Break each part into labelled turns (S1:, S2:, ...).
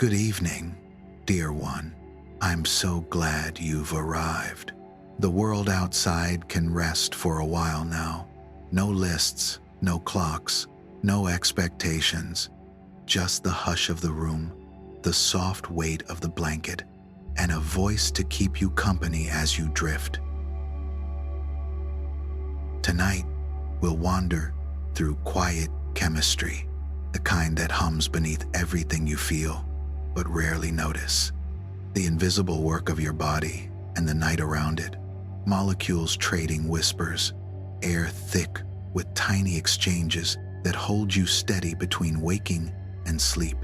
S1: Good evening, dear one. I'm so glad you've arrived. The world outside can rest for a while now. No lists, no clocks, no expectations. Just the hush of the room, the soft weight of the blanket, and a voice to keep you company as you drift. Tonight, we'll wander through quiet chemistry, the kind that hums beneath everything you feel, but rarely notice. The invisible work of your body and the night around it, molecules trading whispers, air thick with tiny exchanges that hold you steady between waking and sleep.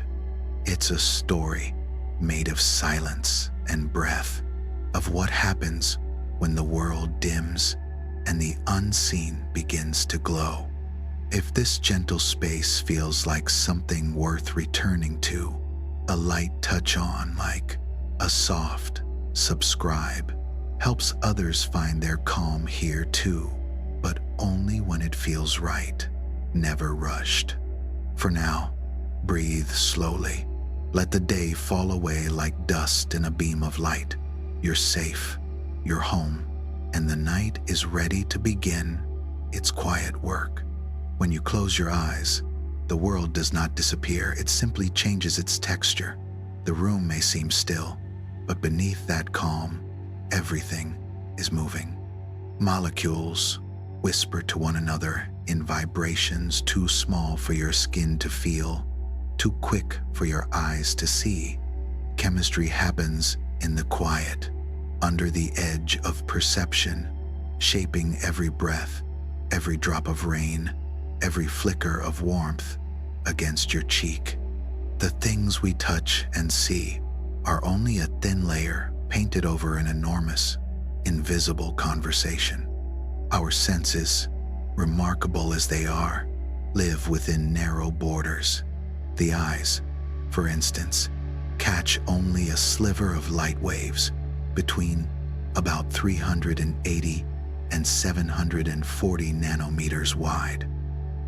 S1: It's a story made of silence and breath, of what happens when the world dims and the unseen begins to glow. If this gentle space feels like something worth returning to, a light touch on like a soft subscribe helps others find their calm here too, but only when it feels right, never rushed. For now, breathe slowly. Let the day fall away like dust in a beam of light. You're safe, you're home, and the night is ready to begin its quiet work. When you close your eyes, the world does not disappear, it simply changes its texture. The room may seem still, but beneath that calm, everything is moving. Molecules whisper to one another in vibrations too small for your skin to feel, too quick for your eyes to see. Chemistry happens in the quiet, under the edge of perception, shaping every breath, every drop of rain, every flicker of warmth against your cheek. The things we touch and see are only a thin layer painted over an enormous, invisible conversation. Our senses, remarkable as they are, live within narrow borders. The eyes, for instance, catch only a sliver of light waves between about 380 and 740 nanometers wide.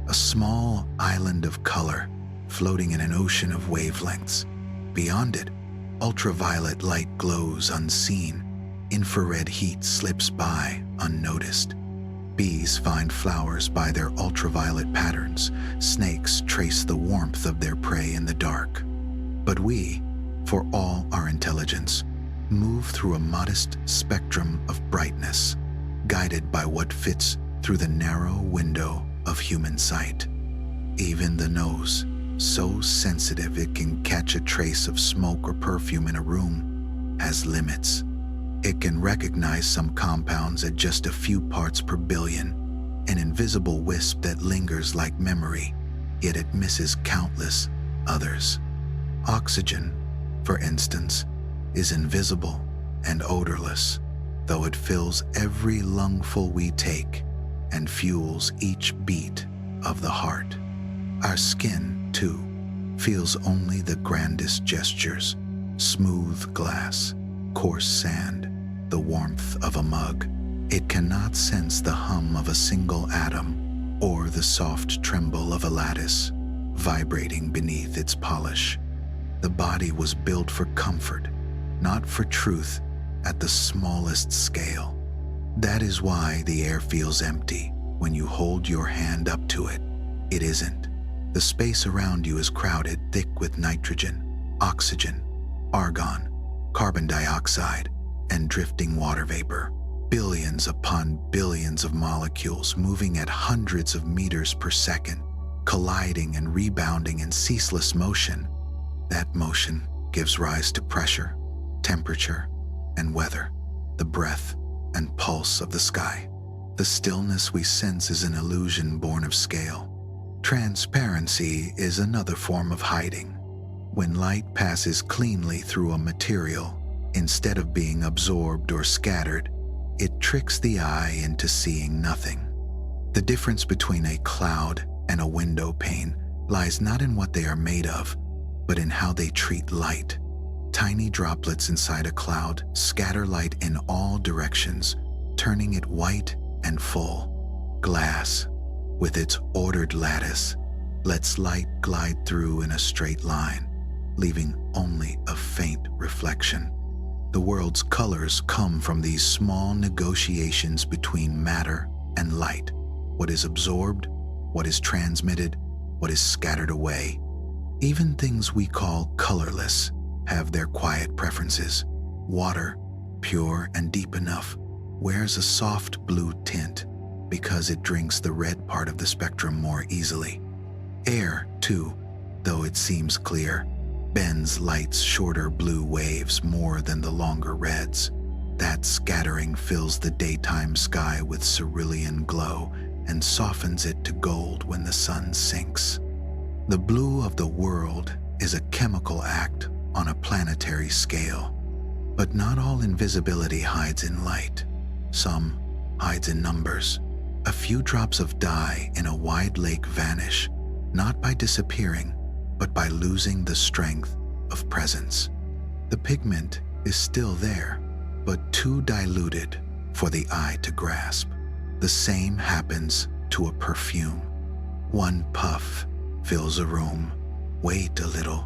S1: A small island of color floating in an ocean of wavelengths. Beyond it, ultraviolet light glows unseen. Infrared heat slips by unnoticed. Bees find flowers by their ultraviolet patterns. Snakes trace the warmth of their prey in the dark. But we, for all our intelligence, move through a modest spectrum of brightness, guided by what fits through the narrow window of human sight. Even the nose, so sensitive it can catch a trace of smoke or perfume in a room, has limits. It can recognize some compounds at just a few parts per billion, an invisible wisp that lingers like memory, yet it misses countless others. Oxygen, for instance, is invisible and odorless, though it fills every lungful we take and fuels each beat of the heart. Our skin, too, feels only the grandest gestures: smooth glass, coarse sand, the warmth of a mug. It cannot sense the hum of a single atom or the soft tremble of a lattice vibrating beneath its polish. The body was built for comfort, not for truth at the smallest scale. That is why the air feels empty when you hold your hand up to it. It isn't. The space around you is crowded thick with nitrogen, oxygen, argon, carbon dioxide, and drifting water vapor. Billions upon billions of molecules moving at hundreds of meters per second, colliding and rebounding in ceaseless motion. That motion gives rise to pressure, temperature, and weather, the breath and pulse of the sky. The stillness we sense is an illusion born of scale. Transparency is another form of hiding. When light passes cleanly through a material, instead of being absorbed or scattered, it tricks the eye into seeing nothing. The difference between a cloud and a window pane lies not in what they are made of, but in how they treat light. Tiny droplets inside a cloud scatter light in all directions, turning it white and full. Glass, with its ordered lattice, lets light glide through in a straight line, leaving only a faint reflection. The world's colors come from these small negotiations between matter and light. What is absorbed, what is transmitted, what is scattered away. Even things we call colorless have their quiet preferences. Water, pure and deep enough, wears a soft blue tint because it drinks the red part of the spectrum more easily. Air, too, though it seems clear, bends light's shorter blue waves more than the longer reds. That scattering fills the daytime sky with cerulean glow and softens it to gold when the sun sinks. The blue of the world is a chemical act on a planetary scale. But not all invisibility hides in light. Some hides in numbers. A few drops of dye in a wide lake vanish, not by disappearing, but by losing the strength of presence. The pigment is still there, but too diluted for the eye to grasp. The same happens to a perfume. One puff fills a room. Wait a little,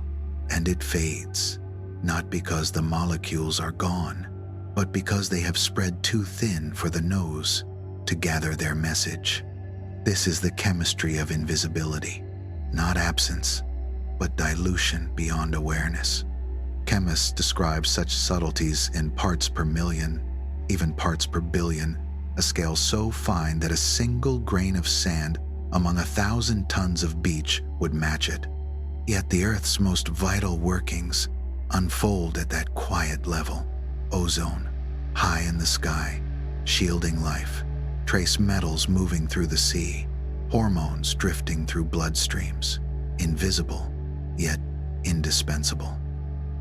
S1: and it fades, not because the molecules are gone, but because they have spread too thin for the nose to gather their message. This is the chemistry of invisibility, not absence, but dilution beyond awareness. Chemists describe such subtleties in parts per million, even parts per billion, a scale so fine that a single grain of sand among 1,000 tons of beach would match it. Yet the Earth's most vital workings unfold at that quiet level. Ozone, high in the sky, shielding life. Trace metals moving through the sea. Hormones drifting through bloodstreams. Invisible, yet indispensable.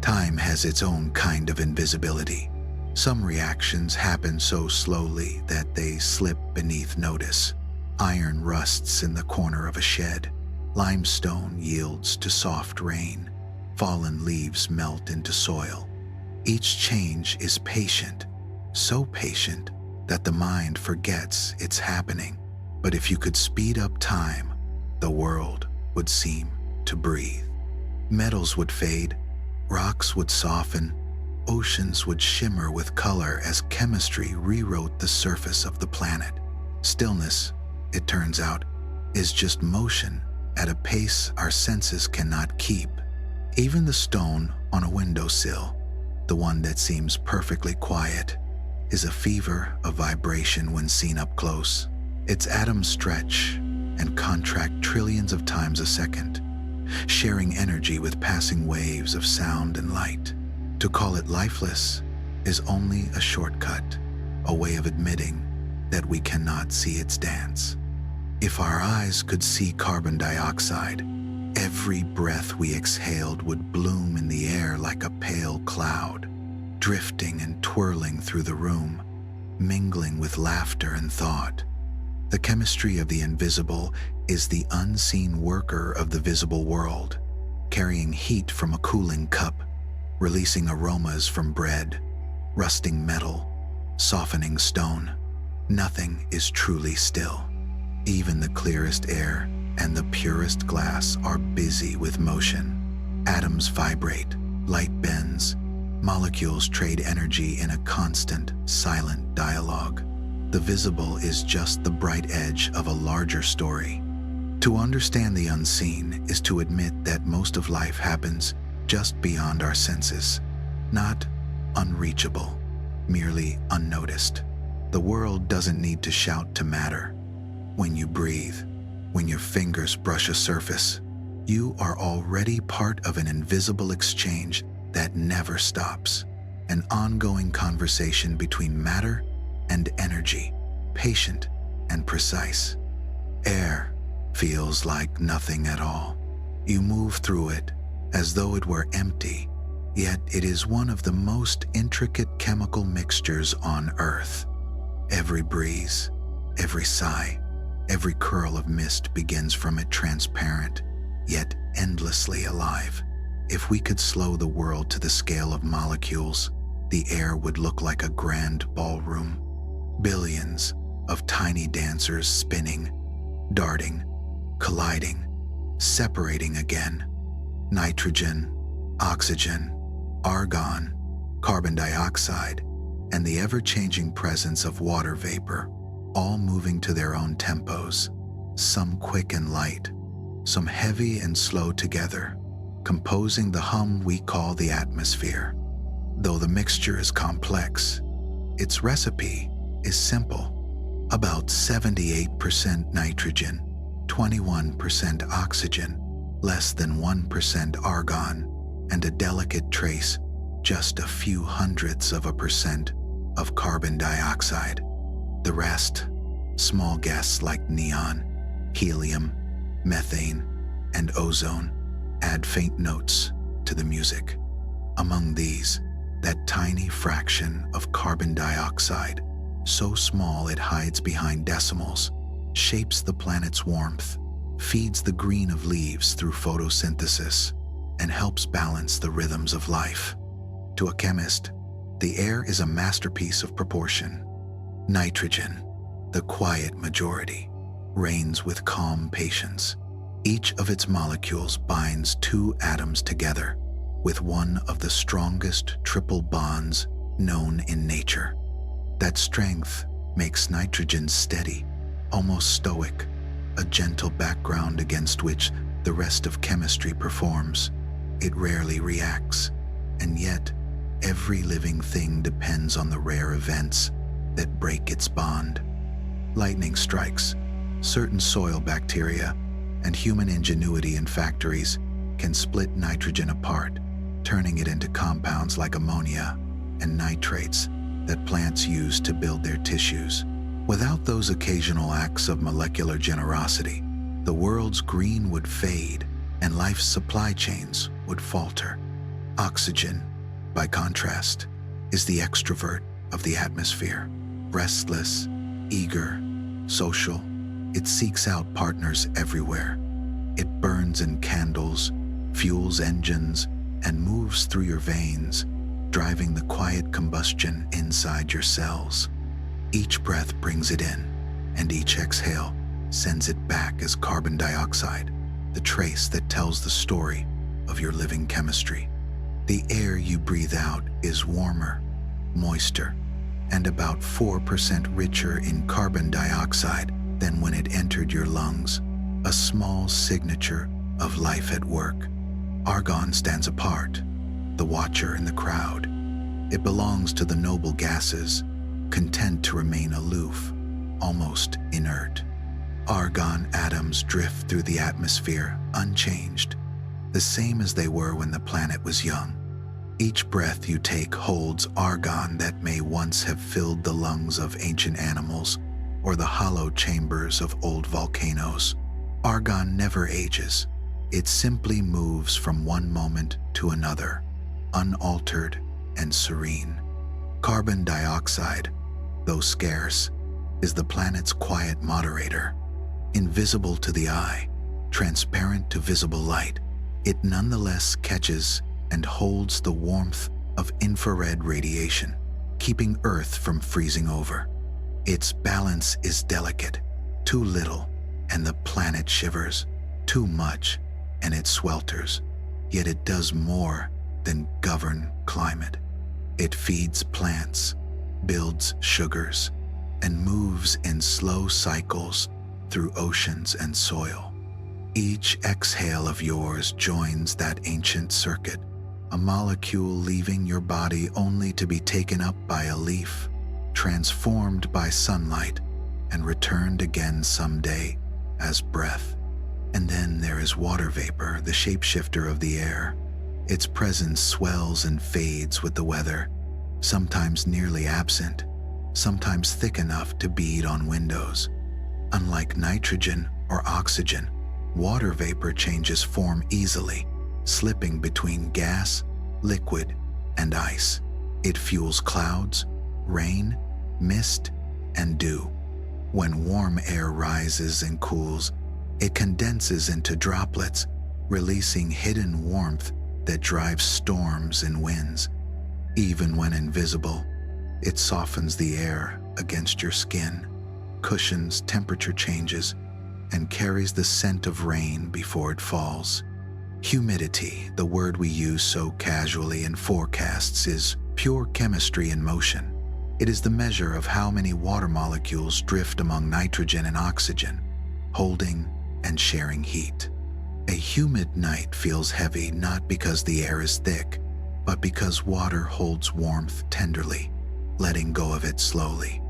S1: Time has its own kind of invisibility. Some reactions happen so slowly that they slip beneath notice. Iron rusts in the corner of a shed. Limestone yields to soft rain. Fallen leaves melt into soil. Each change is patient, so patient that the mind forgets it's happening. But if you could speed up time, the world would seem to breathe. Metals would fade, rocks would soften, oceans would shimmer with color as chemistry rewrote the surface of the planet. Stillness, it turns out, is just motion at a pace our senses cannot keep. Even the stone on a windowsill, the one that seems perfectly quiet, is a fever of vibration when seen up close. Its atoms stretch and contract trillions of times a second, sharing energy with passing waves of sound and light. To call it lifeless is only a shortcut, a way of admitting that we cannot see its dance. If our eyes could see carbon dioxide, every breath we exhaled would bloom in the air like a pale cloud, drifting and twirling through the room, mingling with laughter and thought. The chemistry of the invisible is the unseen worker of the visible world, carrying heat from a cooling cup, releasing aromas from bread, rusting metal, softening stone. Nothing is truly still. Even the clearest air and the purest glass are busy with motion. Atoms vibrate, light bends, molecules trade energy in a constant, silent dialogue. The visible is just the bright edge of a larger story. To understand the unseen is to admit that most of life happens just beyond our senses, not unreachable, merely unnoticed. The world doesn't need to shout to matter. When you breathe, when your fingers brush a surface, you are already part of an invisible exchange that never stops, an ongoing conversation between matter and energy, patient and precise. Air feels like nothing at all. You move through it as though it were empty, yet it is one of the most intricate chemical mixtures on Earth. Every breeze, every sigh, every curl of mist begins from it transparent, yet endlessly alive. If we could slow the world to the scale of molecules, the air would look like a grand ballroom. Billions of tiny dancers spinning, darting, colliding, separating again. Nitrogen, Oxygen, argon, carbon dioxide, and the ever-changing presence of water vapor, all moving to their own tempos, some quick and light, some heavy and slow together, composing the hum we call the atmosphere. Though the mixture is complex, its recipe is simple: about 78% nitrogen, 21% oxygen, less than 1% argon, and a delicate trace, just a few hundredths of a percent, of carbon dioxide. The rest, small gas like neon, helium, methane, and ozone, add faint notes to the music. Among these, that tiny fraction of carbon dioxide, so small it hides behind decimals, shapes the planet's warmth, feeds the green of leaves through photosynthesis, and helps balance the rhythms of life. To a chemist, the air is a masterpiece of proportion. Nitrogen, the quiet majority, reigns with calm patience. Each of its molecules binds two atoms together with one of the strongest triple bonds known in nature. That strength makes nitrogen steady, almost stoic, a gentle background against which the rest of chemistry performs. It rarely reacts, and yet every living thing depends on the rare events that break its bond. Lightning strikes, certain soil bacteria, and human ingenuity in factories can split nitrogen apart, turning it into compounds like ammonia and nitrates that plants use to build their tissues. Without those occasional acts of molecular generosity, the world's green would fade and life's supply chains would falter. Oxygen, by contrast, is the extrovert of the atmosphere. Restless, eager, social, it seeks out partners everywhere. It burns in candles, fuels engines, and moves through your veins, driving the quiet combustion inside your cells. Each breath brings it in, and each exhale sends it back as carbon dioxide, the trace that tells the story of your living chemistry. The air you breathe out is warmer, moister, and about 4% richer in carbon dioxide than when it entered your lungs, a small signature of life at work. Argon stands apart, the watcher in the crowd. It belongs to the noble gases, content to remain aloof, almost inert. Argon atoms drift through the atmosphere unchanged, the same as they were when the planet was young. Each breath you take holds argon that may once have filled the lungs of ancient animals or the hollow chambers of old volcanoes. Argon never ages. It simply moves from one moment to another, unaltered and serene. Carbon dioxide, though scarce, is the planet's quiet moderator. Invisible to the eye, transparent to visible light, it nonetheless catches and holds the warmth of infrared radiation, keeping Earth from freezing over. Its balance is delicate. Too little, and the planet shivers. Too much, and it swelters. Yet it does more than govern climate. It feeds plants, builds sugars, and moves in slow cycles through oceans and soil. Each exhale of yours joins that ancient circuit, a molecule leaving your body only to be taken up by a leaf, transformed by sunlight, and returned again someday as breath. And then there is water vapor, the shapeshifter of the air. Its presence swells and fades with the weather, sometimes nearly absent, sometimes thick enough to bead on windows. Unlike nitrogen or oxygen, water vapor changes form easily, slipping between gas, liquid, and ice. It fuels clouds, rain, mist, and dew. When warm air rises and cools, it condenses into droplets, releasing hidden warmth that drives storms and winds. Even when invisible, it softens the air against your skin, cushions temperature changes, and carries the scent of rain before it falls. Humidity, the word we use so casually in forecasts, is pure chemistry in motion. It is the measure of how many water molecules drift among nitrogen and oxygen, holding and sharing heat. A humid night feels heavy not because the air is thick, but because water holds warmth tenderly, letting go of it slowly.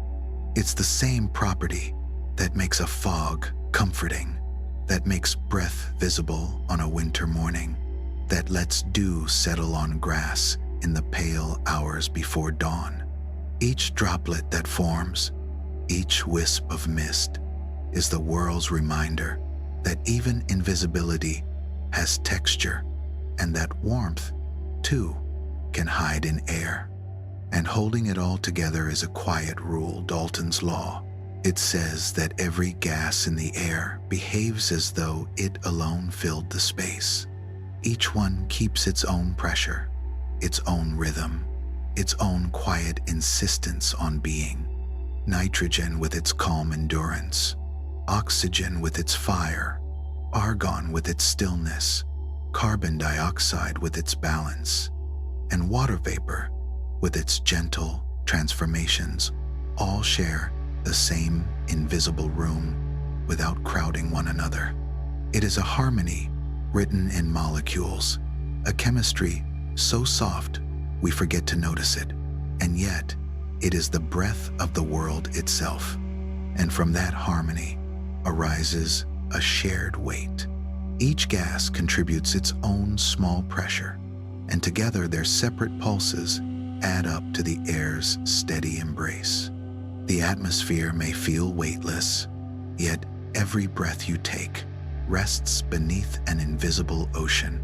S1: It's the same property that makes a fog comforting, that makes breath visible on a winter morning, that lets dew settle on grass in the pale hours before dawn. Each droplet that forms, each wisp of mist, is the world's reminder that even invisibility has texture, and that warmth, too, can hide in air. And holding it all together is a quiet rule, Dalton's law. It says that every gas in the air behaves as though it alone filled the space. Each one keeps its own pressure, its own rhythm, its own quiet insistence on being. Nitrogen with its calm endurance, oxygen with its fire, argon with its stillness, carbon dioxide with its balance, and water vapor with its gentle transformations, all share the same invisible room without crowding one another. It is a harmony written in molecules, a chemistry so soft we forget to notice it, and yet it is the breath of the world itself. And from that harmony arises a shared weight. Each gas contributes its own small pressure, and together their separate pulses add up to the air's steady embrace. The atmosphere may feel weightless, yet every breath you take rests beneath an invisible ocean.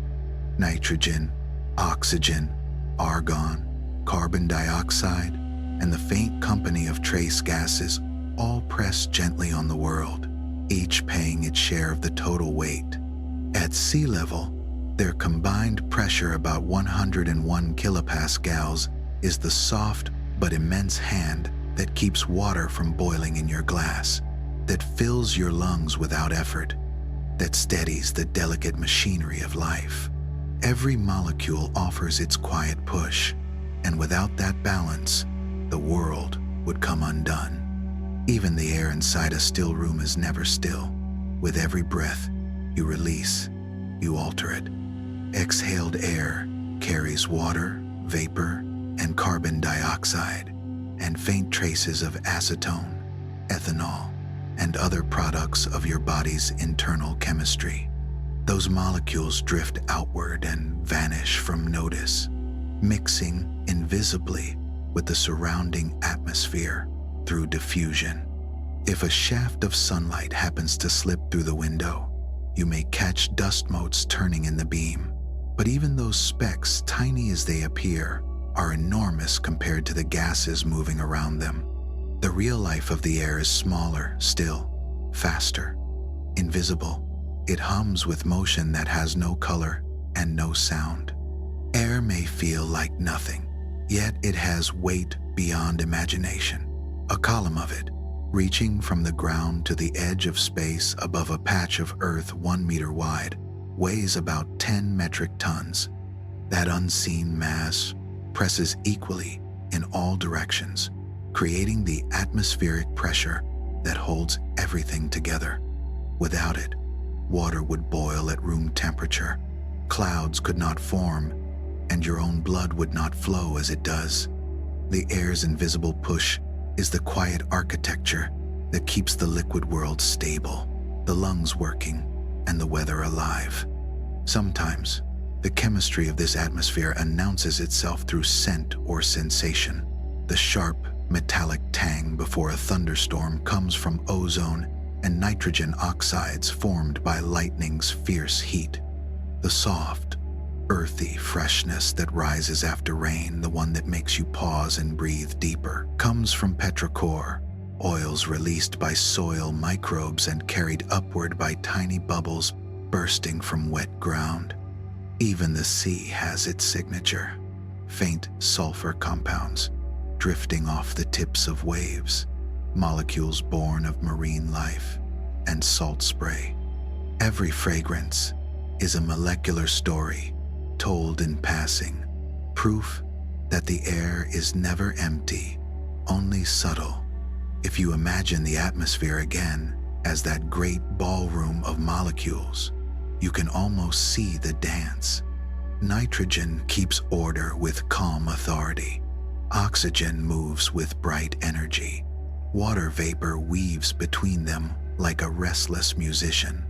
S1: Nitrogen, oxygen, argon, carbon dioxide, and the faint company of trace gases all press gently on the world, each paying its share of the total weight. At sea level, their combined pressure, about 101 kilopascals, is the soft but immense hand that keeps water from boiling in your glass, that fills your lungs without effort, that steadies the delicate machinery of life. Every molecule offers its quiet push, and without that balance, the world would come undone. Even the air inside a still room is never still. With every breath you release, you alter it. Exhaled air carries water, vapor, and carbon dioxide, and faint traces of acetone, ethanol, and other products of your body's internal chemistry. Those molecules drift outward and vanish from notice, mixing invisibly with the surrounding atmosphere through diffusion. If a shaft of sunlight happens to slip through the window, you may catch dust motes turning in the beam. But even those specks, tiny as they appear, are enormous compared to the gases moving around them. The real life of the air is smaller still, faster, invisible. It hums with motion that has no color and no sound. Air may feel like nothing, yet it has weight beyond imagination. A column of it, reaching from the ground to the edge of space above a patch of earth 1 meter wide, weighs about 10 metric tons. That unseen mass presses equally in all directions, creating the atmospheric pressure that holds everything together. Without it, water would boil at room temperature, clouds could not form, and your own blood would not flow as it does. The air's invisible push is the quiet architecture that keeps the liquid world stable, the lungs working, and the weather alive. Sometimes, the chemistry of this atmosphere announces itself through scent or sensation. The sharp, metallic tang before a thunderstorm comes from ozone and nitrogen oxides formed by lightning's fierce heat. The soft, earthy freshness that rises after rain, the one that makes you pause and breathe deeper, comes from petrochore, oils released by soil microbes and carried upward by tiny bubbles bursting from wet ground. Even the sea has its signature, faint sulfur compounds drifting off the tips of waves, molecules born of marine life and salt spray. Every fragrance, is a molecular story told in passing, proof that the air is never empty, only subtle. If you imagine the atmosphere again as that great ballroom of molecules, you can almost see the dance. Nitrogen keeps order with calm authority. Oxygen moves with bright energy. Water vapor weaves between them like a restless musician.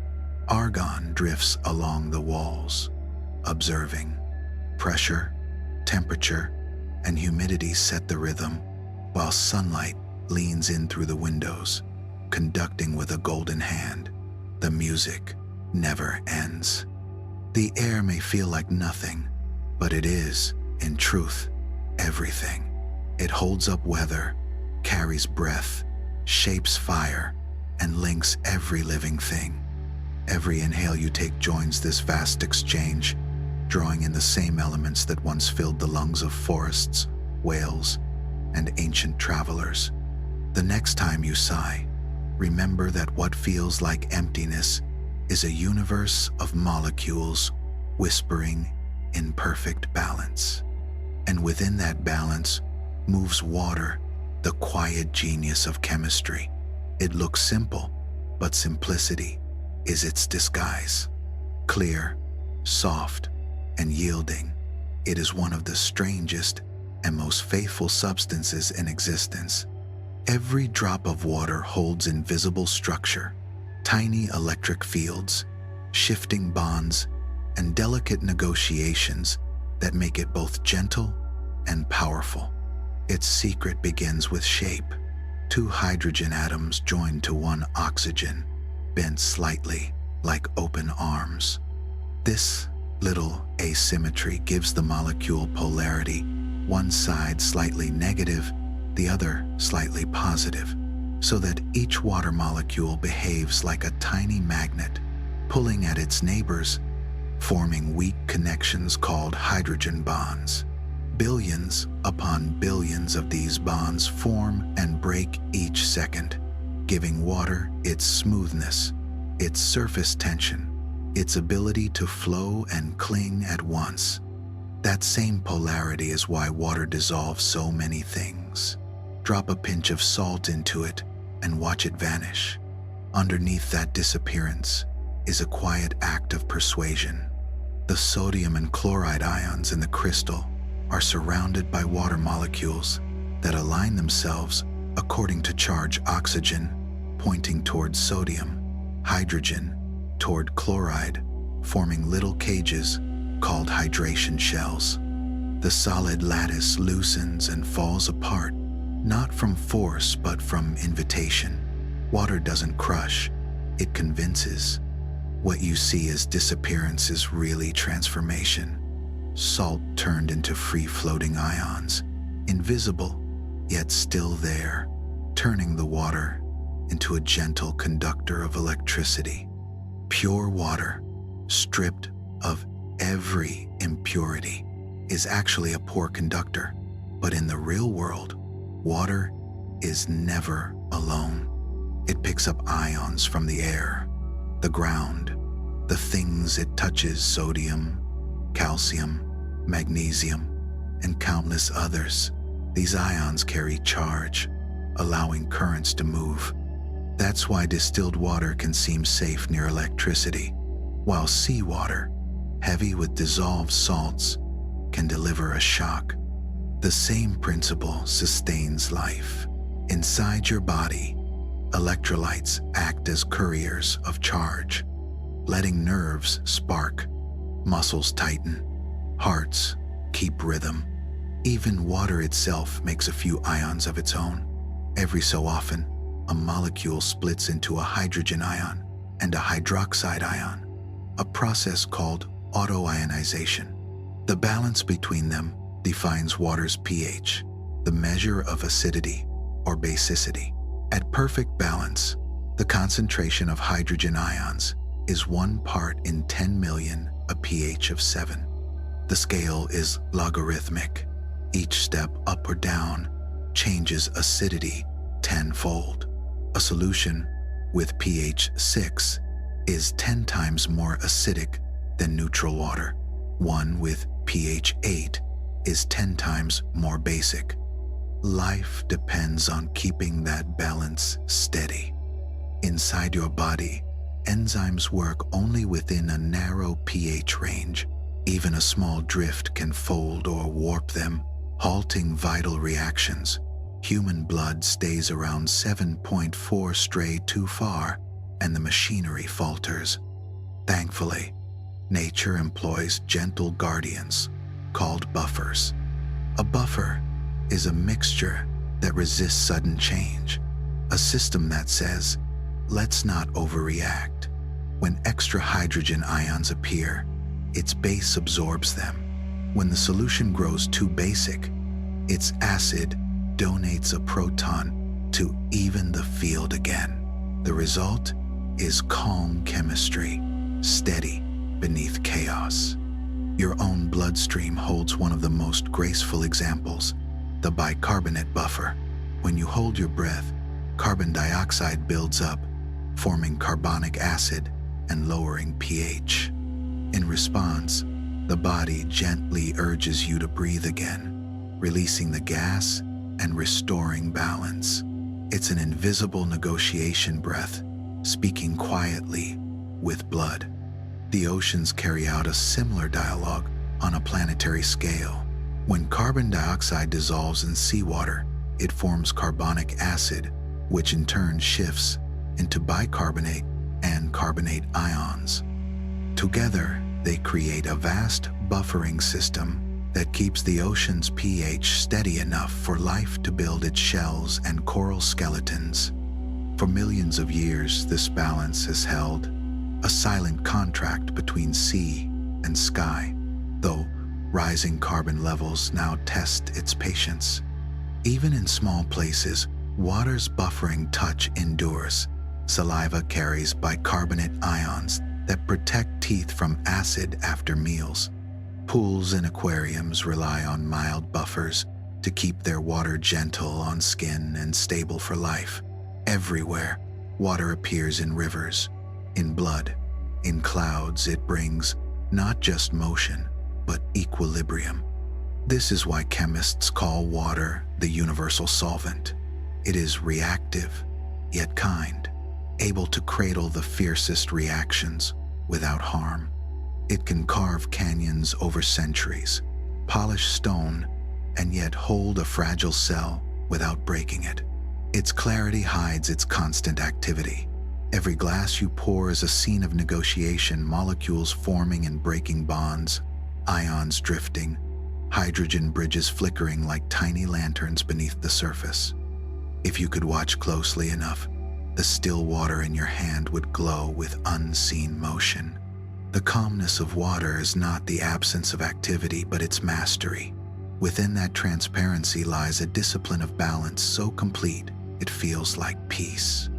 S1: Argon drifts along the walls, observing. Pressure, temperature, and humidity set the rhythm, while sunlight leans in through the windows, conducting with a golden hand. The music never ends. The air may feel like nothing, but it is, in truth, everything. It holds up weather, carries breath, shapes fire, and links every living thing. Every inhale you take joins this vast exchange, drawing in the same elements that once filled the lungs of forests, whales, and ancient travelers. The next time you sigh, remember that what feels like emptiness is a universe of molecules whispering in perfect balance. And within that balance moves water, the quiet genius of chemistry. It looks simple, but simplicity is its disguise. Clear, soft, and yielding, it is one of the strangest and most faithful substances in existence. Every drop of water holds invisible structure, tiny electric fields, shifting bonds, and delicate negotiations that make it both gentle and powerful. Its secret begins with shape. Two hydrogen atoms joined to one oxygen, bent slightly like open arms. This little asymmetry gives the molecule polarity, one side slightly negative, the other slightly positive, so that each water molecule behaves like a tiny magnet, pulling at its neighbors, forming weak connections called hydrogen bonds. Billions upon billions of these bonds form and break each second, giving water its smoothness, its surface tension, its ability to flow and cling at once. That same polarity is why water dissolves so many things. Drop a pinch of salt into it and watch it vanish. Underneath that disappearance is a quiet act of persuasion. The sodium and chloride ions in the crystal are surrounded by water molecules that align themselves according to charge: oxygen pointing toward sodium, hydrogen toward chloride, forming little cages called hydration shells. The solid lattice loosens and falls apart, not from force but from invitation. Water doesn't crush, it convinces. What you see as disappearance is really transformation. Salt turned into free-floating ions, invisible, yet still there, turning the water into a gentle conductor of electricity. Pure water, stripped of every impurity, is actually a poor conductor. But in the real world, water is never alone. It picks up ions from the air, the ground, the things it touches: sodium, calcium, magnesium, and countless others. These ions carry charge, allowing currents to move. That's why distilled water can seem safe near electricity, while seawater, heavy with dissolved salts, can deliver a shock. The same principle sustains life. Inside your body, electrolytes act as couriers of charge, letting nerves spark, muscles tighten, hearts keep rhythm. Even water itself makes a few ions of its own. Every so often, a molecule splits into a hydrogen ion and a hydroxide ion, a process called autoionization. The balance between them defines water's pH, the measure of acidity or basicity. At perfect balance, the concentration of hydrogen ions is 1 part in 10 million, a pH of 7. The scale is logarithmic. Each step up or down changes acidity tenfold. A solution with pH 6 is 10 times more acidic than neutral water. One with pH 8 is 10 times more basic. Life depends on keeping that balance steady. Inside your body, enzymes work only within a narrow pH range. Even a small drift can fold or warp them, halting vital reactions. Human blood stays around 7.4, stray too far, and the machinery falters. Thankfully, nature employs gentle guardians called buffers. A buffer is a mixture that resists sudden change, a system that says, let's not overreact. When extra hydrogen ions appear, its base absorbs them. When the solution grows too basic, its acid donates a proton to even the field again. The result is calm chemistry, steady beneath chaos. Your own bloodstream holds one of the most graceful examples, the bicarbonate buffer. When you hold your breath, carbon dioxide builds up, forming carbonic acid and lowering pH. In response, the body gently urges you to breathe again, releasing the gas and restoring balance. It's an invisible negotiation breath, speaking quietly with blood. The oceans carry out a similar dialogue on a planetary scale. When carbon dioxide dissolves in seawater, it forms carbonic acid, which in turn shifts into bicarbonate and carbonate ions. Together, they create a vast buffering system that keeps the ocean's pH steady enough for life to build its shells and coral skeletons. For millions of years, this balance has held, a silent contract between sea and sky, though rising carbon levels now test its patience. Even in small places, water's buffering touch endures. Saliva carries bicarbonate ions that protect teeth from acid after meals. Pools and aquariums rely on mild buffers to keep their water gentle on skin and stable for life. Everywhere, water appears in rivers, in blood, in clouds. It brings not just motion, but equilibrium. This is why chemists call water the universal solvent. It is reactive, yet kind, able to cradle the fiercest reactions without harm. It can carve canyons over centuries, polish stone, and yet hold a fragile cell without breaking it. Its clarity hides its constant activity. Every glass you pour is a scene of negotiation, molecules forming and breaking bonds, ions drifting, hydrogen bridges flickering like tiny lanterns beneath the surface. If you could watch closely enough, the still water in your hand would glow with unseen motion. The calmness of water is not the absence of activity, but its mastery. Within that transparency lies a discipline of balance so complete it feels like peace.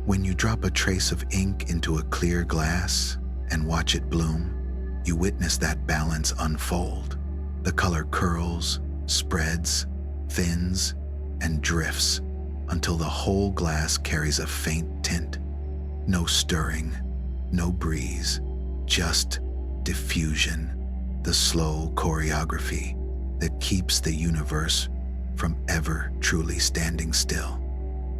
S1: When you drop a trace of ink into a clear glass and watch it bloom, you witness that balance unfold. The color curls, spreads, thins, and drifts until the whole glass carries a faint tint. No stirring, no breeze, just diffusion, the slow choreography that keeps the universe from ever truly standing still.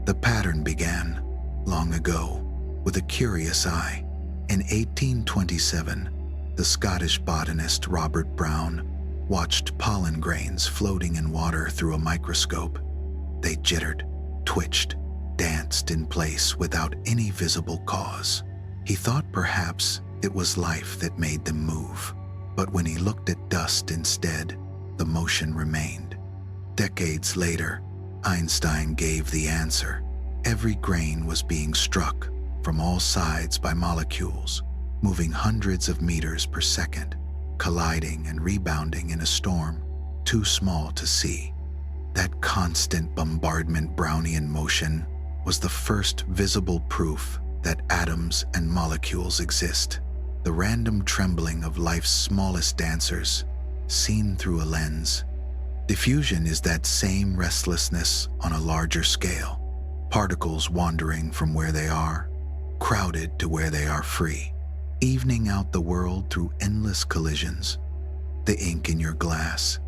S1: The pattern began long ago with a curious eye. In 1827, the Scottish botanist Robert Brown watched pollen grains floating in water through a microscope. They jittered, twitched, danced in place without any visible cause. He thought perhaps it was life that made them move, but when he looked at dust instead, the motion remained. Decades later, Einstein gave the answer. Every grain was being struck from all sides by molecules, moving hundreds of meters per second, colliding and rebounding in a storm too small to see. That constant bombardment Brownian motion was the first visible proof that atoms and molecules exist. The random trembling of life's smallest dancers, seen through a lens. Diffusion is that same restlessness on a larger scale. Particles wandering from where they are, crowded to where they are free. evening out the world through endless collisions. The ink in your glass,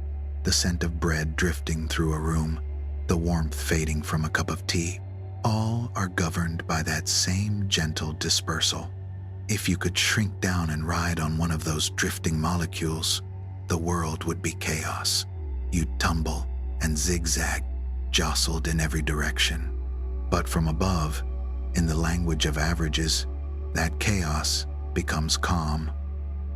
S1: the scent of bread drifting through a room, the warmth fading from a cup of tea, all are governed by that same gentle dispersal. If you could shrink down and ride on one of those drifting molecules, the world would be chaos. You'd tumble and zigzag, jostled in every direction. But from above, in the language of averages, that chaos becomes calm.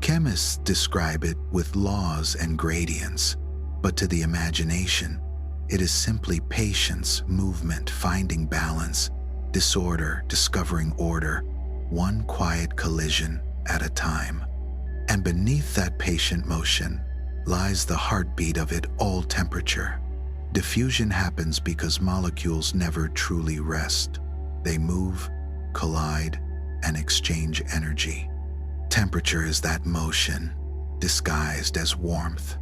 S1: Chemists describe it with laws and gradients, but to the imagination, it is simply patience, movement, finding balance, disorder, discovering order, one quiet collision at a time. And beneath that patient motion lies the heartbeat of it all temperature. Diffusion happens because molecules never truly rest. They move, collide, and exchange energy. Temperature is that motion, disguised as warmth.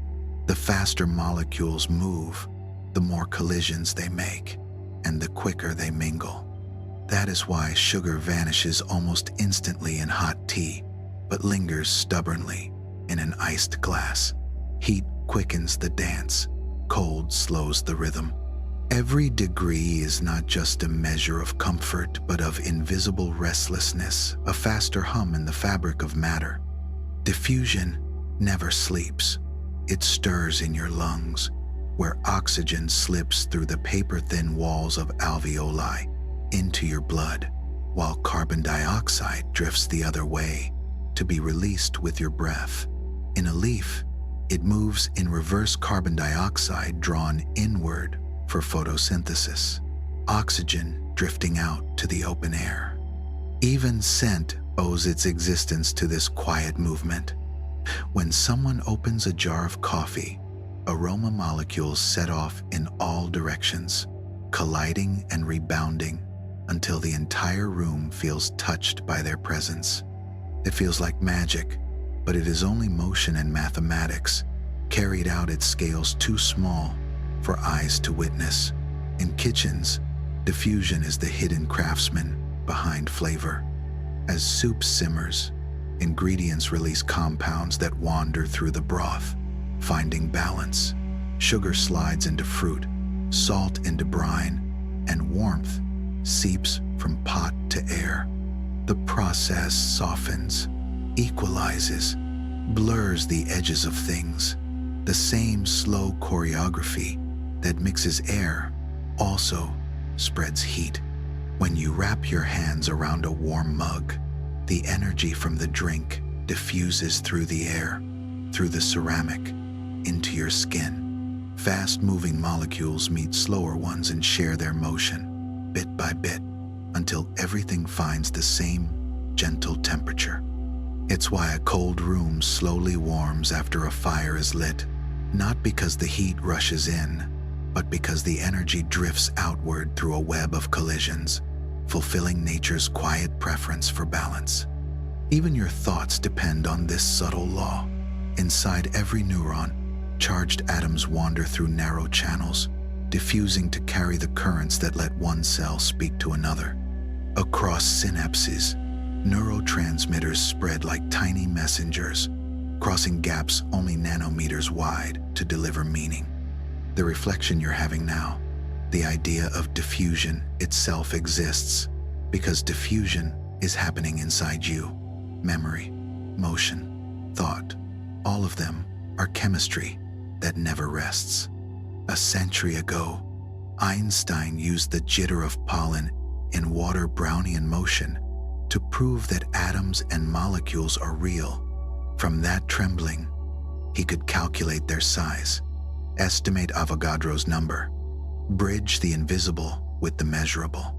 S1: The faster molecules move, the more collisions they make, and the quicker they mingle. That is why sugar vanishes almost instantly in hot tea, but lingers stubbornly in an iced glass. Heat quickens the dance, cold slows the rhythm. Every degree is not just a measure of comfort, but of invisible restlessness, a faster hum in the fabric of matter. Diffusion never sleeps. It stirs in your lungs, where oxygen slips through the paper-thin walls of alveoli into your blood, while carbon dioxide drifts the other way to be released with your breath. In a leaf, it moves in reverse, carbon dioxide drawn inward for photosynthesis, oxygen drifting out to the open air. Even scent owes its existence to this quiet movement. When someone opens a jar of coffee, aroma molecules set off in all directions, colliding and rebounding until the entire room feels touched by their presence. It feels like magic, but it is only motion and mathematics, carried out at scales too small for eyes to witness. In kitchens, diffusion is the hidden craftsman behind flavor. As soup simmers, ingredients release compounds that wander through the broth, finding balance. Sugar slides into fruit, salt into brine, and warmth seeps from pot to air. The process softens, equalizes, blurs the edges of things. The same slow choreography that mixes air also spreads heat. When you wrap your hands around a warm mug, the energy from the drink diffuses through the air, through the ceramic, into your skin. Fast-moving molecules meet slower ones and share their motion, bit by bit, until everything finds the same gentle temperature. It's why a cold room slowly warms after a fire is lit, not because the heat rushes in, but because the energy drifts outward through a web of collisions, fulfilling nature's quiet preference for balance. Even your thoughts depend on this subtle law. Inside every neuron, charged atoms wander through narrow channels, diffusing to carry the currents that let one cell speak to another. Across synapses, neurotransmitters spread like tiny messengers, crossing gaps only nanometers wide to deliver meaning. The reflection you're having now, the idea of diffusion itself exists because diffusion is happening inside you. Memory, motion, thought, all of them are chemistry that never rests. A century ago, Einstein used the jitter of pollen in water Brownian motion to prove that atoms and molecules are real. From that trembling, he could calculate their size, estimate Avogadro's number, bridge the invisible with the measurable.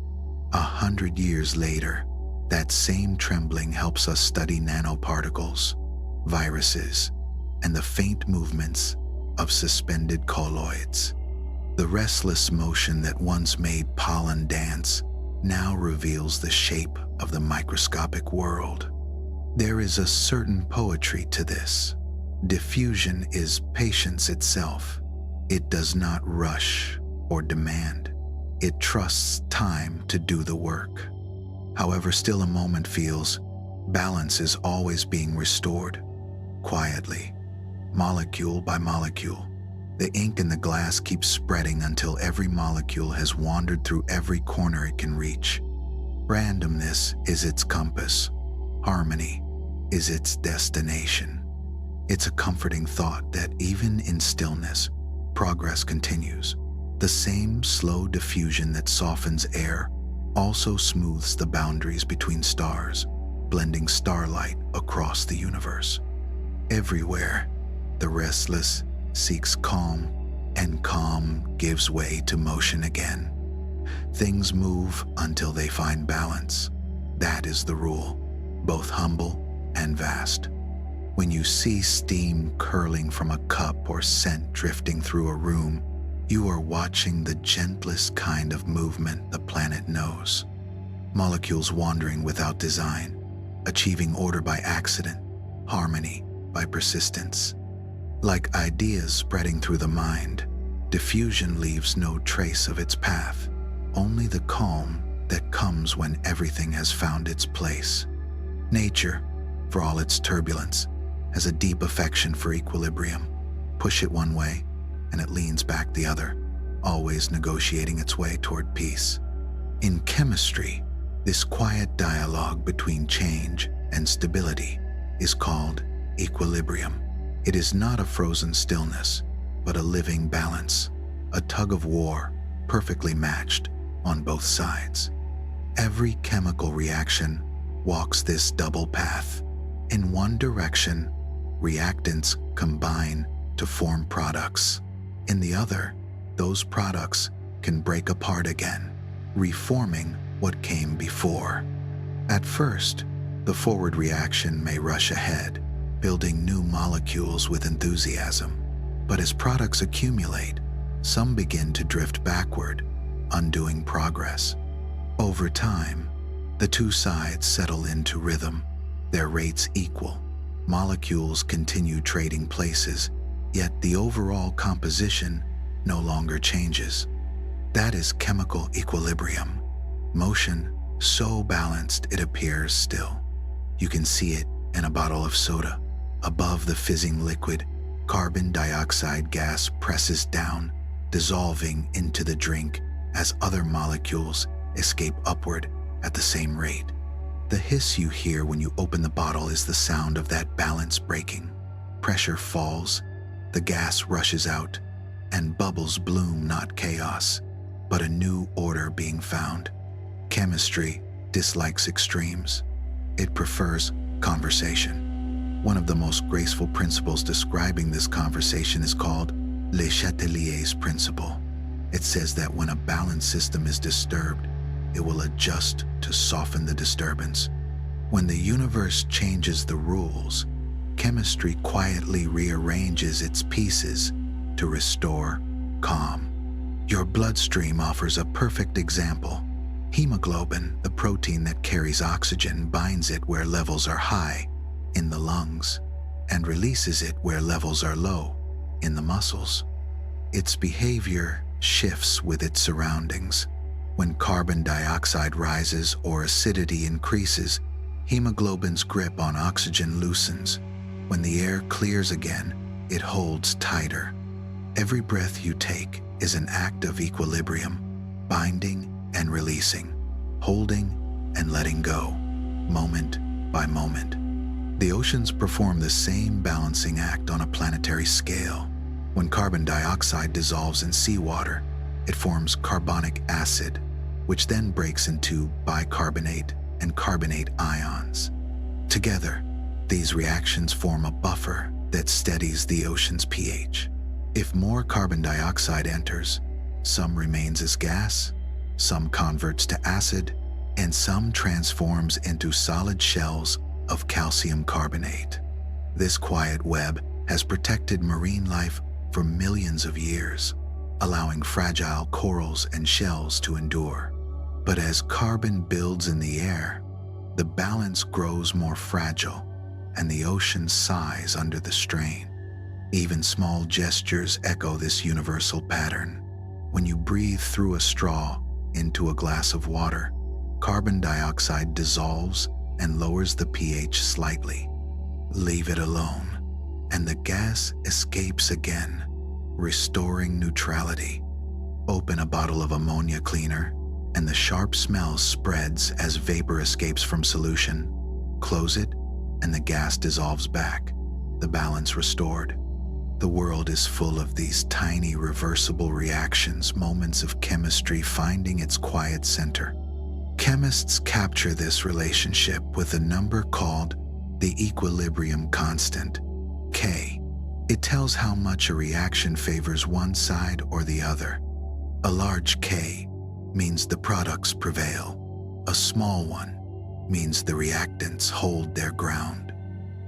S1: 100 years later, that same trembling helps us study nanoparticles, viruses, and the faint movements of suspended colloids. The restless motion that once made pollen dance now reveals the shape of the microscopic world. There is a certain poetry to this. Diffusion is patience itself. It does not rush or demand. It trusts time to do the work. However still a moment feels, Balance is always being restored, quietly, molecule by molecule. The ink in the glass keeps spreading until every molecule has wandered through every corner it can reach. Randomness is its compass. Harmony is its destination. It's a comforting thought that even in stillness, progress continues. The same slow diffusion that softens air also smooths the boundaries between stars, blending starlight across the universe. Everywhere, the restless seeks calm, and calm gives way to motion again. Things move until they find balance. That is the rule, both humble and vast. When you see steam curling from a cup or scent drifting through a room, you are watching the gentlest kind of movement the planet knows. Molecules wandering without design, achieving order by accident, harmony by persistence. Like ideas spreading through the mind, diffusion leaves no trace of its path, only the calm that comes when everything has found its place. Nature, for all its turbulence, has a deep affection for equilibrium. Push it one way, and it leans back the other, always negotiating its way toward peace. In chemistry, this quiet dialogue between change and stability is called equilibrium. It is not a frozen stillness, but a living balance, a tug of war perfectly matched on both sides. Every chemical reaction walks this double path. In one direction, reactants combine to form products. In the other, those products can break apart again, reforming what came before. At first, the forward reaction may rush ahead, building new molecules with enthusiasm. But as products accumulate, some begin to drift backward, undoing progress. Over time, the two sides settle into rhythm, their rates equal. Molecules continue trading places, yet the overall composition no longer changes. That is chemical equilibrium. Motion so balanced it appears still. You can see it in a bottle of soda. Above the fizzing liquid, carbon dioxide gas presses down, dissolving into the drink as other molecules escape upward at the same rate. The hiss you hear when you open the bottle is the sound of that balance breaking. Pressure falls, the gas rushes out, and bubbles bloom, not chaos, but a new order being found. Chemistry dislikes extremes. It prefers conversation. One of the most graceful principles describing this conversation is called Le Chatelier's principle. It says that when a balanced system is disturbed, it will adjust to soften the disturbance. When the universe changes the rules, chemistry quietly rearranges its pieces to restore calm. Your bloodstream offers a perfect example. Hemoglobin, the protein that carries oxygen, binds it where levels are high, in the lungs, and releases it where levels are low, in the muscles. Its behavior shifts with its surroundings. When carbon dioxide rises or acidity increases, hemoglobin's grip on oxygen loosens. When the air clears again, it holds tighter. Every breath you take is an act of equilibrium, binding and releasing, holding and letting go, moment by moment. The oceans perform the same balancing act on a planetary scale. When carbon dioxide dissolves in seawater, it forms carbonic acid, which then breaks into bicarbonate and carbonate ions. Together, these reactions form a buffer that steadies the ocean's pH. If more carbon dioxide enters, some remains as gas, some converts to acid, and some transforms into solid shells of calcium carbonate. This quiet web has protected marine life for millions of years, allowing fragile corals and shells to endure. But as carbon builds in the air, the balance grows more fragile, and the ocean sighs under the strain. Even small gestures echo this universal pattern. When you breathe through a straw into a glass of water, carbon dioxide dissolves and lowers the pH slightly. Leave it alone, and the gas escapes again, restoring neutrality. Open a bottle of ammonia cleaner, and the sharp smell spreads as vapor escapes from solution. Close it, and the gas dissolves back, the balance restored. The world is full of these tiny reversible reactions, moments of chemistry finding its quiet center. Chemists capture this relationship with a number called the equilibrium constant, K. It tells how much a reaction favors one side or the other. A large K means the products prevail. A small one means the reactants hold their ground.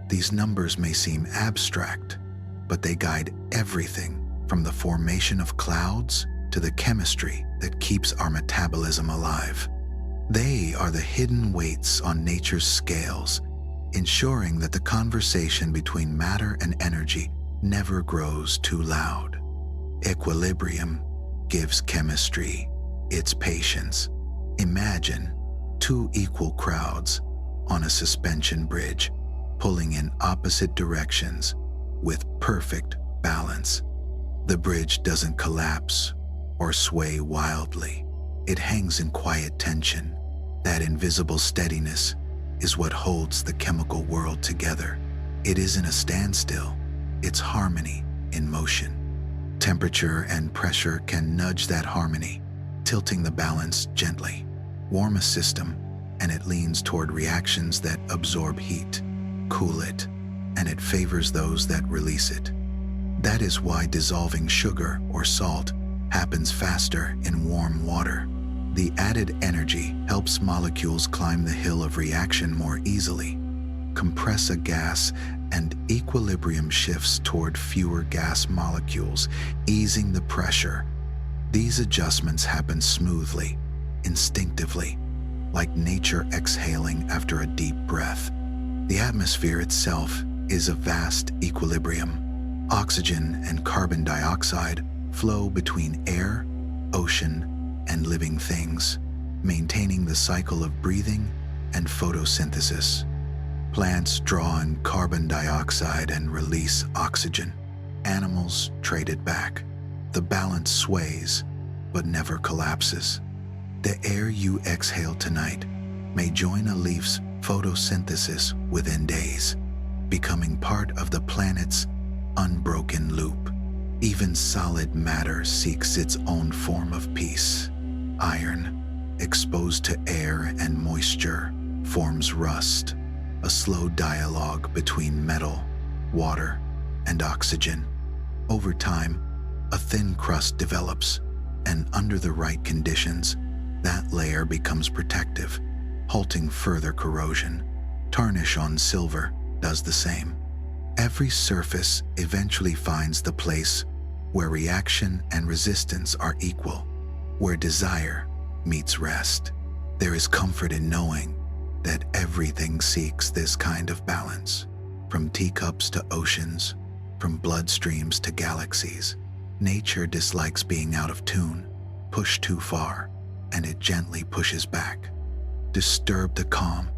S1: These numbers may seem abstract, but they guide everything from the formation of clouds to the chemistry that keeps our metabolism alive. They are the hidden weights on nature's scales, ensuring that the conversation between matter and energy never grows too loud. Equilibrium gives chemistry its patience. Imagine two equal crowds on a suspension bridge, pulling in opposite directions with perfect balance. The bridge doesn't collapse or sway wildly. It hangs in quiet tension. That invisible steadiness is what holds the chemical world together. It isn't a standstill, it's harmony in motion. Temperature and pressure can nudge that harmony, tilting the balance gently. Warm a system, and it leans toward reactions that absorb heat. Cool it, and it favors those that release it. That is why dissolving sugar or salt happens faster in warm water. The added energy helps molecules climb the hill of reaction more easily. Compress a gas, and equilibrium shifts toward fewer gas molecules, easing the pressure. These adjustments happen smoothly, instinctively, like nature exhaling after a deep breath. The atmosphere itself is a vast equilibrium. Oxygen and carbon dioxide flow between air, ocean, and living things, maintaining the cycle of breathing and photosynthesis. Plants draw in carbon dioxide and release oxygen. Animals trade it back. The balance sways, but never collapses. The air you exhale tonight may join a leaf's photosynthesis within days, becoming part of the planet's unbroken loop. Even solid matter seeks its own form of peace. Iron, exposed to air and moisture, forms rust, a slow dialogue between metal, water, and oxygen. Over time, a thin crust develops, and under the right conditions, that layer becomes protective, halting further corrosion. Tarnish on silver does the same. Every surface eventually finds the place where reaction and resistance are equal, where desire meets rest. There is comfort in knowing that everything seeks this kind of balance. From teacups to oceans, from bloodstreams to galaxies, nature dislikes being out of tune, pushed too far, and it gently pushes back. Disturb the calm,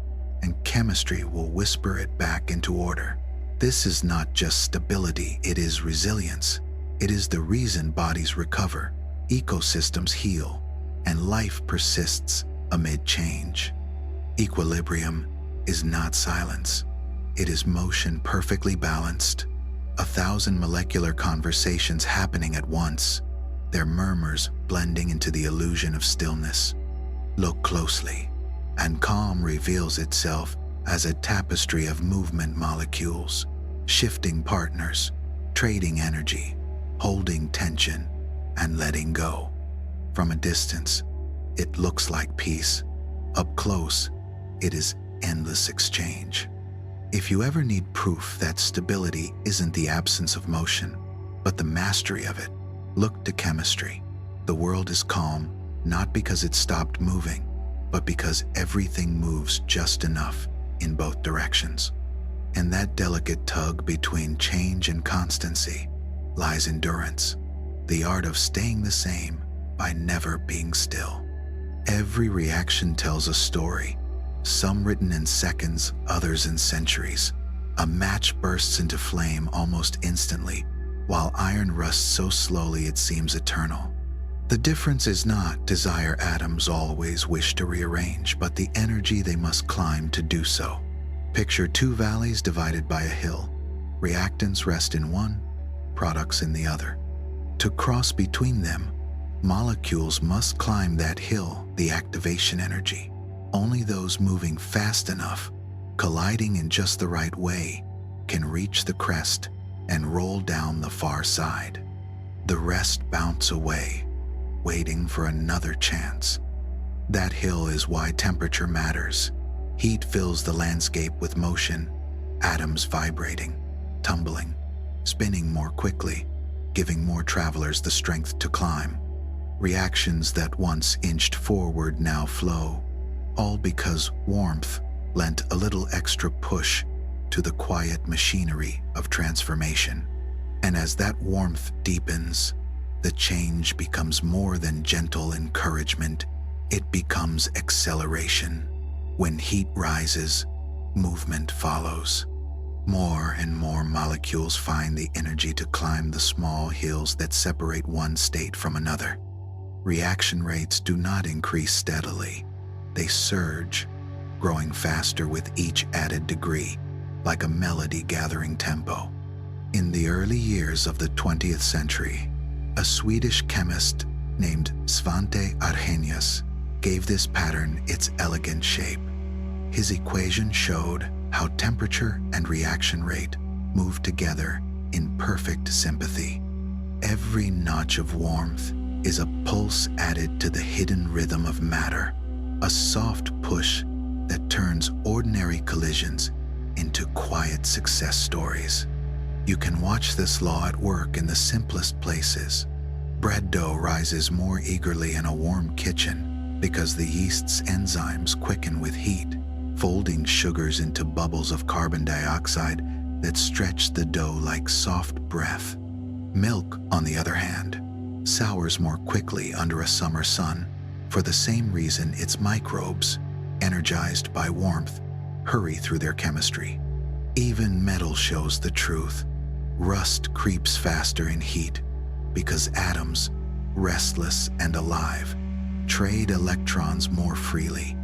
S1: and chemistry will whisper it back into order. This is not just stability, it is resilience. It is the reason bodies recover, ecosystems heal, and life persists amid change. Equilibrium is not silence. It is motion perfectly balanced. 1,000 molecular conversations happening at once, their murmurs blending into the illusion of stillness. Look closely, and calm reveals itself as a tapestry of movement molecules, shifting partners, trading energy, holding tension, and letting go. From a distance, it looks like peace. Up close, it is endless exchange. If you ever need proof that stability isn't the absence of motion, but the mastery of it, look to chemistry. The world is calm, not because it stopped moving, but because everything moves just enough in both directions. In that delicate tug between change and constancy lies endurance, the art of staying the same by never being still. Every reaction tells a story, some written in seconds, others in centuries. A match bursts into flame almost instantly, while iron rusts so slowly it seems eternal. The difference is not desire atoms always wish to rearrange, but the energy they must climb to do so. Picture two valleys divided by a hill. Reactants rest in one, products in the other. To cross between them, molecules must climb that hill, the activation energy. Only those moving fast enough, colliding in just the right way, can reach the crest and roll down the far side. The rest bounce away, waiting for another chance. That hill is why temperature matters. Heat fills the landscape with motion, atoms vibrating, tumbling, spinning more quickly, giving more travelers the strength to climb. Reactions that once inched forward now flow, all because warmth lent a little extra push to the quiet machinery of transformation. And as that warmth deepens, the change becomes more than gentle encouragement, it becomes acceleration. When heat rises, movement follows. More and more molecules find the energy to climb the small hills that separate one state from another. Reaction rates do not increase steadily. They surge, growing faster with each added degree, like a melody gathering tempo. In the early years of the 20th century, a Swedish chemist named Svante Arrhenius gave this pattern its elegant shape. His equation showed how temperature and reaction rate move together in perfect sympathy. Every notch of warmth is a pulse added to the hidden rhythm of matter, a soft push that turns ordinary collisions into quiet success stories. You can watch this law at work in the simplest places. Bread dough rises more eagerly in a warm kitchen because the yeast's enzymes quicken with heat, folding sugars into bubbles of carbon dioxide that stretch the dough like soft breath. Milk, on the other hand, sours more quickly under a summer sun for the same reason its microbes, energized by warmth, hurry through their chemistry. Even metal shows the truth. Rust creeps faster in heat because atoms, restless and alive, trade electrons more freely.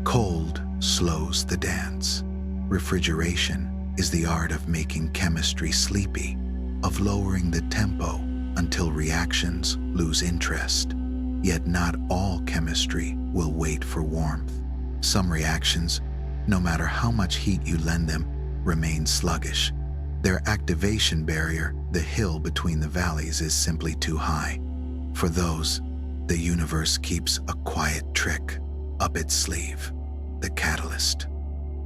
S1: Cold slows the dance. Refrigeration is the art of making chemistry sleepy, of lowering the tempo until reactions lose interest. Yet not all chemistry will wait for warmth. Some reactions, no matter how much heat you lend them, remain sluggish. Their activation barrier, the hill between the valleys, is simply too high. For those, the universe keeps a quiet trick up its sleeve: the catalyst.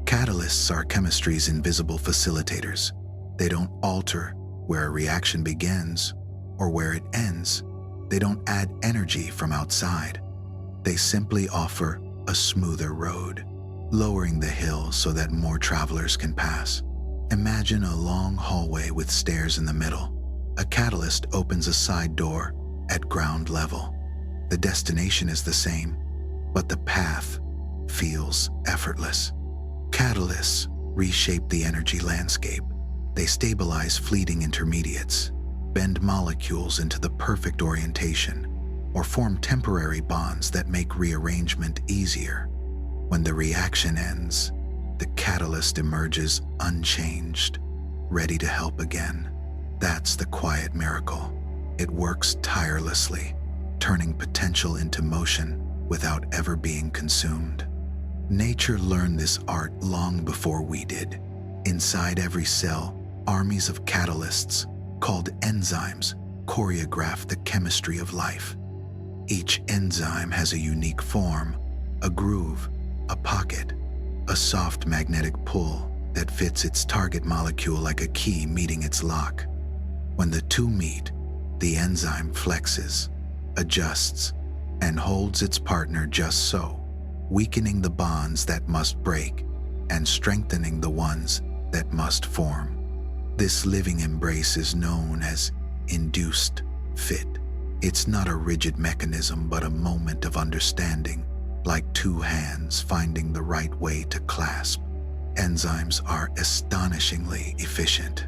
S1: Catalysts are chemistry's invisible facilitators. They don't alter where a reaction begins or where it ends. They don't add energy from outside. They simply offer a smoother road, lowering the hill so that more travelers can pass. Imagine a long hallway with stairs in the middle. A catalyst opens a side door at ground level. The destination is the same, but the path feels effortless. Catalysts reshape the energy landscape. They stabilize fleeting intermediates, bend molecules into the perfect orientation, or form temporary bonds that make rearrangement easier. When the reaction ends, the catalyst emerges unchanged, ready to help again. That's the quiet miracle. It works tirelessly, turning potential into motion without ever being consumed. Nature learned this art long before we did. Inside every cell, armies of catalysts, called enzymes, choreograph the chemistry of life. Each enzyme has a unique form, a groove, a pocket, a soft magnetic pull that fits its target molecule like a key meeting its lock. When the two meet, the enzyme flexes, adjusts, and holds its partner just so, weakening the bonds that must break and strengthening the ones that must form. This living embrace is known as induced fit. It's not a rigid mechanism, but a moment of understanding, like two hands finding the right way to clasp. Enzymes are astonishingly efficient.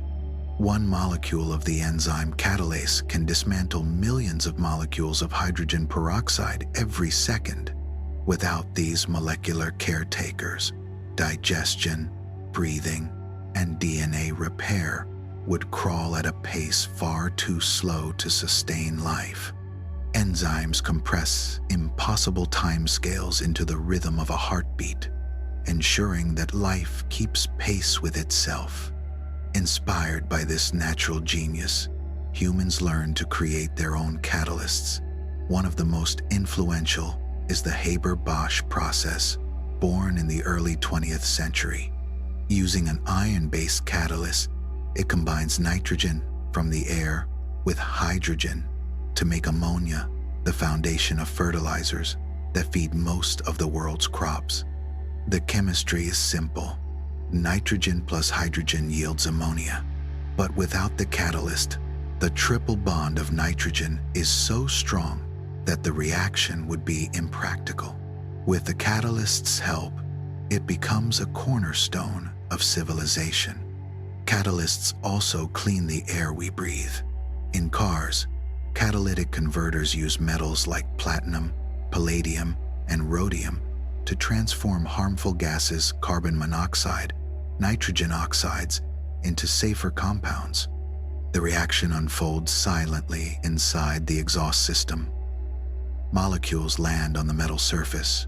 S1: One molecule of the enzyme catalase can dismantle millions of molecules of hydrogen peroxide every second. Without these molecular caretakers, digestion, breathing, and DNA repair would crawl at a pace far too slow to sustain life. Enzymes compress impossible timescales into the rhythm of a heartbeat, ensuring that life keeps pace with itself. Inspired by this natural genius, humans learn to create their own catalysts. One of the most influential is the Haber-Bosch process, born in the early 20th century. Using an iron-based catalyst, it combines nitrogen from the air with hydrogen to make ammonia, the foundation of fertilizers that feed most of the world's crops. The chemistry is simple. Nitrogen plus hydrogen yields ammonia. But without the catalyst, the triple bond of nitrogen is so strong that the reaction would be impractical. With the catalyst's help, it becomes a cornerstone of civilization. Catalysts also clean the air we breathe. In cars, catalytic converters use metals like platinum, palladium, and rhodium to transform harmful gases, carbon monoxide, nitrogen oxides, into safer compounds. The reaction unfolds silently inside the exhaust system. Molecules land on the metal surface,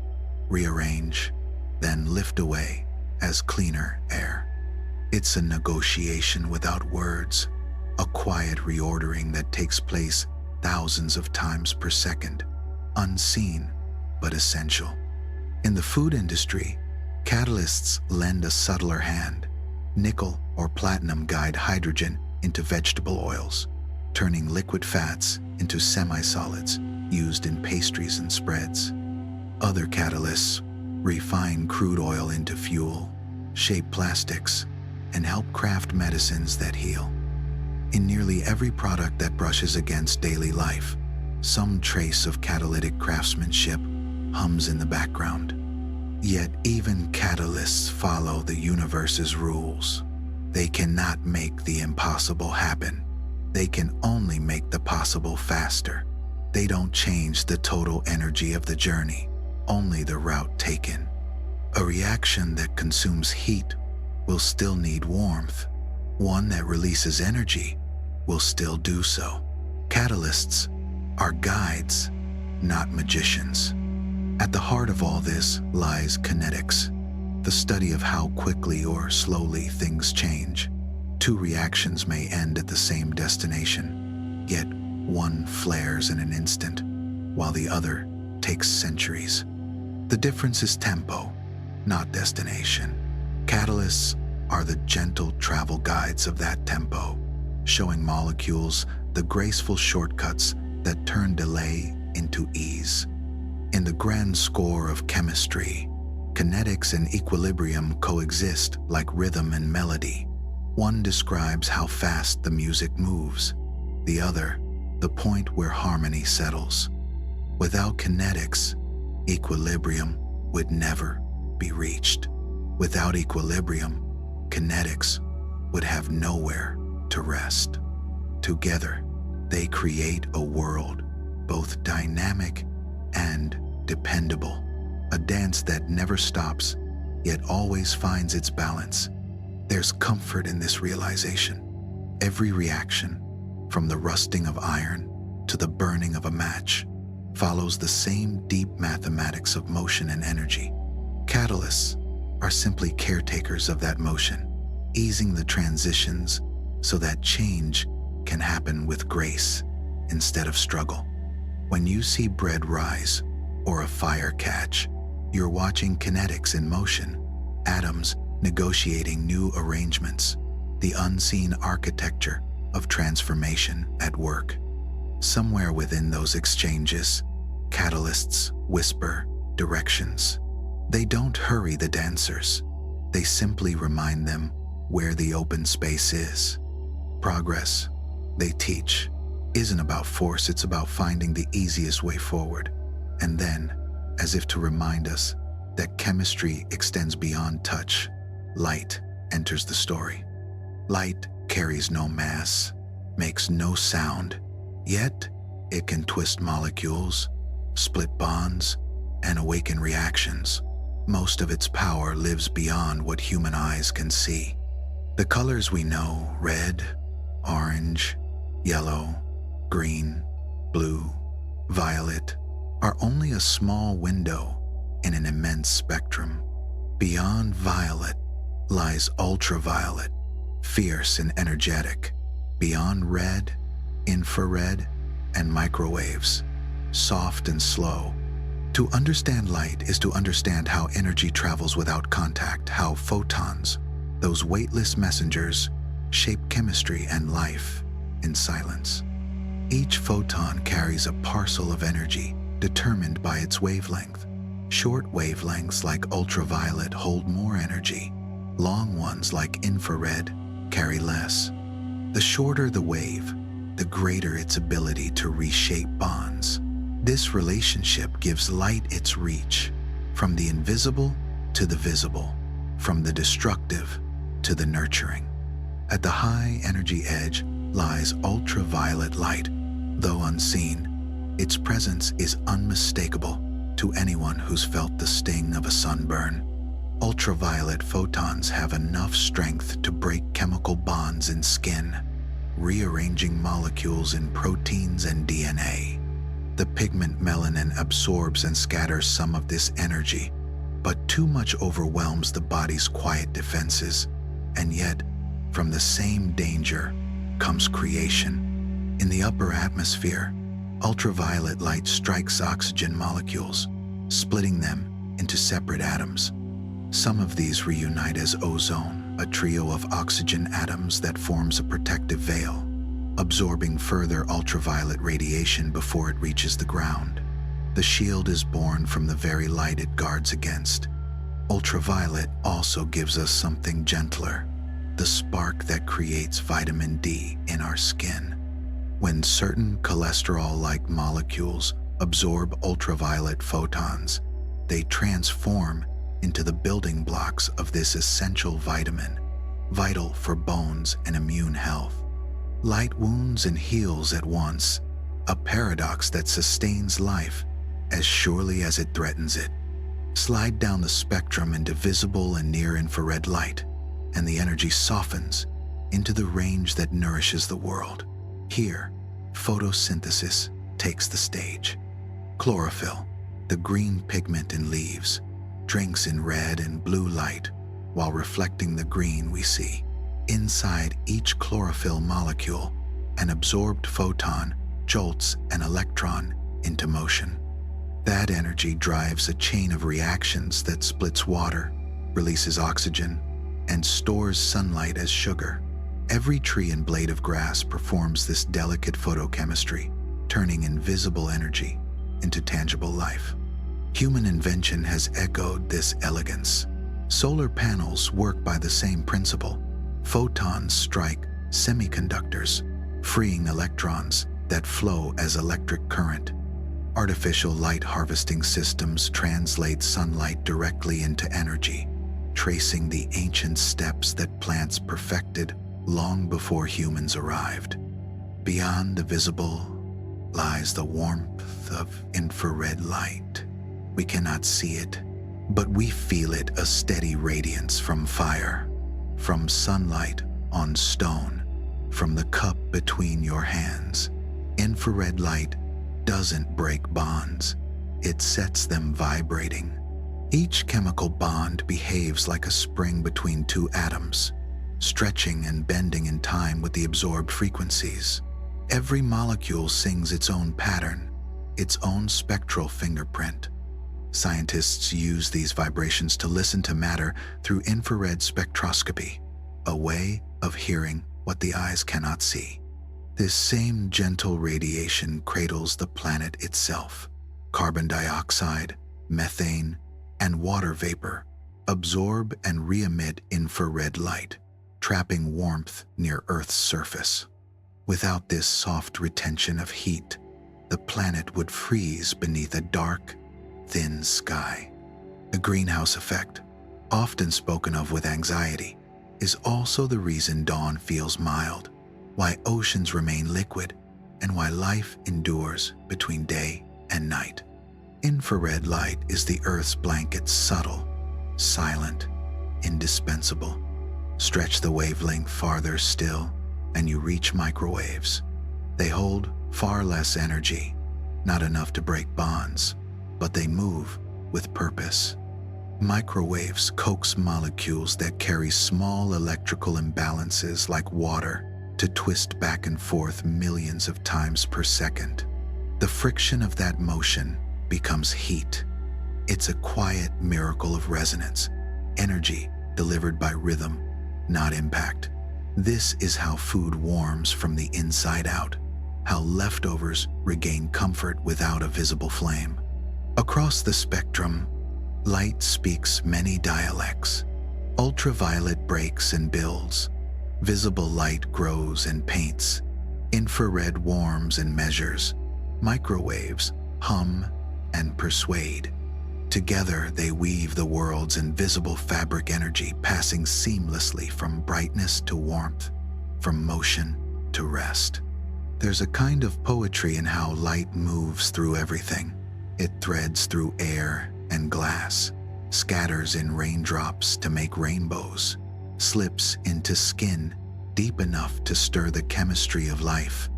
S1: rearrange, then lift away as cleaner air. It's a negotiation without words, a quiet reordering that takes place thousands of times per second, unseen but essential. In the food industry, catalysts lend a subtler hand. Nickel or platinum guide hydrogen into vegetable oils, turning liquid fats into semi-solids used in pastries and spreads. Other catalysts refine crude oil into fuel, shape plastics, and help craft medicines that heal. In nearly every product that brushes against daily life, some trace of catalytic craftsmanship hums in the background. Yet even catalysts follow the universe's rules. They cannot make the impossible happen. They can only make the possible faster. They don't change the total energy of the journey, only the route taken. A reaction that consumes heat will still need warmth. One that releases energy will still do so. Catalysts are guides, not magicians. At the heart of all this lies kinetics, the study of how quickly or slowly things change. Two reactions may end at the same destination, yet one flares in an instant, while the other takes centuries. The difference is tempo, not destination. Catalysts are the gentle travel guides of that tempo, showing molecules the graceful shortcuts that turn delay into ease. In the grand score of chemistry, kinetics and equilibrium coexist like rhythm and melody. One describes how fast the music moves, the other, the point where harmony settles. Without kinetics, equilibrium would never be reached. Without equilibrium, kinetics would have nowhere to rest. Together, they create a world both dynamic and dependable, a dance that never stops, yet always finds its balance. There's comfort in this realization. Every reaction, from the rusting of iron to the burning of a match, follows the same deep mathematics of motion and energy. Catalysts are simply caretakers of that motion, easing the transitions so that change can happen with grace instead of struggle. When you see bread rise or a fire catch, you're watching kinetics in motion, atoms negotiating new arrangements, the unseen architecture of transformation at work. Somewhere within those exchanges, catalysts whisper directions. They don't hurry the dancers. They simply remind them where the open space is. Progress, they teach, isn't about force, it's about finding the easiest way forward. And then, as if to remind us that chemistry extends beyond touch. Light enters the story. Light carries no mass, makes no sound, yet it can twist molecules, split bonds, and awaken reactions. Most of its power lives beyond what human eyes can see. The colors we know, red, orange, yellow, green, blue, violet, are only a small window in an immense spectrum. Beyond violet lies ultraviolet, fierce and energetic. Beyond red, infrared, and microwaves, soft and slow. To understand light is to understand how energy travels without contact, how photons, those weightless messengers, shape chemistry and life in silence. Each photon carries a parcel of energy determined by its wavelength. Short wavelengths like ultraviolet hold more energy. Long ones like infrared carry less. The shorter the wave, the greater its ability to reshape bonds. This relationship gives light its reach, from the invisible to the visible, from the destructive to the nurturing. At the high energy edge lies ultraviolet light. Though unseen, its presence is unmistakable to anyone who's felt the sting of a sunburn. Ultraviolet photons have enough strength to break chemical bonds in skin, rearranging molecules in proteins and DNA. The pigment melanin absorbs and scatters some of this energy, but too much overwhelms the body's quiet defenses. And yet, from the same danger comes creation. In the upper atmosphere, ultraviolet light strikes oxygen molecules, splitting them into separate atoms. Some of these reunite as ozone, a trio of oxygen atoms that forms a protective veil, absorbing further ultraviolet radiation before it reaches the ground. The shield is born from the very light it guards against. Ultraviolet also gives us something gentler, the spark that creates vitamin D in our skin. When certain cholesterol-like molecules absorb ultraviolet photons, they transform into the building blocks of this essential vitamin, vital for bones and immune health. Light wounds and heals at once, a paradox that sustains life as surely as it threatens it. Slide down the spectrum into visible and near-infrared light, and the energy softens into the range that nourishes the world. Here, photosynthesis takes the stage. Chlorophyll, the green pigment in leaves, drinks in red and blue light while reflecting the green we see. Inside each chlorophyll molecule, an absorbed photon jolts an electron into motion. That energy drives a chain of reactions that splits water, releases oxygen, and stores sunlight as sugar. Every tree and blade of grass performs this delicate photochemistry, turning invisible energy into tangible life. Human invention has echoed this elegance. Solar panels work by the same principle. Photons strike semiconductors, freeing electrons that flow as electric current. Artificial light harvesting systems translate sunlight directly into energy, tracing the ancient steps that plants perfected long before humans arrived. Beyond the visible lies the warmth of infrared light. We cannot see it, but we feel it, a steady radiance from fire, from sunlight on stone, from the cup between your hands. Infrared light doesn't break bonds, it sets them vibrating. Each chemical bond behaves like a spring between two atoms, stretching and bending in time with the absorbed frequencies. Every molecule sings its own pattern, its own spectral fingerprint. Scientists use these vibrations to listen to matter through infrared spectroscopy, a way of hearing what the eyes cannot see. This same gentle radiation cradles the planet itself. Carbon dioxide, methane, and water vapor absorb and re-emit infrared light, trapping warmth near Earth's surface. Without this soft retention of heat, the planet would freeze beneath a dark, thin sky. The greenhouse effect, often spoken of with anxiety, is also the reason dawn feels mild, why oceans remain liquid, and why life endures between day and night. Infrared light is the Earth's blanket, subtle, silent, indispensable. Stretch the wavelength farther still, and you reach microwaves. They hold far less energy, not enough to break bonds, but they move with purpose. Microwaves coax molecules that carry small electrical imbalances like water to twist back and forth millions of times per second. The friction of that motion becomes heat. It's a quiet miracle of resonance, energy delivered by rhythm, not impact. This is how food warms from the inside out, how leftovers regain comfort without a visible flame. Across the spectrum, light speaks many dialects. Ultraviolet breaks and builds. Visible light grows and paints. Infrared warms and measures. Microwaves hum and persuade. Together they weave the world's invisible fabric, energy passing seamlessly from brightness to warmth, from motion to rest. There's a kind of poetry in how light moves through everything. It threads through air and glass, scatters in raindrops to make rainbows, slips into skin deep enough to stir the chemistry of life.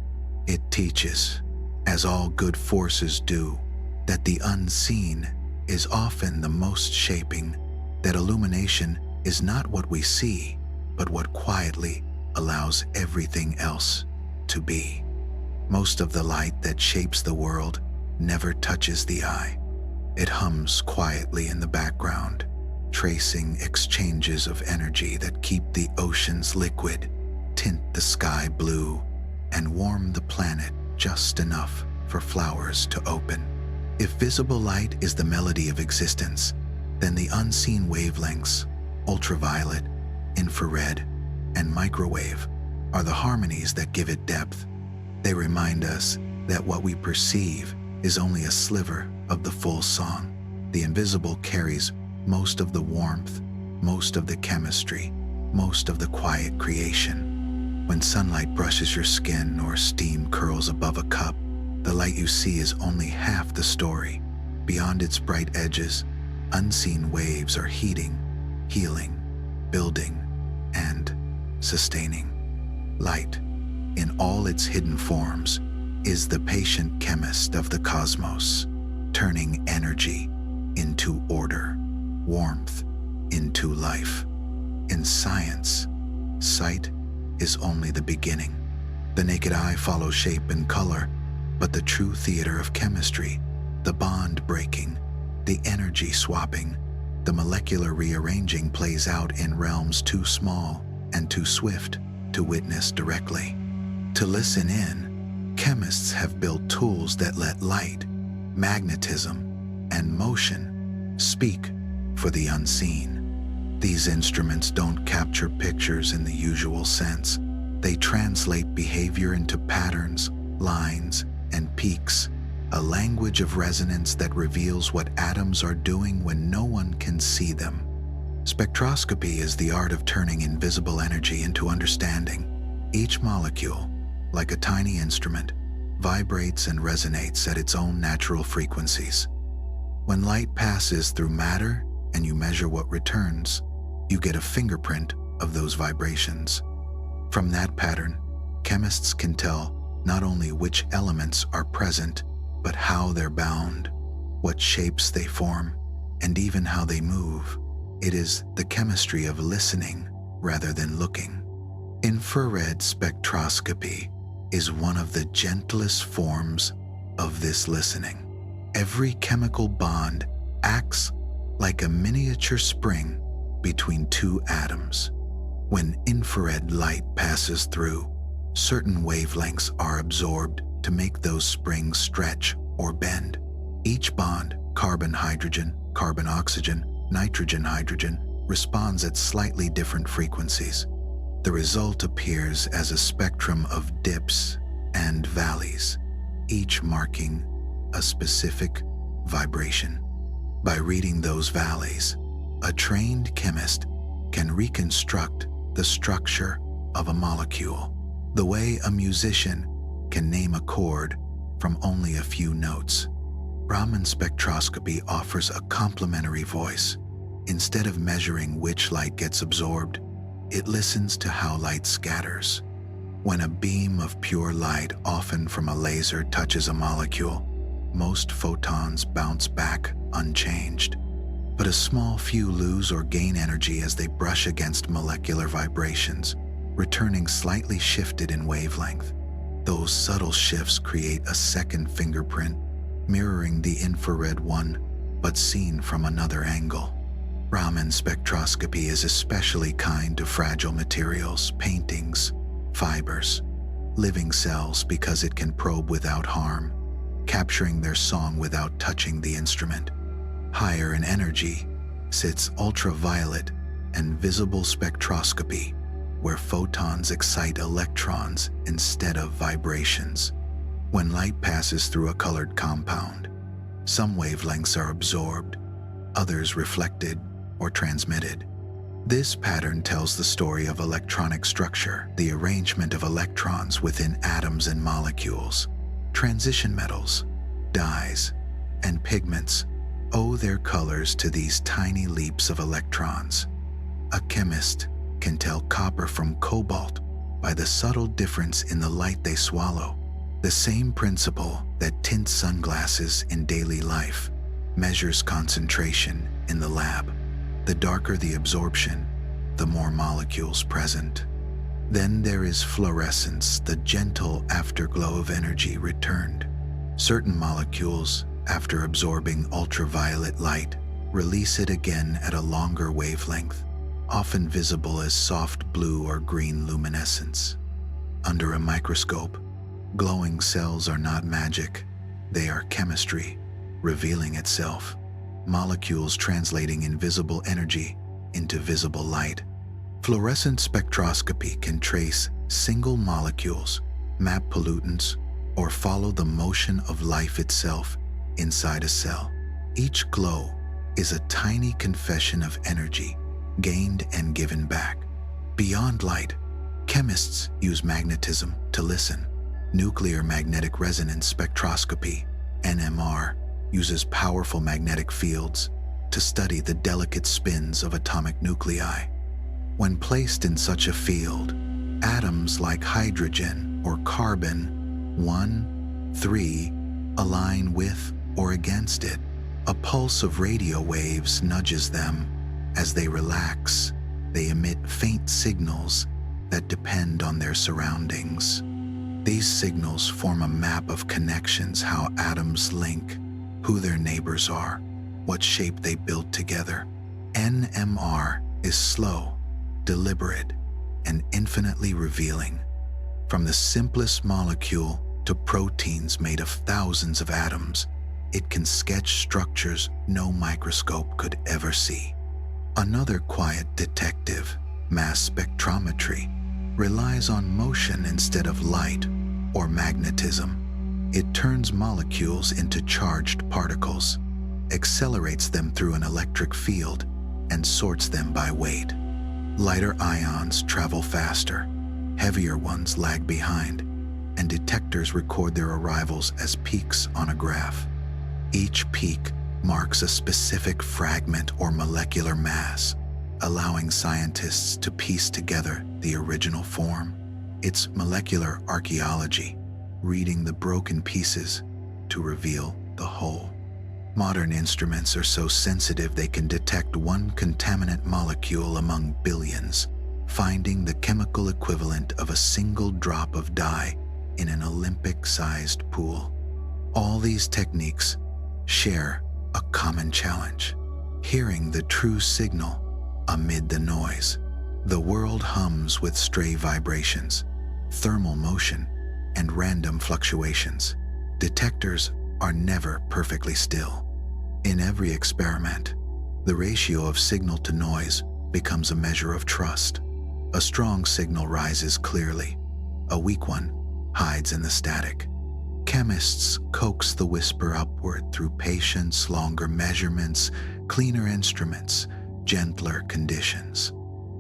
S1: It teaches, as all good forces do, that the unseen is often the most shaping, that illumination is not what we see, but what quietly allows everything else to be. Most of the light that shapes the world never touches the eye. It hums quietly in the background, tracing exchanges of energy that keep the oceans liquid, tint the sky blue, and warm the planet just enough for flowers to open. If visible light is the melody of existence, then the unseen wavelengths, ultraviolet, infrared, and microwave, are the harmonies that give it depth. They remind us that what we perceive is only a sliver of the full song. The invisible carries most of the warmth, most of the chemistry, most of the quiet creation. When sunlight brushes your skin or steam curls above a cup, the light you see is only half the story. Beyond its bright edges, unseen waves are heating, healing, building, and sustaining. Light, in all its hidden forms, is the patient chemist of the cosmos, turning energy into order, warmth into life. In science, sight is only the beginning. The naked eye follows shape and color, but the true theater of chemistry, the bond breaking, the energy swapping, the molecular rearranging plays out in realms too small and too swift to witness directly. To listen in, chemists have built tools that let light, magnetism, and motion speak for the unseen. These instruments don't capture pictures in the usual sense. They translate behavior into patterns, lines, and peaks, a language of resonance that reveals what atoms are doing when no one can see them. Spectroscopy is the art of turning invisible energy into understanding. Each molecule, like a tiny instrument, vibrates and resonates at its own natural frequencies. When light passes through matter and you measure what returns, you get a fingerprint of those vibrations. From that pattern, chemists can tell not only which elements are present, but how they're bound, what shapes they form, and even how they move. It is the chemistry of listening rather than looking. Infrared spectroscopy is one of the gentlest forms of this listening. Every chemical bond acts like a miniature spring between two atoms. When infrared light passes through, certain wavelengths are absorbed to make those springs stretch or bend. Each bond, carbon-hydrogen, carbon-oxygen, nitrogen-hydrogen, responds at slightly different frequencies. The result appears as a spectrum of dips and valleys, each marking a specific vibration. By reading those valleys, a trained chemist can reconstruct the structure of a molecule, the way a musician can name a chord from only a few notes. Raman spectroscopy offers a complementary voice. Instead of measuring which light gets absorbed, it listens to how light scatters. When a beam of pure light, often from a laser, touches a molecule, most photons bounce back unchanged. But a small few lose or gain energy as they brush against molecular vibrations, returning slightly shifted in wavelength. Those subtle shifts create a second fingerprint, mirroring the infrared one, but seen from another angle. Raman spectroscopy is especially kind to fragile materials, paintings, fibers, living cells, because it can probe without harm, capturing their song without touching the instrument. Higher in energy sits ultraviolet and visible spectroscopy, where photons excite electrons instead of vibrations. When light passes through a colored compound, some wavelengths are absorbed, others reflected or transmitted. This pattern tells the story of electronic structure, the arrangement of electrons within atoms and molecules. Transition metals, dyes, and pigments owe their colors to these tiny leaps of electrons. A chemist can tell copper from cobalt by the subtle difference in the light they swallow. The same principle that tints sunglasses in daily life measures concentration in the lab. The darker the absorption, the more molecules present. Then there is fluorescence, the gentle afterglow of energy returned. Certain molecules, after absorbing ultraviolet light, release it again at a longer wavelength, often visible as soft blue or green luminescence. Under a microscope, glowing cells are not magic, they are chemistry, revealing itself. Molecules translating invisible energy into visible light. Fluorescent spectroscopy can trace single molecules, map pollutants, or follow the motion of life itself inside a cell. Each glow is a tiny confession of energy, gained and given back. Beyond light, chemists use magnetism to listen. Nuclear magnetic resonance spectroscopy, NMR, uses powerful magnetic fields to study the delicate spins of atomic nuclei. When placed in such a field, atoms like hydrogen or carbon 1, 3 align with or against it. A pulse of radio waves nudges them. As they relax, they emit faint signals that depend on their surroundings. These signals form a map of connections, how atoms link, who their neighbors are, what shape they build together. NMR is slow, deliberate, and infinitely revealing. From the simplest molecule to proteins made of thousands of atoms, it can sketch structures no microscope could ever see. Another quiet detective, mass spectrometry, relies on motion instead of light or magnetism. It turns molecules into charged particles, accelerates them through an electric field, and sorts them by weight. Lighter ions travel faster, heavier ones lag behind, and detectors record their arrivals as peaks on a graph. Each peak marks a specific fragment or molecular mass, allowing scientists to piece together the original form. It's molecular archaeology, reading the broken pieces to reveal the whole. Modern instruments are so sensitive they can detect one contaminant molecule among billions, finding the chemical equivalent of a single drop of dye in an Olympic-sized pool. All these techniques share a common challenge: hearing the true signal amid the noise. The world hums with stray vibrations, thermal motion, and random fluctuations. Detectors are never perfectly still. In every experiment, the ratio of signal to noise becomes a measure of trust. A strong signal rises clearly. A weak one hides in the static. Chemists coax the whisper upward through patience, longer measurements, cleaner instruments, gentler conditions.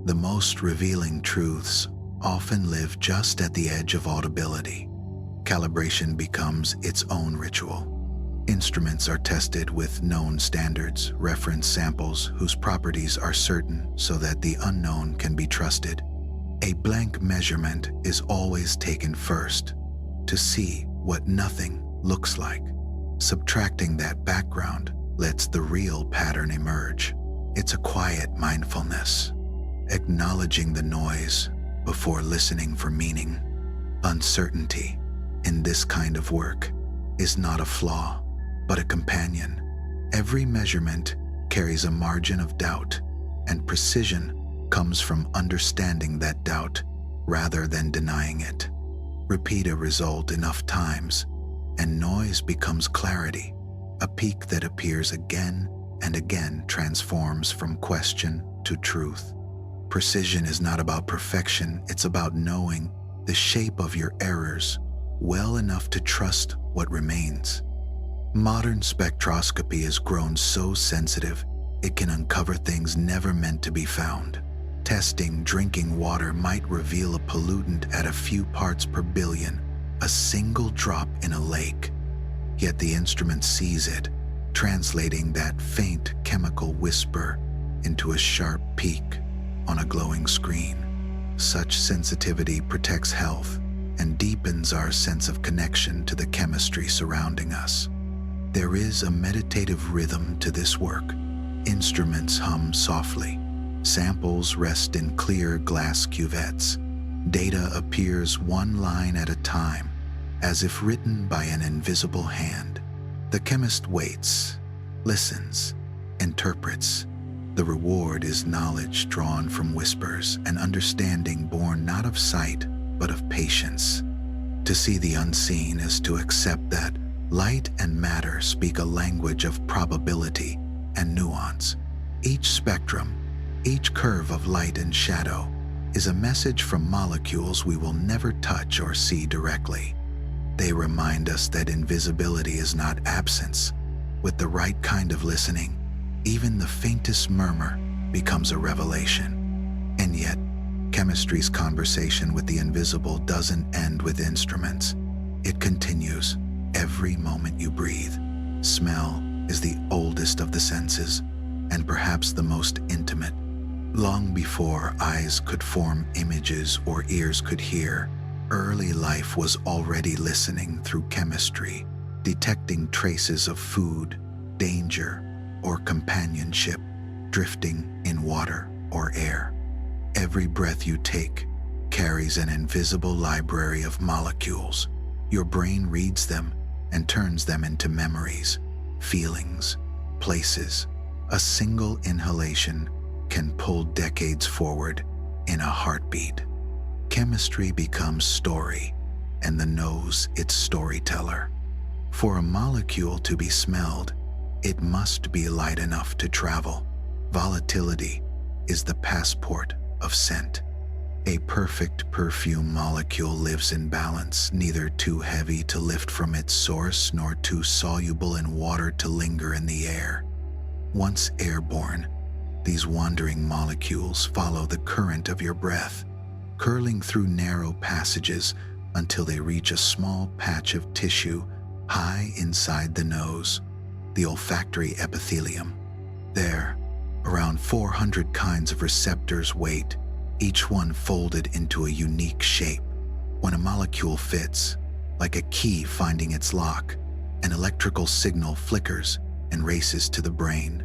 S1: The most revealing truths often live just at the edge of audibility. Calibration becomes its own ritual. Instruments are tested with known standards, reference samples whose properties are certain so that the unknown can be trusted. A blank measurement is always taken first to see what nothing looks like. Subtracting that background lets the real pattern emerge. It's a quiet mindfulness, acknowledging the noise before listening for meaning. Uncertainty in this kind of work is not a flaw, but a companion. Every measurement carries a margin of doubt, and precision comes from understanding that doubt rather than denying it. Repeat a result enough times, and noise becomes clarity. A peak that appears again and again transforms from question to truth. Precision is not about perfection, it's about knowing the shape of your errors well enough to trust what remains. Modern spectroscopy has grown so sensitive, it can uncover things never meant to be found. Testing drinking water might reveal a pollutant at a few parts per billion, a single drop in a lake. Yet the instrument sees it, translating that faint chemical whisper into a sharp peak on a glowing screen. Such sensitivity protects health and deepens our sense of connection to the chemistry surrounding us. There is a meditative rhythm to this work. Instruments hum softly. Samples rest in clear glass cuvettes. Data appears one line at a time, as if written by an invisible hand. The chemist waits, listens, interprets. The reward is knowledge drawn from whispers and understanding born not of sight, but of patience. To see the unseen is to accept that light and matter speak a language of probability and nuance. Each spectrum, each curve of light and shadow, is a message from molecules we will never touch or see directly. They remind us that invisibility is not absence. With the right kind of listening, even the faintest murmur becomes a revelation. And yet, chemistry's conversation with the invisible doesn't end with instruments. It continues every moment you breathe. Smell is the oldest of the senses, and perhaps the most intimate. Long before eyes could form images or ears could hear, early life was already listening through chemistry, detecting traces of food, danger, or companionship drifting in water or air. Every breath you take carries an invisible library of molecules. Your brain reads them and turns them into memories, feelings, places. A single inhalation can pull decades forward in a heartbeat. Chemistry becomes story, and the nose its storyteller. For a molecule to be smelled, it must be light enough to travel. Volatility is the passport of scent. A perfect perfume molecule lives in balance, neither too heavy to lift from its source nor too soluble in water to linger in the air. Once airborne, these wandering molecules follow the current of your breath, curling through narrow passages until they reach a small patch of tissue high inside the nose, the olfactory epithelium. There, around 400 kinds of receptors wait, each one folded into a unique shape. When a molecule fits, like a key finding its lock, an electrical signal flickers and races to the brain.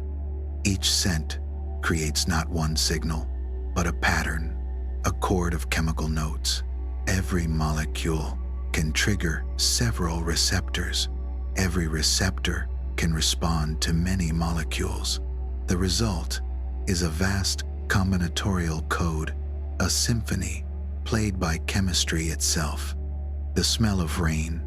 S1: Each scent creates not one signal, but a pattern, a chord of chemical notes. Every molecule can trigger several receptors. Every receptor can respond to many molecules. The result is a vast combinatorial code, a symphony played by chemistry itself. The smell of rain,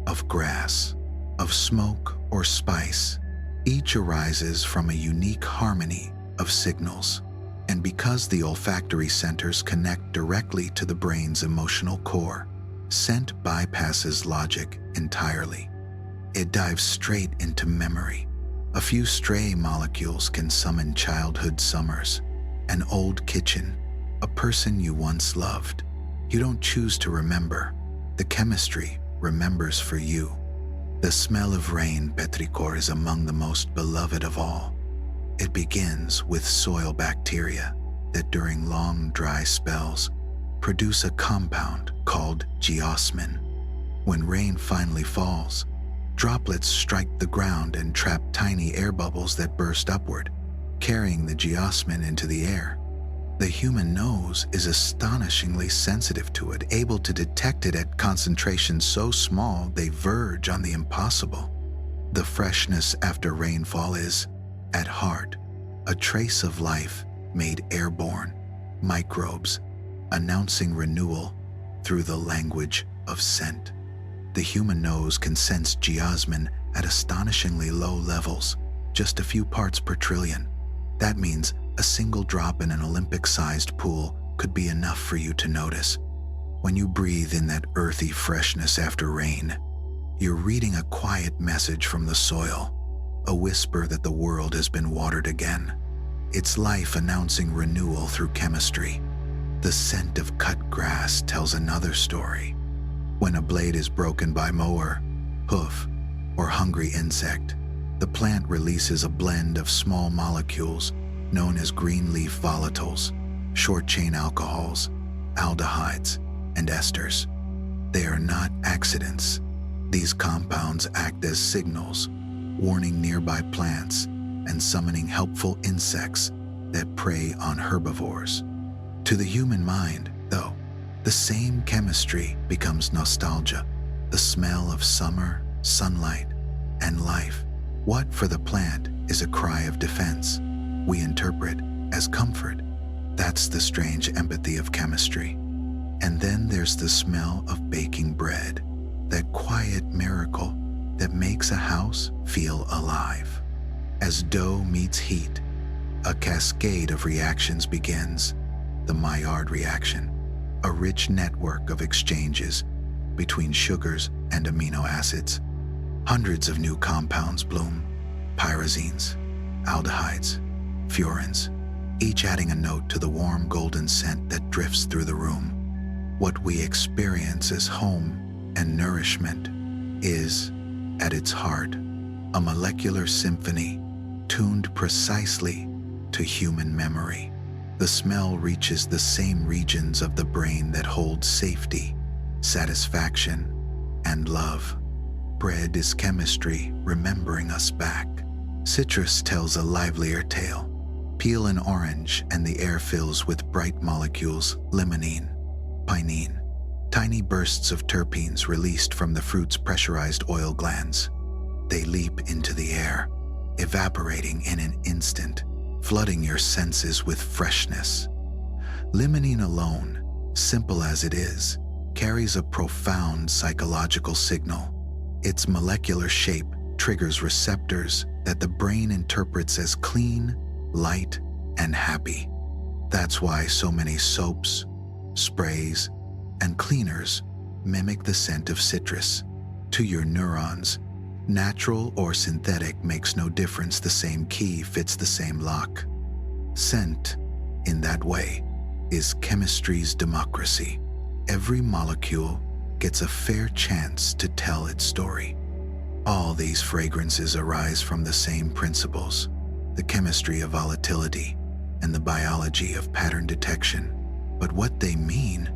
S1: of grass, of smoke or spice, each arises from a unique harmony of signals. And because the olfactory centers connect directly to the brain's emotional core, Scent bypasses logic entirely. It dives straight into memory. A few stray molecules can summon childhood summers, an old kitchen, a person you once loved. You don't choose to remember. The chemistry remembers for you. The smell of rain, petrichor, is among the most beloved of all. It begins with soil bacteria that during long dry spells produce a compound called geosmin. When rain finally falls, droplets strike the ground and trap tiny air bubbles that burst upward, carrying the geosmin into the air. The human nose is astonishingly sensitive to it, able to detect it at concentrations so small they verge on the impossible. The freshness after rainfall is, at heart, a trace of life made airborne, microbes, announcing renewal through the language of scent. The human nose can sense geosmin at astonishingly low levels, just a few parts per trillion. That means a single drop in an Olympic-sized pool could be enough for you to notice. When you breathe in that earthy freshness after rain, you're reading a quiet message from the soil, a whisper that the world has been watered again. It's life announcing renewal through chemistry. The scent of cut grass tells another story. When a blade is broken by mower, hoof, or hungry insect, the plant releases a blend of small molecules known as green leaf volatiles, short-chain alcohols, aldehydes, and esters. They are not accidents. These compounds act as signals, warning nearby plants and summoning helpful insects that prey on herbivores. To the human mind, though, the same chemistry becomes nostalgia, the smell of summer, sunlight, and life. What for the plant is a cry of defense, we interpret as comfort. That's the strange empathy of chemistry. And then there's the smell of baking bread, that quiet miracle that makes a house feel alive. As dough meets heat, a cascade of reactions begins, the Maillard reaction, a rich network of exchanges between sugars and amino acids. Hundreds of new compounds bloom, pyrazines, aldehydes, furans, each adding a note to the warm golden scent that drifts through the room. What we experience as home and nourishment is, at its heart, a molecular symphony tuned precisely to human memory. The smell reaches the same regions of the brain that hold safety, satisfaction, and love. Bread is chemistry remembering us back. Citrus tells a livelier tale. Peel an orange and the air fills with bright molecules, limonene, pinene, tiny bursts of terpenes released from the fruit's pressurized oil glands. They leap into the air, evaporating in an instant, flooding your senses with freshness. Limonene alone, simple as it is, carries a profound psychological signal. Its molecular shape triggers receptors that the brain interprets as clean, light, and happy. That's why so many soaps, sprays, and cleaners mimic the scent of citrus. To your neurons, natural or synthetic makes no difference. The same key fits the same lock. Scent, in that way, is chemistry's democracy. Every molecule gets a fair chance to tell its story. All these fragrances arise from the same principles, the chemistry of volatility and the biology of pattern detection. But what they mean,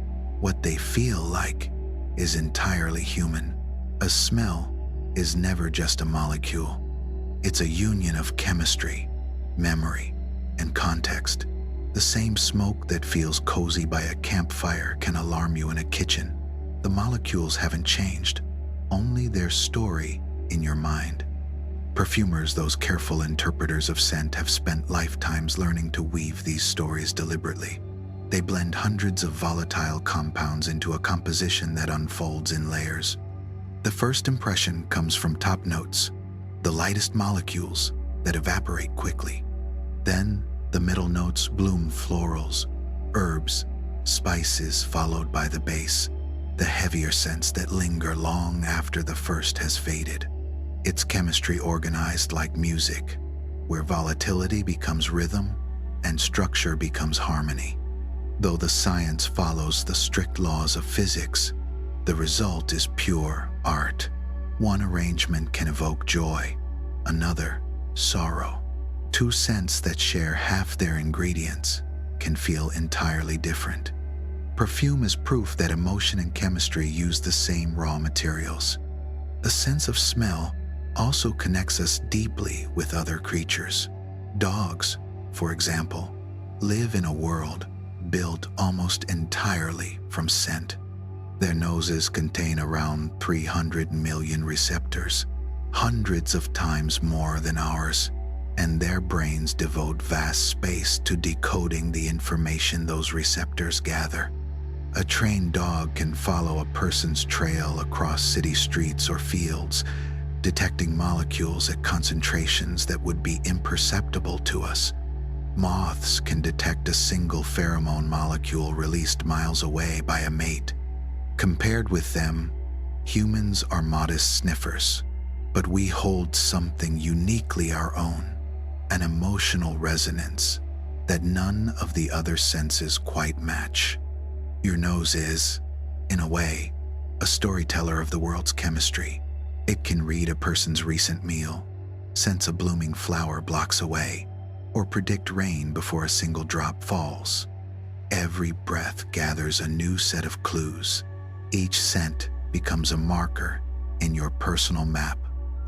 S1: what they feel like, is entirely human. A smell is never just a molecule. It's a union of chemistry, memory, and context. The same smoke that feels cozy by a campfire can alarm you in a kitchen. The molecules haven't changed, only their story in your mind. Perfumers, those careful interpreters of scent, have spent lifetimes learning to weave these stories deliberately. They blend hundreds of volatile compounds into a composition that unfolds in layers. The first impression comes from top notes, the lightest molecules that evaporate quickly. Then, the middle notes bloom: florals, herbs, spices, followed by the base, the heavier scents that linger long after the first has faded. It's chemistry organized like music, where volatility becomes rhythm and structure becomes harmony. Though the science follows the strict laws of physics, the result is pure art. One arrangement can evoke joy, another, sorrow. Two scents that share half their ingredients can feel entirely different. Perfume is proof that emotion and chemistry use the same raw materials. The sense of smell also connects us deeply with other creatures. Dogs, for example, live in a world built almost entirely from scent. Their noses contain around 300 million receptors, hundreds of times more than ours, and their brains devote vast space to decoding the information those receptors gather. A trained dog can follow a person's trail across city streets or fields, detecting molecules at concentrations that would be imperceptible to us. Moths can detect a single pheromone molecule released miles away by a mate. Compared with them, humans are modest sniffers, but we hold something uniquely our own, an emotional resonance that none of the other senses quite match. Your nose is, in a way, a storyteller of the world's chemistry. It can read a person's recent meal, sense a blooming flower blocks away, or predict rain before a single drop falls. Every breath gathers a new set of clues. Each scent becomes a marker in your personal map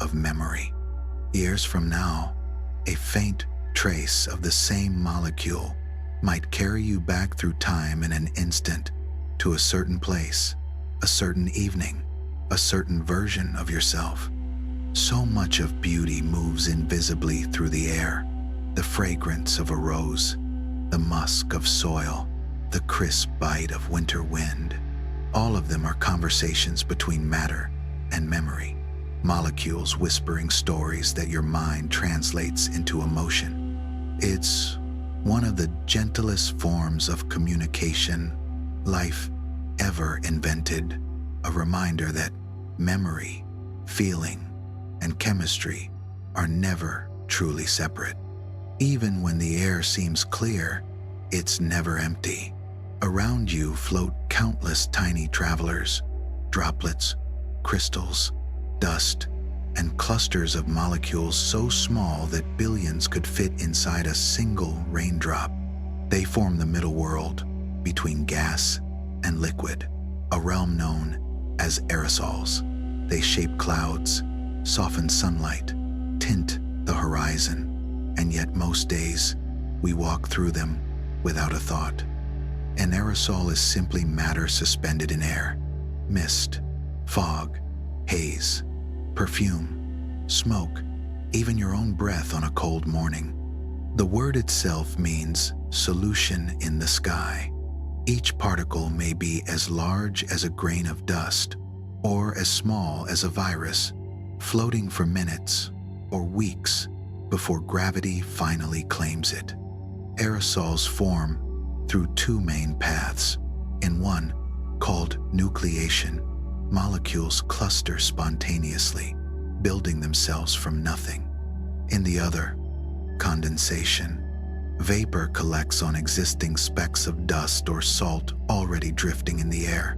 S1: of memory. Years from now, a faint trace of the same molecule might carry you back through time in an instant to a certain place, a certain evening, a certain version of yourself. So much of beauty moves invisibly through the air. The fragrance of a rose, the musk of soil, the crisp bite of winter wind. All of them are conversations between matter and memory, molecules whispering stories that your mind translates into emotion. It's one of the gentlest forms of communication life ever invented, a reminder that memory, feeling, and chemistry are never truly separate. Even when the air seems clear, it's never empty. Around you float countless tiny travelers, droplets, crystals, dust, and clusters of molecules so small that billions could fit inside a single raindrop. They form the middle world between gas and liquid, a realm known as aerosols. They shape clouds, soften sunlight, tint the horizon, and yet most days we walk through them without a thought. An aerosol is simply matter suspended in air. Mist, fog, haze, perfume, smoke, even your own breath on a cold morning. The word itself means solution in the sky. Each particle may be as large as a grain of dust or as small as a virus, floating for minutes or weeks before gravity finally claims it. Aerosols form through two main paths. In one, called nucleation, molecules cluster spontaneously, building themselves from nothing. In the other, condensation, vapor collects on existing specks of dust or salt already drifting in the air.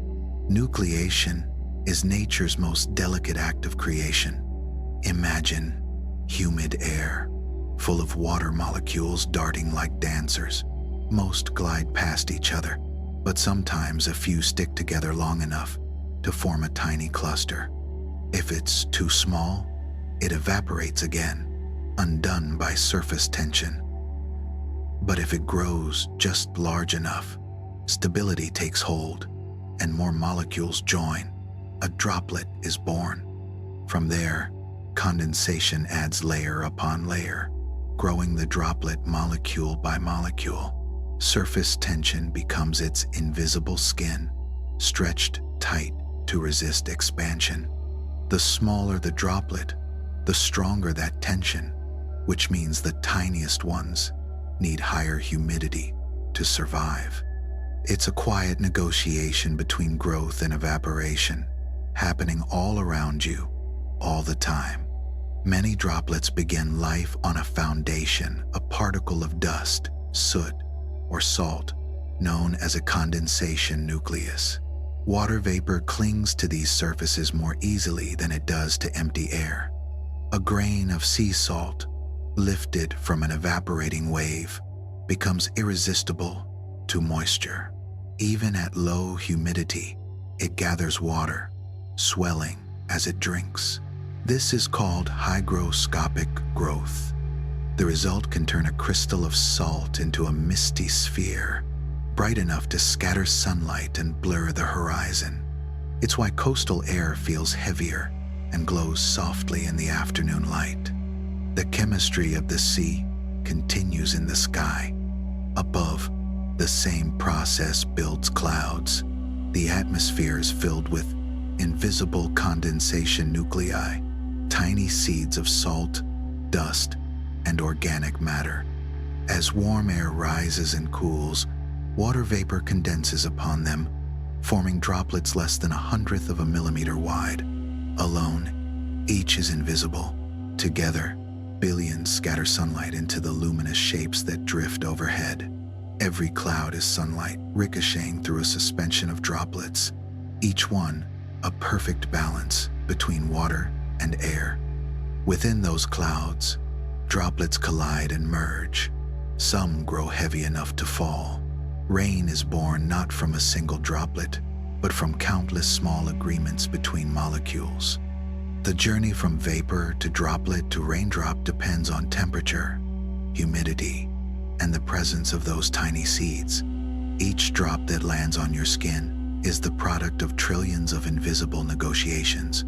S1: Nucleation is nature's most delicate act of creation. Imagine humid air, full of water molecules darting like dancers. Most glide past each other, but sometimes a few stick together long enough to form a tiny cluster. If it's too small, it evaporates again, undone by surface tension. But if it grows just large enough, stability takes hold, and more molecules join. A droplet is born. From there, condensation adds layer upon layer, growing the droplet molecule by molecule. Surface tension becomes its invisible skin, stretched tight to resist expansion. The smaller the droplet, the stronger that tension, which means the tiniest ones need higher humidity to survive. It's a quiet negotiation between growth and evaporation, happening all around you, all the time. Many droplets begin life on a foundation, a particle of dust, soot, or salt, known as a condensation nucleus. Water vapor clings to these surfaces more easily than it does to empty air. A grain of sea salt, lifted from an evaporating wave, becomes irresistible to moisture. Even at low humidity, it gathers water, swelling as it drinks. This is called hygroscopic growth. The result can turn a crystal of salt into a misty sphere, bright enough to scatter sunlight and blur the horizon. It's why coastal air feels heavier and glows softly in the afternoon light. The chemistry of the sea continues in the sky. Above, the same process builds clouds. The atmosphere is filled with invisible condensation nuclei, tiny seeds of salt, dust, and organic matter. As warm air rises and cools, water vapor condenses upon them, forming droplets less than 1/100th of a millimeter wide. Alone, each is invisible. Together, billions scatter sunlight into the luminous shapes that drift overhead. Every cloud is sunlight ricocheting through a suspension of droplets, each one a perfect balance between water and air. Within those clouds, droplets collide and merge. Some grow heavy enough to fall. Rain is born not from a single droplet, but from countless small agreements between molecules. The journey from vapor to droplet to raindrop depends on temperature, humidity, and the presence of those tiny seeds. Each drop that lands on your skin is the product of trillions of invisible negotiations.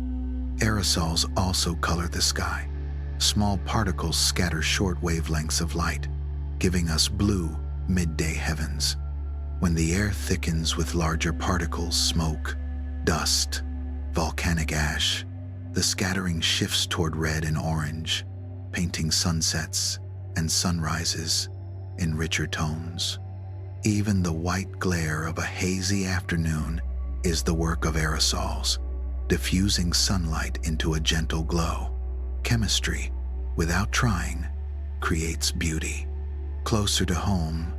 S1: Aerosols also color the sky. Small particles scatter short wavelengths of light, giving us blue, midday heavens. When the air thickens with larger particles, smoke, dust, volcanic ash, the scattering shifts toward red and orange, painting sunsets and sunrises in richer tones. Even the white glare of a hazy afternoon is the work of aerosols, diffusing sunlight into a gentle glow. Chemistry, without trying, creates beauty. Closer to home,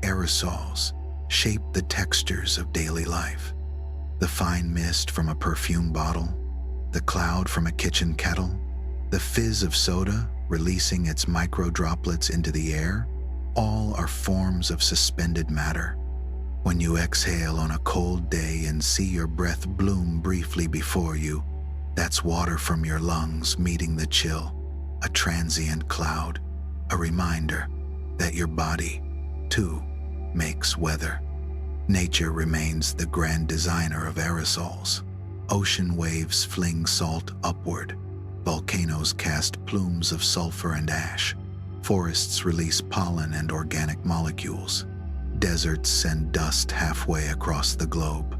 S1: aerosols shape the textures of daily life. The fine mist from a perfume bottle, the cloud from a kitchen kettle, the fizz of soda releasing its micro droplets into the air, all are forms of suspended matter. When you exhale on a cold day and see your breath bloom briefly before you, that's water from your lungs meeting the chill, a transient cloud, a reminder that your body, too, makes weather. Nature remains the grand designer of aerosols. Ocean waves fling salt upward. Volcanoes cast plumes of sulfur and ash. Forests release pollen and organic molecules. Deserts send dust halfway across the globe.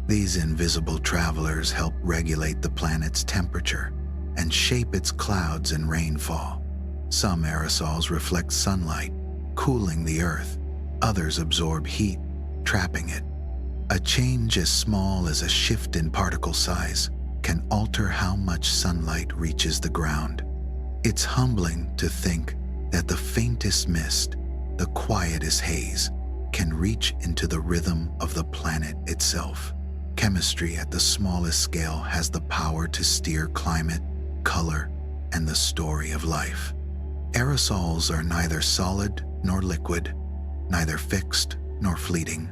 S1: These invisible travelers help regulate the planet's temperature and shape its clouds and rainfall. Some aerosols reflect sunlight, cooling the earth. Others absorb heat, trapping it. A change as small as a shift in particle size can alter how much sunlight reaches the ground. It's humbling to think that the faintest mist, the quietest haze, can reach into the rhythm of the planet itself. Chemistry at the smallest scale has the power to steer climate, color, and the story of life. Aerosols are neither solid nor liquid, neither fixed nor fleeting.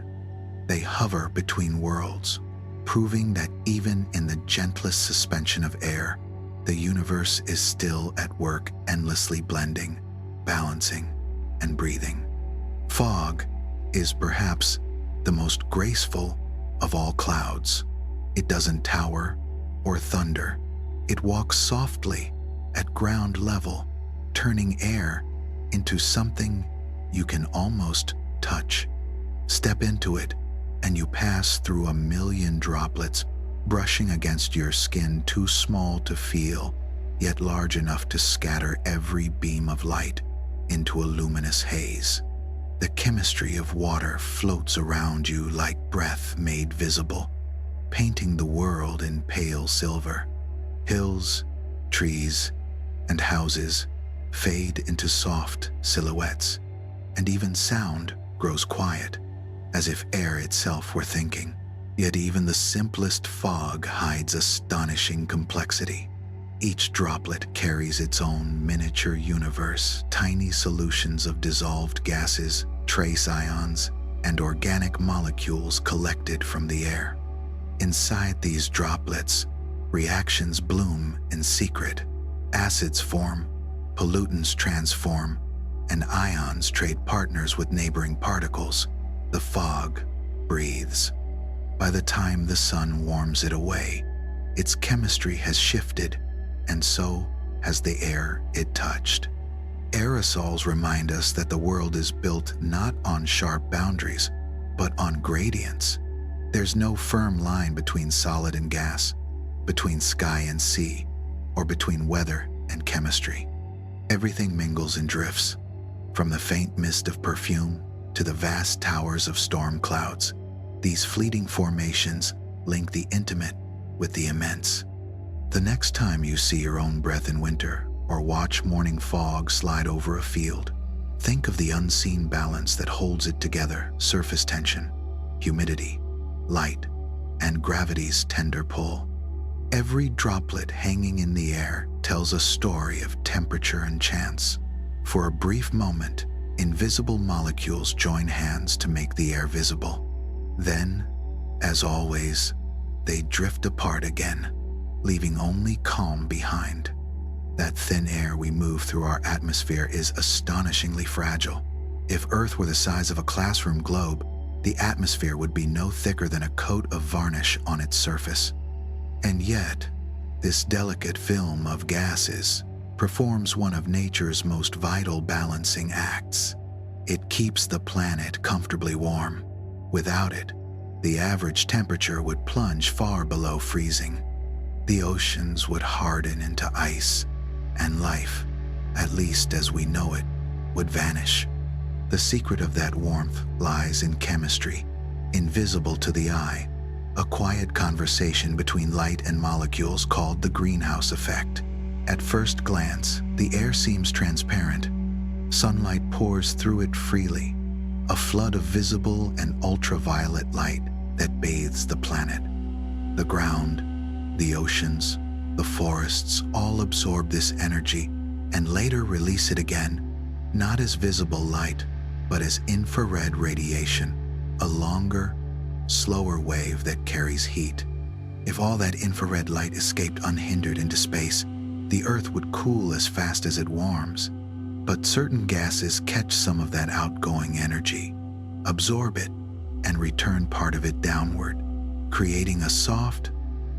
S1: They hover between worlds, proving that even in the gentlest suspension of air, the universe is still at work, endlessly blending, balancing, and breathing. Fog is perhaps the most graceful of all clouds. It doesn't tower or thunder. It walks softly at ground level, turning air into something you can almost touch. Step into it, and you pass through 1,000,000 droplets, brushing against your skin, too small to feel, yet large enough to scatter every beam of light into a luminous haze. The chemistry of water floats around you like breath made visible, painting the world in pale silver. Hills, trees, and houses fade into soft silhouettes, and even sound grows quiet, as if air itself were thinking. Yet even the simplest fog hides astonishing complexity. Each droplet carries its own miniature universe, tiny solutions of dissolved gases, trace ions, and organic molecules collected from the air. Inside these droplets, reactions bloom in secret. Acids form, pollutants transform, and ions trade partners with neighboring particles. The fog breathes. By the time the sun warms it away, its chemistry has shifted, and so has the air it touched. Aerosols remind us that the world is built not on sharp boundaries, but on gradients. There's no firm line between solid and gas, between sky and sea, or between weather and chemistry. Everything mingles and drifts, from the faint mist of perfume to the vast towers of storm clouds. These fleeting formations link the intimate with the immense. The next time you see your own breath in winter or watch morning fog slide over a field, think of the unseen balance that holds it together: surface tension, humidity, light, and gravity's tender pull. Every droplet hanging in the air tells a story of temperature and chance. For a brief moment, invisible molecules join hands to make the air visible. Then, as always, they drift apart again, leaving only calm behind. That thin air we move through our atmosphere is astonishingly fragile. If Earth were the size of a classroom globe, the atmosphere would be no thicker than a coat of varnish on its surface. And yet, this delicate film of gases performs one of nature's most vital balancing acts. It keeps the planet comfortably warm. Without it, the average temperature would plunge far below freezing. The oceans would harden into ice, and life, at least as we know it, would vanish. The secret of that warmth lies in chemistry, invisible to the eye, a quiet conversation between light and molecules called the greenhouse effect. At first glance, the air seems transparent. Sunlight pours through it freely, a flood of visible and ultraviolet light that bathes the planet. The ground, the oceans, the forests all absorb this energy and later release it again, not as visible light, but as infrared radiation, a longer, slower wave that carries heat. If all that infrared light escaped unhindered into space, the Earth would cool as fast as it warms. But certain gases catch some of that outgoing energy, absorb it, and return part of it downward, creating a soft,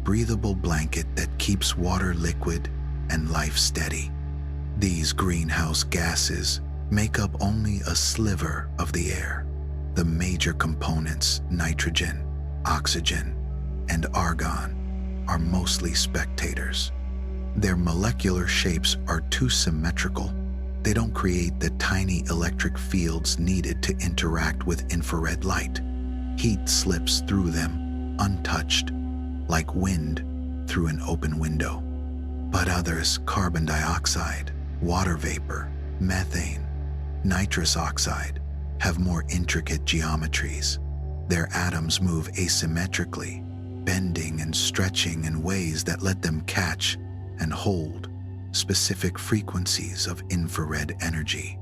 S1: breathable blanket that keeps water liquid and life steady. These greenhouse gases make up only a sliver of the air. The major components, nitrogen, oxygen, and argon, are mostly spectators. Their molecular shapes are too symmetrical. They don't create the tiny electric fields needed to interact with infrared light. Heat slips through them, untouched, like wind through an open window. But others, carbon dioxide, water vapor, methane, nitrous oxide, have more intricate geometries. Their atoms move asymmetrically, bending and stretching in ways that let them catch and hold specific frequencies of infrared energy.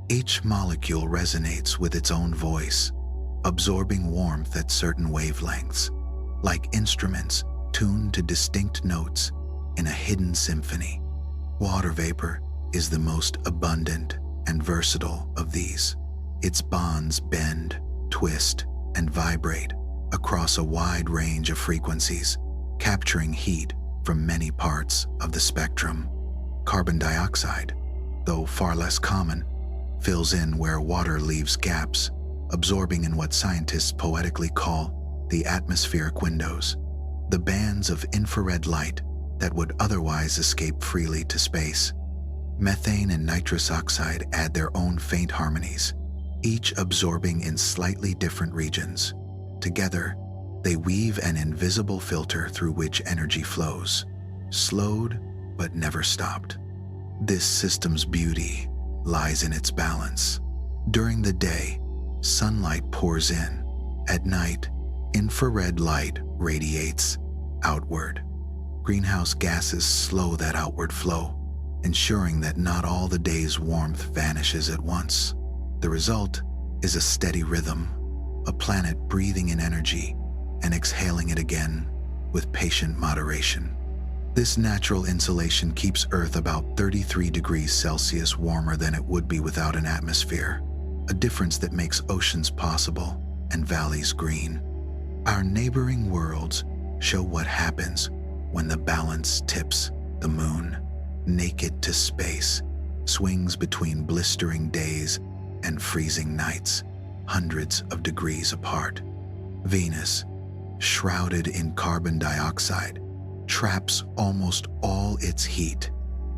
S1: Each molecule resonates with its own voice, absorbing warmth at certain wavelengths, like instruments tuned to distinct notes in a hidden symphony. Water vapor is the most abundant and versatile of these. Its bonds bend, twist, and vibrate across a wide range of frequencies, capturing heat from many parts of the spectrum. Carbon dioxide, though far less common, fills in where water leaves gaps, absorbing in what scientists poetically call the atmospheric windows, the bands of infrared light that would otherwise escape freely to space. Methane and nitrous oxide add their own faint harmonies, each absorbing in slightly different regions. Together, they weave an invisible filter through which energy flows, slowed but never stopped. This system's beauty lies in its balance. During the day, sunlight pours in. At night, infrared light radiates outward. Greenhouse gases slow that outward flow, ensuring that not all the day's warmth vanishes at once. The result is a steady rhythm, a planet breathing in energy and exhaling it again with patient moderation. This natural insulation keeps Earth about 33 degrees Celsius warmer than it would be without an atmosphere, a difference that makes oceans possible and valleys green. Our neighboring worlds show what happens when the balance tips. The moon, naked to space, swings between blistering days and freezing nights, hundreds of degrees apart. Venus, shrouded in carbon dioxide, traps almost all its heat,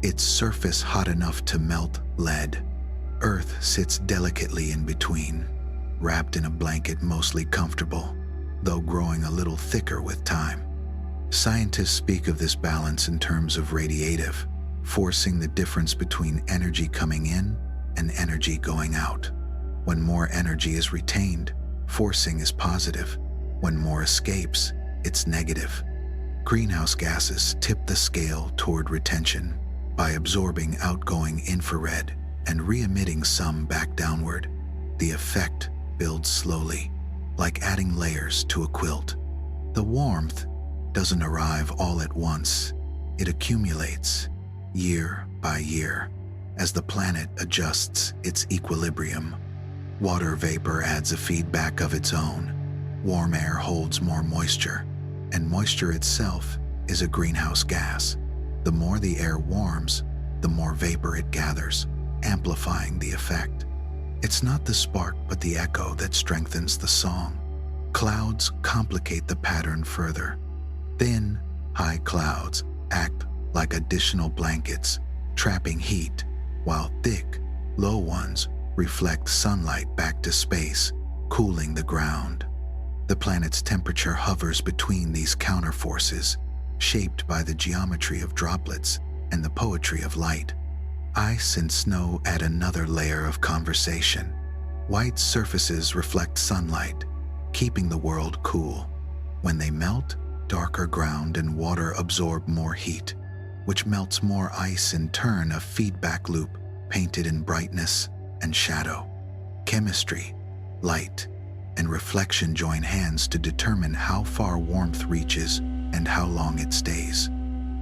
S1: its surface hot enough to melt lead. Earth sits delicately in between, wrapped in a blanket mostly comfortable, though growing a little thicker with time. Scientists speak of this balance in terms of radiative, forcing the difference between energy coming in and energy going out. When more energy is retained, forcing is positive. When more escapes, it's negative. Greenhouse gases tip the scale toward retention by absorbing outgoing infrared and re-emitting some back downward. The effect builds slowly, like adding layers to a quilt. The warmth doesn't arrive all at once. It accumulates, year by year, as the planet adjusts its equilibrium. Water vapor adds a feedback of its own. Warm air holds more moisture, and moisture itself is a greenhouse gas. The more the air warms, the more vapor it gathers, amplifying the effect. It's not the spark but the echo that strengthens the song. Clouds complicate the pattern further. Thin, high clouds act like additional blankets, trapping heat, while thick, low ones reflect sunlight back to space, cooling the ground. The planet's temperature hovers between these counterforces, shaped by the geometry of droplets and the poetry of light. Ice and snow add another layer of conversation. White surfaces reflect sunlight, keeping the world cool. When they melt, darker ground and water absorb more heat, which melts more ice, in turn a feedback loop painted in brightness and shadow. Chemistry, light, and reflection join hands to determine how far warmth reaches and how long it stays.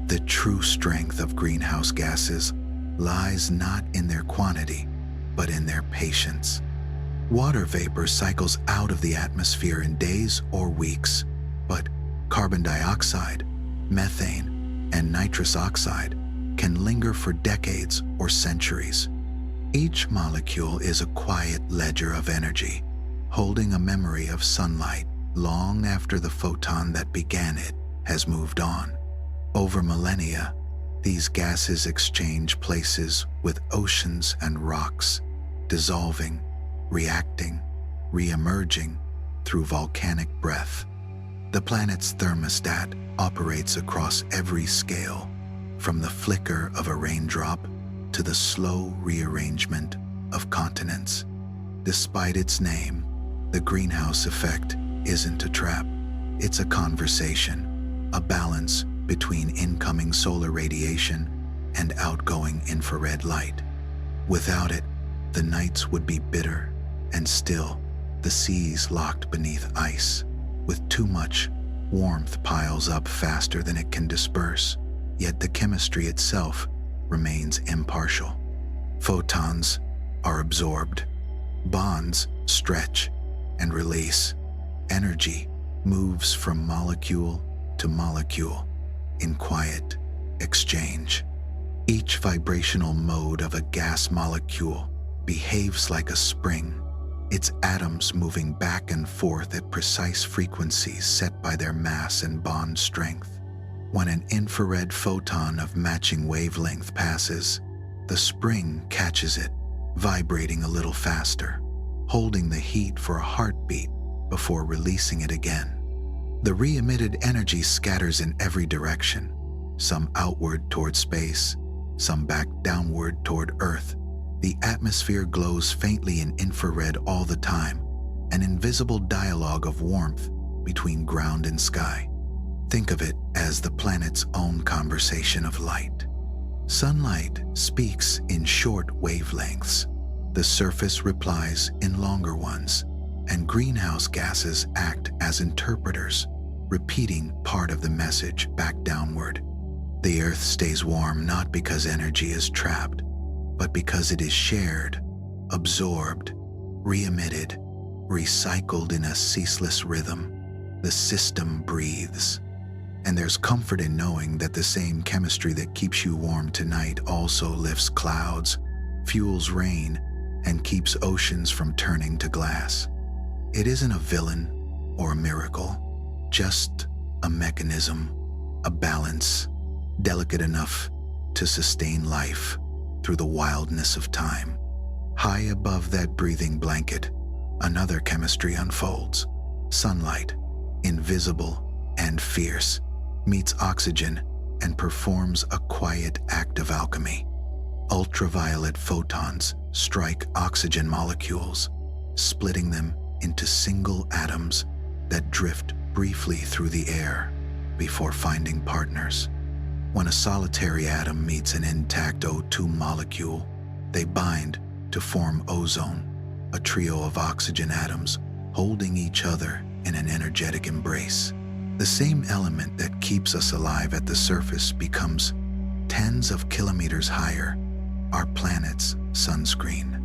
S1: The true strength of greenhouse gases lies not in their quantity, but in their patience. Water vapor cycles out of the atmosphere in days or weeks, but carbon dioxide, methane, and nitrous oxide can linger for decades or centuries. Each molecule is a quiet ledger of energy, holding a memory of sunlight long after the photon that began it has moved on. Over millennia, these gases exchange places with oceans and rocks, dissolving, reacting, re-emerging through volcanic breath. The planet's thermostat operates across every scale, from the flicker of a raindrop to the slow rearrangement of continents. Despite its name, the greenhouse effect isn't a trap. It's a conversation, a balance between incoming solar radiation and outgoing infrared light. Without it, the nights would be bitter and still, the seas locked beneath ice. With too much, warmth piles up faster than it can disperse, yet the chemistry itself remains impartial. Photons are absorbed, bonds stretch and release. Energy moves from molecule to molecule in quiet exchange. Each vibrational mode of a gas molecule behaves like a spring, its atoms moving back and forth at precise frequencies set by their mass and bond strength. When an infrared photon of matching wavelength passes, the spring catches it, vibrating a little faster. holding the heat for a heartbeat before releasing it again. The re-emitted energy scatters in every direction, some outward toward space, some back downward toward Earth. The atmosphere glows faintly in infrared all the time, an invisible dialogue of warmth between ground and sky. Think of it as the planet's own conversation of light. Sunlight speaks in short wavelengths. The surface replies in longer ones, and greenhouse gases act as interpreters, repeating part of the message back downward. The Earth stays warm not because energy is trapped, but because it is shared, absorbed, re-emitted, recycled in a ceaseless rhythm. The system breathes. And there's comfort in knowing that the same chemistry that keeps you warm tonight also lifts clouds, fuels rain, and keeps oceans from turning to glass. It isn't a villain or a miracle, just a mechanism, a balance, delicate enough to sustain life through the wildness of time. High above that breathing blanket, another chemistry unfolds. Sunlight, invisible and fierce, meets oxygen and performs a quiet act of alchemy. Ultraviolet photons strike oxygen molecules, splitting them into single atoms that drift briefly through the air before finding partners. When a solitary atom meets an intact O2 molecule, they bind to form ozone, a trio of oxygen atoms holding each other in an energetic embrace. The same element that keeps us alive at the surface becomes tens of kilometers higher, our planet's sunscreen.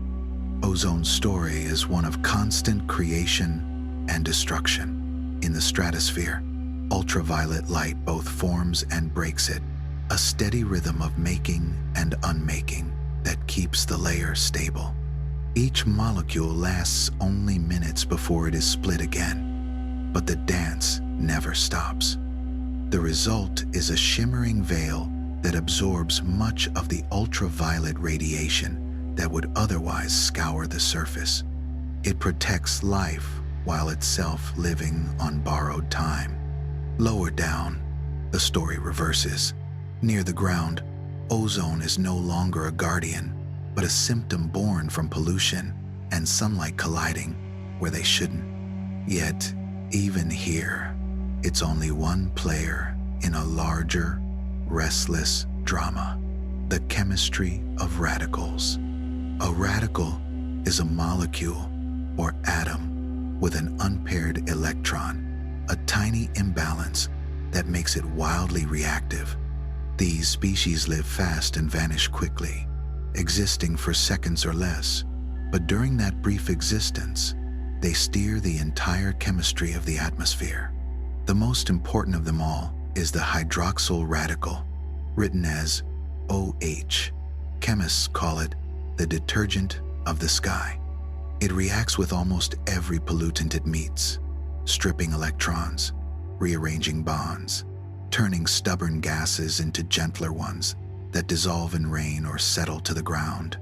S1: Ozone's story is one of constant creation and destruction. In the stratosphere, ultraviolet light both forms and breaks it, a steady rhythm of making and unmaking that keeps the layer stable. Each molecule lasts only minutes before it is split again, but the dance never stops. The result is a shimmering veil that absorbs much of the ultraviolet radiation that would otherwise scour the surface. It protects life while itself living on borrowed time. Lower down, the story reverses. Near the ground, ozone is no longer a guardian, but a symptom born from pollution and sunlight colliding where they shouldn't. Yet, even here, it's only one player in a larger, restless drama, the chemistry of radicals. A radical is a molecule or atom with an unpaired electron, a tiny imbalance that makes it wildly reactive. These species live fast and vanish quickly, existing for seconds or less, but during that brief existence, they steer the entire chemistry of the atmosphere. The most important of them all is the hydroxyl radical, written as OH. Chemists call it the detergent of the sky. It reacts with almost every pollutant it meets, stripping electrons, rearranging bonds, turning stubborn gases into gentler ones that dissolve in rain or settle to the ground.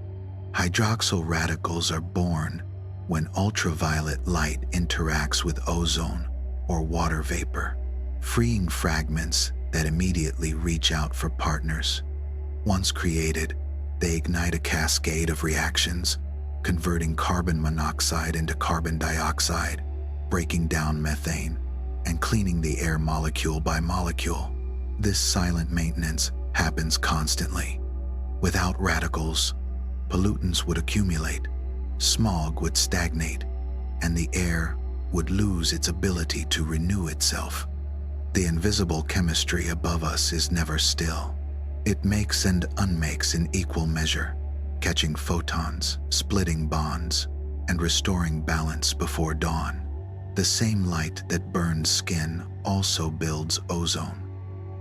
S1: Hydroxyl radicals are born when ultraviolet light interacts with ozone or water vapor, freeing fragments that immediately reach out for partners. Once created, they ignite a cascade of reactions, converting carbon monoxide into carbon dioxide, breaking down methane, and cleaning the air molecule by molecule. This silent maintenance happens constantly. Without radicals, pollutants would accumulate, smog would stagnate, and the air would lose its ability to renew itself. The invisible chemistry above us is never still. It makes and unmakes in equal measure, catching photons, splitting bonds, and restoring balance before dawn. The same light that burns skin also builds ozone.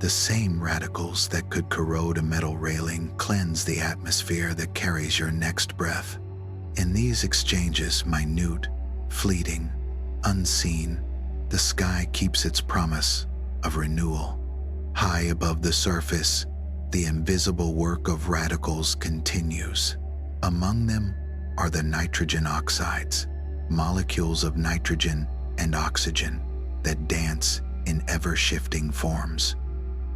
S1: The same radicals that could corrode a metal railing cleanse the atmosphere that carries your next breath. In these exchanges, minute, fleeting, unseen, the sky keeps its promise of renewal. High above the surface, the invisible work of radicals continues. Among them are the nitrogen oxides, molecules of nitrogen and oxygen that dance in ever-shifting forms.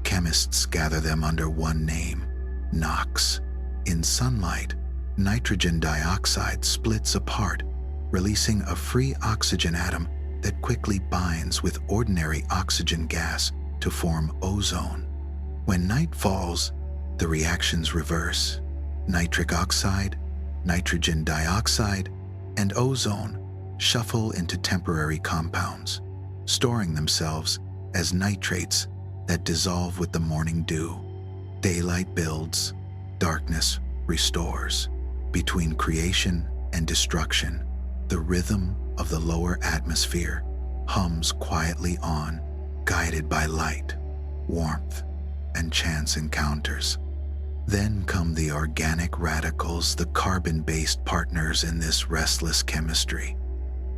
S1: Chemists gather them under one name, NOx. In sunlight, nitrogen dioxide splits apart, releasing a free oxygen atom that quickly binds with ordinary oxygen gas to form ozone. When night falls, the reactions reverse. Nitric oxide, nitrogen dioxide, and ozone shuffle into temporary compounds, storing themselves as nitrates that dissolve with the morning dew. Daylight builds, darkness restores. Between creation and destruction, the rhythm of the lower atmosphere hums quietly on, guided by light, warmth, and chance encounters. Then come the organic radicals, the carbon-based partners in this restless chemistry.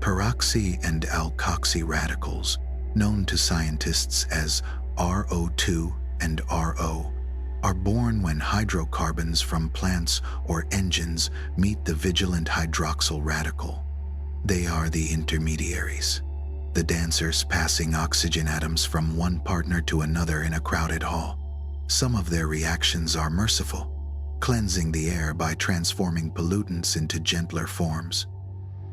S1: Peroxy and alkoxy radicals, known to scientists as RO2 and RO, are born when hydrocarbons from plants or engines meet the vigilant hydroxyl radical. They are the intermediaries, the dancers passing oxygen atoms from one partner to another in a crowded hall. Some of their reactions are merciful, cleansing the air by transforming pollutants into gentler forms.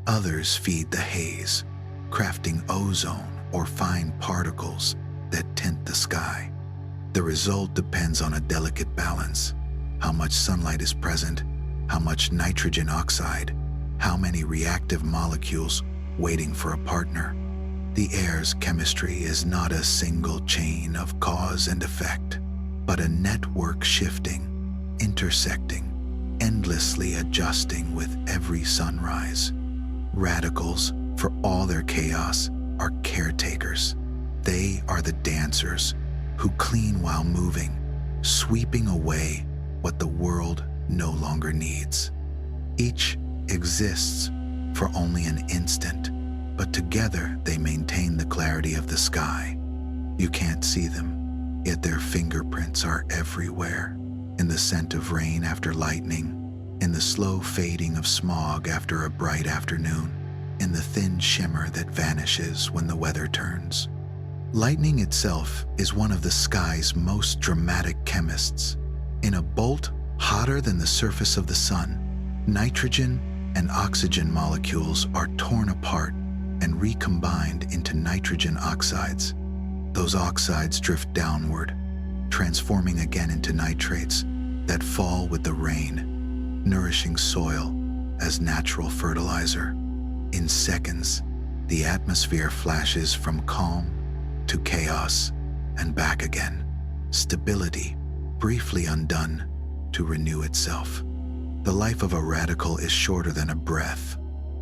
S1: Others feed the haze, crafting ozone or fine particles that tint the sky. The result depends on a delicate balance: how much sunlight is present, how much nitrogen oxide, how many reactive molecules waiting for a partner. The air's chemistry is not a single chain of cause and effect, but a network shifting, intersecting, endlessly adjusting with every sunrise. Radicals, for all their chaos, are caretakers. They are the dancers who clean while moving, sweeping away what the world no longer needs. Each exists for only an instant, but together they maintain the clarity of the sky. You can't see them, yet their fingerprints are everywhere. In the scent of rain after lightning, in the slow fading of smog after a bright afternoon, in the thin shimmer that vanishes when the weather turns. Lightning itself is one of the sky's most dramatic chemists. In a bolt hotter than the surface of the sun, nitrogen and oxygen molecules are torn apart and recombined into nitrogen oxides. Those oxides drift downward, transforming again into nitrates that fall with the rain, nourishing soil as natural fertilizer. In seconds, the atmosphere flashes from calm to chaos and back again, stability briefly undone to renew itself. The life of a radical is shorter than a breath.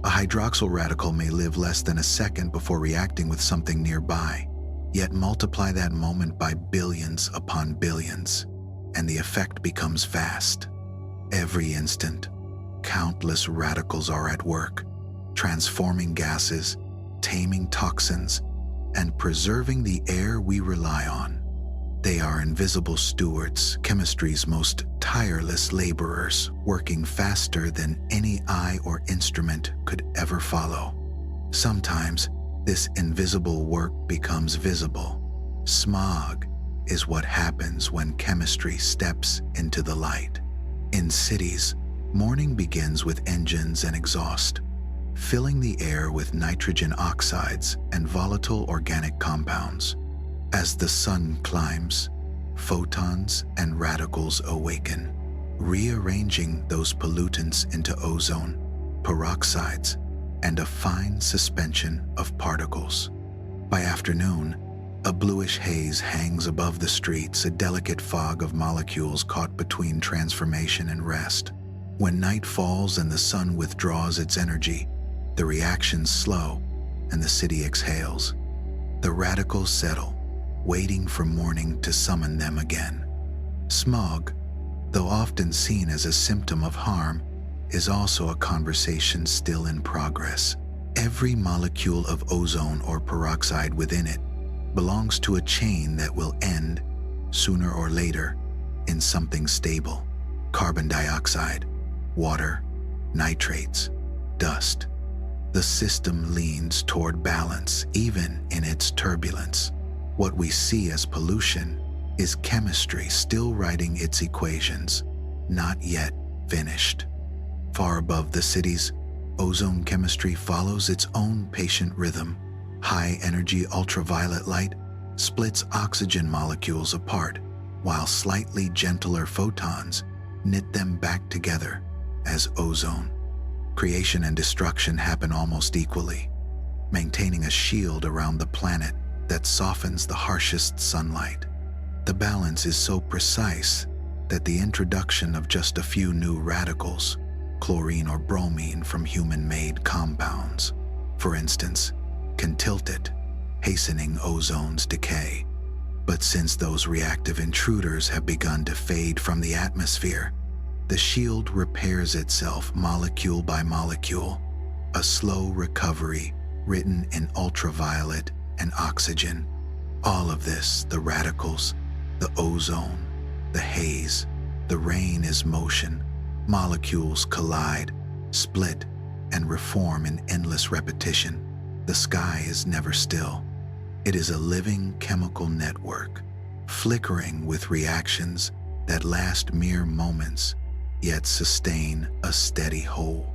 S1: A hydroxyl radical may live less than a second before reacting with something nearby, yet multiply that moment by billions upon billions, and the effect becomes vast. Every instant, countless radicals are at work, transforming gases, taming toxins, and preserving the air we rely on. They are invisible stewards, chemistry's most tireless laborers, working faster than any eye or instrument could ever follow. Sometimes, this invisible work becomes visible. Smog is what happens when chemistry steps into the light. In cities, morning begins with engines and exhaust, filling the air with nitrogen oxides and volatile organic compounds. As the sun climbs, photons and radicals awaken, rearranging those pollutants into ozone, peroxides, and a fine suspension of particles. By afternoon, a bluish haze hangs above the streets, a delicate fog of molecules caught between transformation and rest. When night falls and the sun withdraws its energy, the reactions slow and the city exhales. The radicals settle, waiting for morning to summon them again. Smog, though often seen as a symptom of harm, is also a conversation still in progress. Every molecule of ozone or peroxide within it belongs to a chain that will end, sooner or later, in something stable: carbon dioxide, water, nitrates, dust. The system leans toward balance even in its turbulence. What we see as pollution is chemistry still writing its equations, not yet finished. Far above the cities, ozone chemistry follows its own patient rhythm. High-energy ultraviolet light splits oxygen molecules apart, while slightly gentler photons knit them back together as ozone. Creation and destruction happen almost equally, maintaining a shield around the planet that softens the harshest sunlight. The balance is so precise that the introduction of just a few new radicals, chlorine or bromine from human-made compounds, for instance, can tilt it, hastening ozone's decay. But since those reactive intruders have begun to fade from the atmosphere, the shield repairs itself molecule by molecule, a slow recovery written in ultraviolet and oxygen. All of this, the radicals, the ozone, the haze, the rain is motion. Molecules collide, split, and reform in endless repetition. The sky is never still. It is a living chemical network, flickering with reactions that last mere moments, yet sustain a steady whole.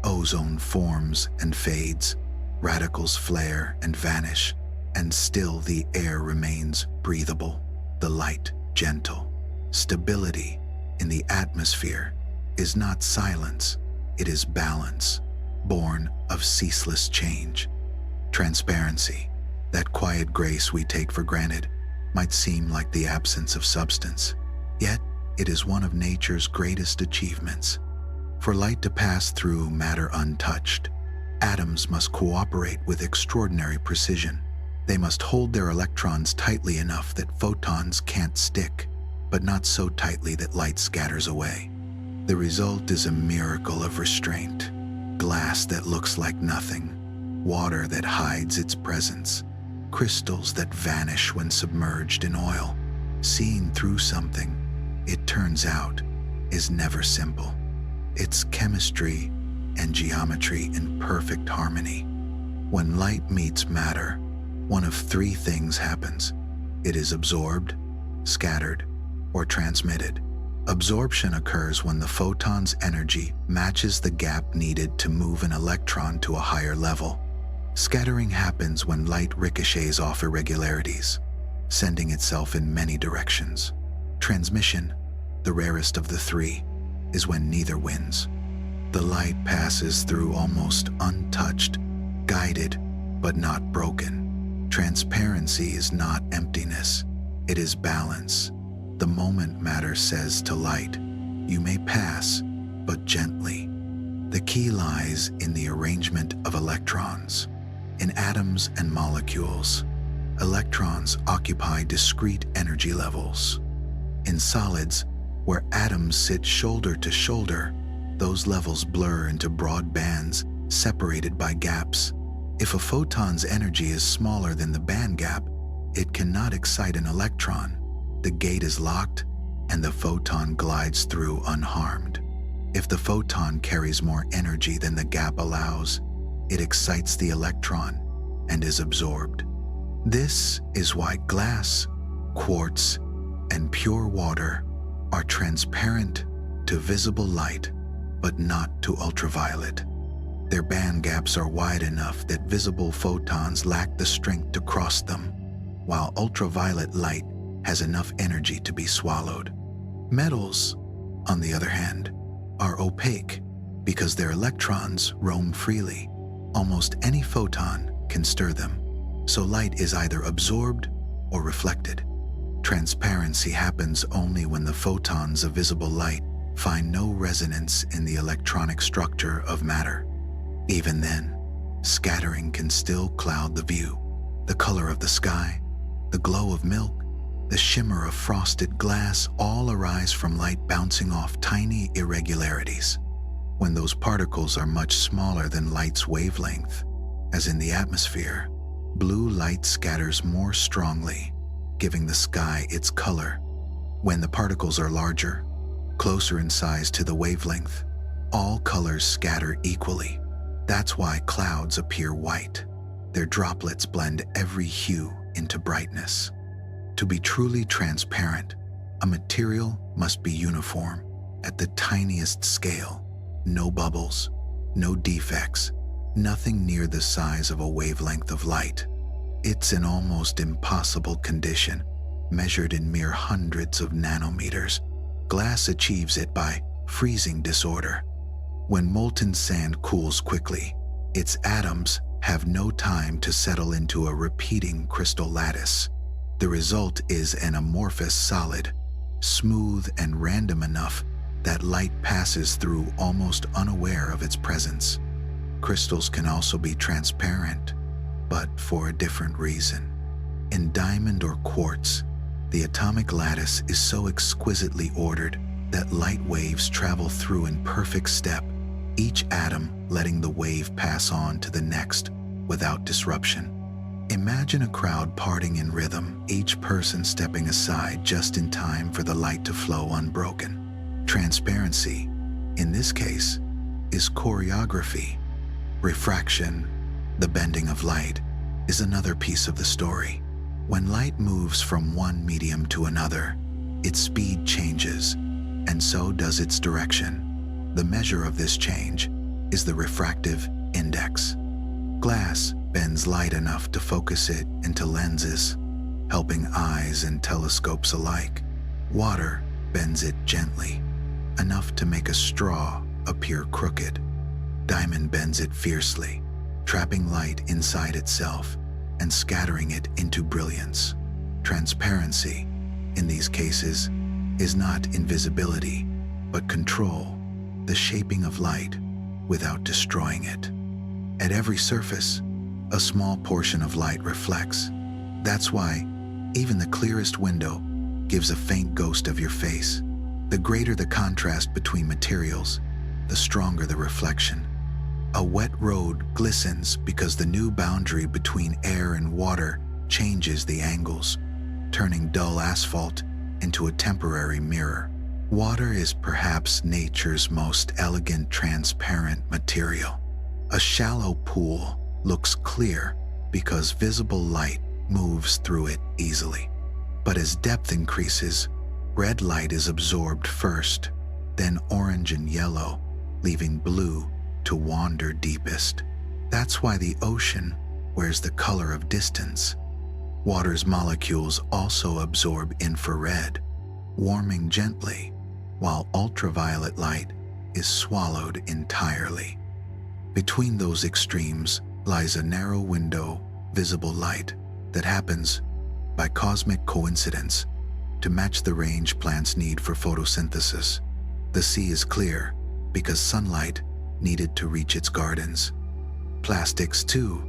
S1: Ozone forms and fades, radicals flare and vanish, and still the air remains breathable, the light gentle. Stability in the atmosphere is not silence, it is balance, born of ceaseless change. Transparency, that quiet grace we take for granted, might seem like the absence of substance, yet it is one of nature's greatest achievements. For light to pass through matter untouched, atoms must cooperate with extraordinary precision. They must hold their electrons tightly enough that photons can't stick, but not so tightly that light scatters away. The result is a miracle of restraint. Glass that looks like nothing, water that hides its presence, crystals that vanish when submerged in oil. Seeing through something, it turns out, is never simple. It's chemistry and geometry in perfect harmony. When light meets matter, one of three things happens. It is absorbed, scattered, or transmitted. Absorption occurs when the photon's energy matches the gap needed to move an electron to a higher level. Scattering happens when light ricochets off irregularities, sending itself in many directions. Transmission, the rarest of the three, is when neither wins. The light passes through almost untouched, guided, but not broken. Transparency is not emptiness, it is balance. The moment matter says to light, "You may pass, but gently." The key lies in the arrangement of electrons. In atoms and molecules, electrons occupy discrete energy levels. In solids, where atoms sit shoulder to shoulder, those levels blur into broad bands separated by gaps. If a photon's energy is smaller than the band gap, it cannot excite an electron. The gate is locked, and the photon glides through unharmed. If the photon carries more energy than the gap allows, it excites the electron and is absorbed. This is why glass, quartz, and pure water are transparent to visible light, but not to ultraviolet. Their band gaps are wide enough that visible photons lack the strength to cross them, while ultraviolet light has enough energy to be swallowed. Metals, on the other hand, are opaque because their electrons roam freely. Almost any photon can stir them, so light is either absorbed or reflected. Transparency happens only when the photons of visible light find no resonance in the electronic structure of matter. Even then, scattering can still cloud the view. The color of the sky, the glow of milk, the shimmer of frosted glass all arise from light bouncing off tiny irregularities. When those particles are much smaller than light's wavelength, as in the atmosphere, blue light scatters more strongly, giving the sky its color. When the particles are larger, closer in size to the wavelength, all colors scatter equally. That's why clouds appear white. Their droplets blend every hue into brightness. To be truly transparent, a material must be uniform at the tiniest scale. No bubbles, no defects, nothing near the size of a wavelength of light. It's an almost impossible condition, measured in mere hundreds of nanometers. Glass achieves it by freezing disorder. When molten sand cools quickly, its atoms have no time to settle into a repeating crystal lattice. The result is an amorphous solid, smooth and random enough that light passes through almost unaware of its presence. Crystals can also be transparent, but for a different reason. In diamond or quartz, the atomic lattice is so exquisitely ordered that light waves travel through in perfect step, each atom letting the wave pass on to the next without disruption. Imagine a crowd parting in rhythm, each person stepping aside just in time for the light to flow unbroken. Transparency, in this case, is choreography. Refraction, the bending of light, is another piece of the story. When light moves from one medium to another, its speed changes, and so does its direction. The measure of this change is the refractive index. Glass bends light enough to focus it into lenses, helping eyes and telescopes alike. Water bends it gently, enough to make a straw appear crooked. Diamond bends it fiercely, trapping light inside itself and scattering it into brilliance. Transparency, in these cases, is not invisibility, but control, the shaping of light without destroying it. At every surface, a small portion of light reflects. That's why even the clearest window gives a faint ghost of your face. The greater the contrast between materials, the stronger the reflection. A wet road glistens because the new boundary between air and water changes the angles, turning dull asphalt into a temporary mirror. Water is perhaps nature's most elegant transparent material. A shallow pool looks clear because visible light moves through it easily. But as depth increases, red light is absorbed first, then orange and yellow, leaving blue to wander deepest. That's why the ocean wears the color of distance. Water's molecules also absorb infrared, warming gently, while ultraviolet light is swallowed entirely. Between those extremes lies a narrow window, visible light, that happens, by cosmic coincidence, to match the range plants need for photosynthesis. The sea is clear because sunlight needed to reach its gardens. Plastics, too,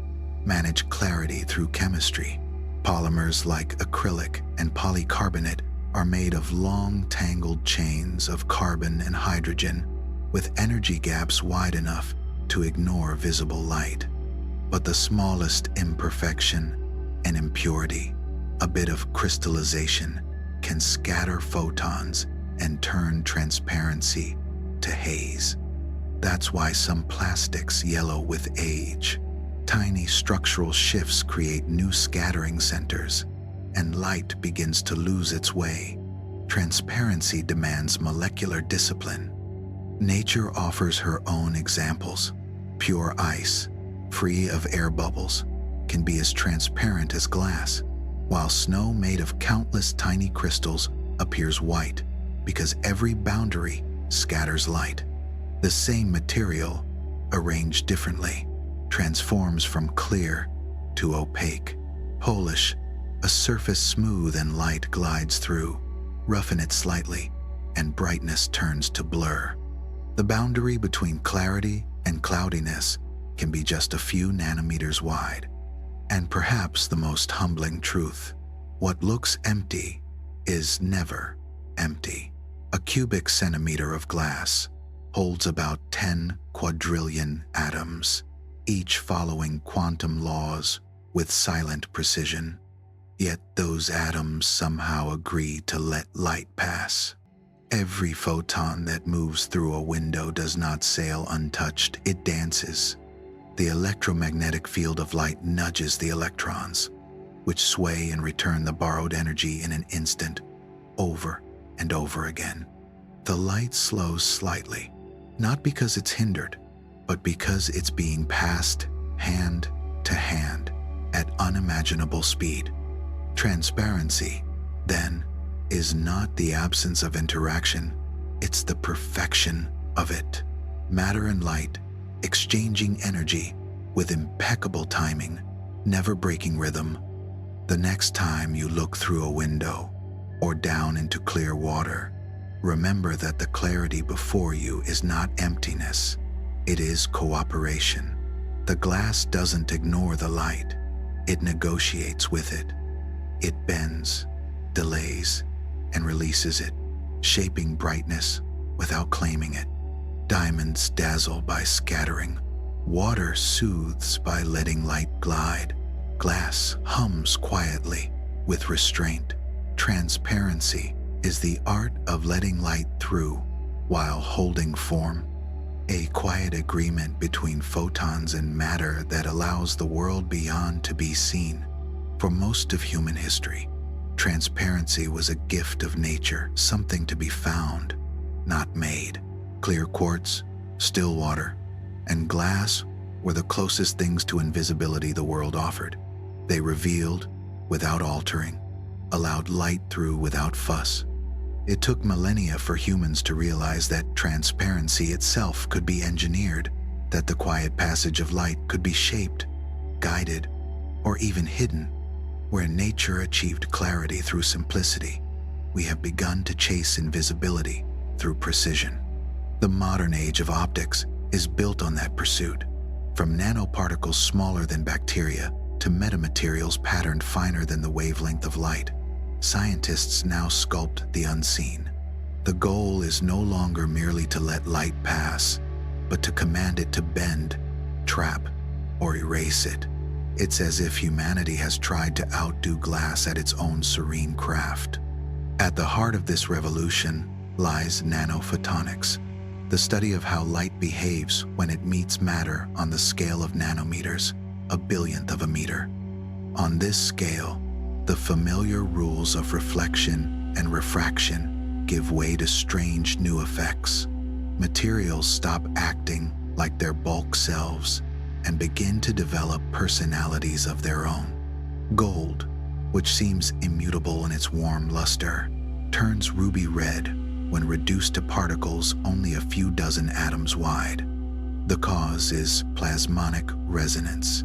S1: manage clarity through chemistry. Polymers like acrylic and polycarbonate are made of long, tangled chains of carbon and hydrogen, with energy gaps wide enough to ignore visible light. But the smallest imperfection and impurity, a bit of crystallization, can scatter photons and turn transparency to haze. That's why some plastics yellow with age. Tiny structural shifts create new scattering centers, and light begins to lose its way. Transparency demands molecular discipline. Nature offers her own examples. Pure ice, free of air bubbles, can be as transparent as glass, while snow made of countless tiny crystals appears white because every boundary scatters light. The same material, arranged differently, transforms from clear to opaque. Polish, a surface smooth and light glides through. Roughen it slightly, and brightness turns to blur. The boundary between clarity and cloudiness can be just a few nanometers wide. And perhaps the most humbling truth, what looks empty is never empty. A cubic centimeter of glass holds about 10 quadrillion atoms, each following quantum laws with silent precision. Yet those atoms somehow agree to let light pass. Every photon that moves through a window does not sail untouched, it dances, The electromagnetic field of light nudges the electrons, which sway and return the borrowed energy in an instant, over and over again. The light slows slightly, not because it's hindered, but because it's being passed hand to hand at unimaginable speed. Transparency, then, is not the absence of interaction, it's the perfection of it. Matter and light, exchanging energy with impeccable timing, never breaking rhythm. The next time you look through a window or down into clear water, remember that the clarity before you is not emptiness, it is cooperation. The glass doesn't ignore the light, it negotiates with it. It bends, delays, and releases it, shaping brightness without claiming it. Diamonds dazzle by scattering. Water soothes by letting light glide. Glass hums quietly with restraint. Transparency is the art of letting light through while holding form. A quiet agreement between photons and matter that allows the world beyond to be seen. For most of human history, transparency was a gift of nature, something to be found, not made. Clear quartz, still water, and glass were the closest things to invisibility the world offered. They revealed without altering, allowed light through without fuss. It took millennia for humans to realize that transparency itself could be engineered, that the quiet passage of light could be shaped, guided, or even hidden. Where nature achieved clarity through simplicity, we have begun to chase invisibility through precision. The modern age of optics is built on that pursuit. From nanoparticles smaller than bacteria to metamaterials patterned finer than the wavelength of light, scientists now sculpt the unseen. The goal is no longer merely to let light pass, but to command it to bend, trap, or erase it. It's as if humanity has tried to outdo glass at its own serene craft. At the heart of this revolution lies nanophotonics, the study of how light behaves when it meets matter on the scale of nanometers, a billionth of a meter. On this scale, the familiar rules of reflection and refraction give way to strange new effects. Materials stop acting like their bulk selves and begin to develop personalities of their own. Gold, which seems immutable in its warm luster, turns ruby red when reduced to particles only a few dozen atoms wide. The cause is plasmonic resonance,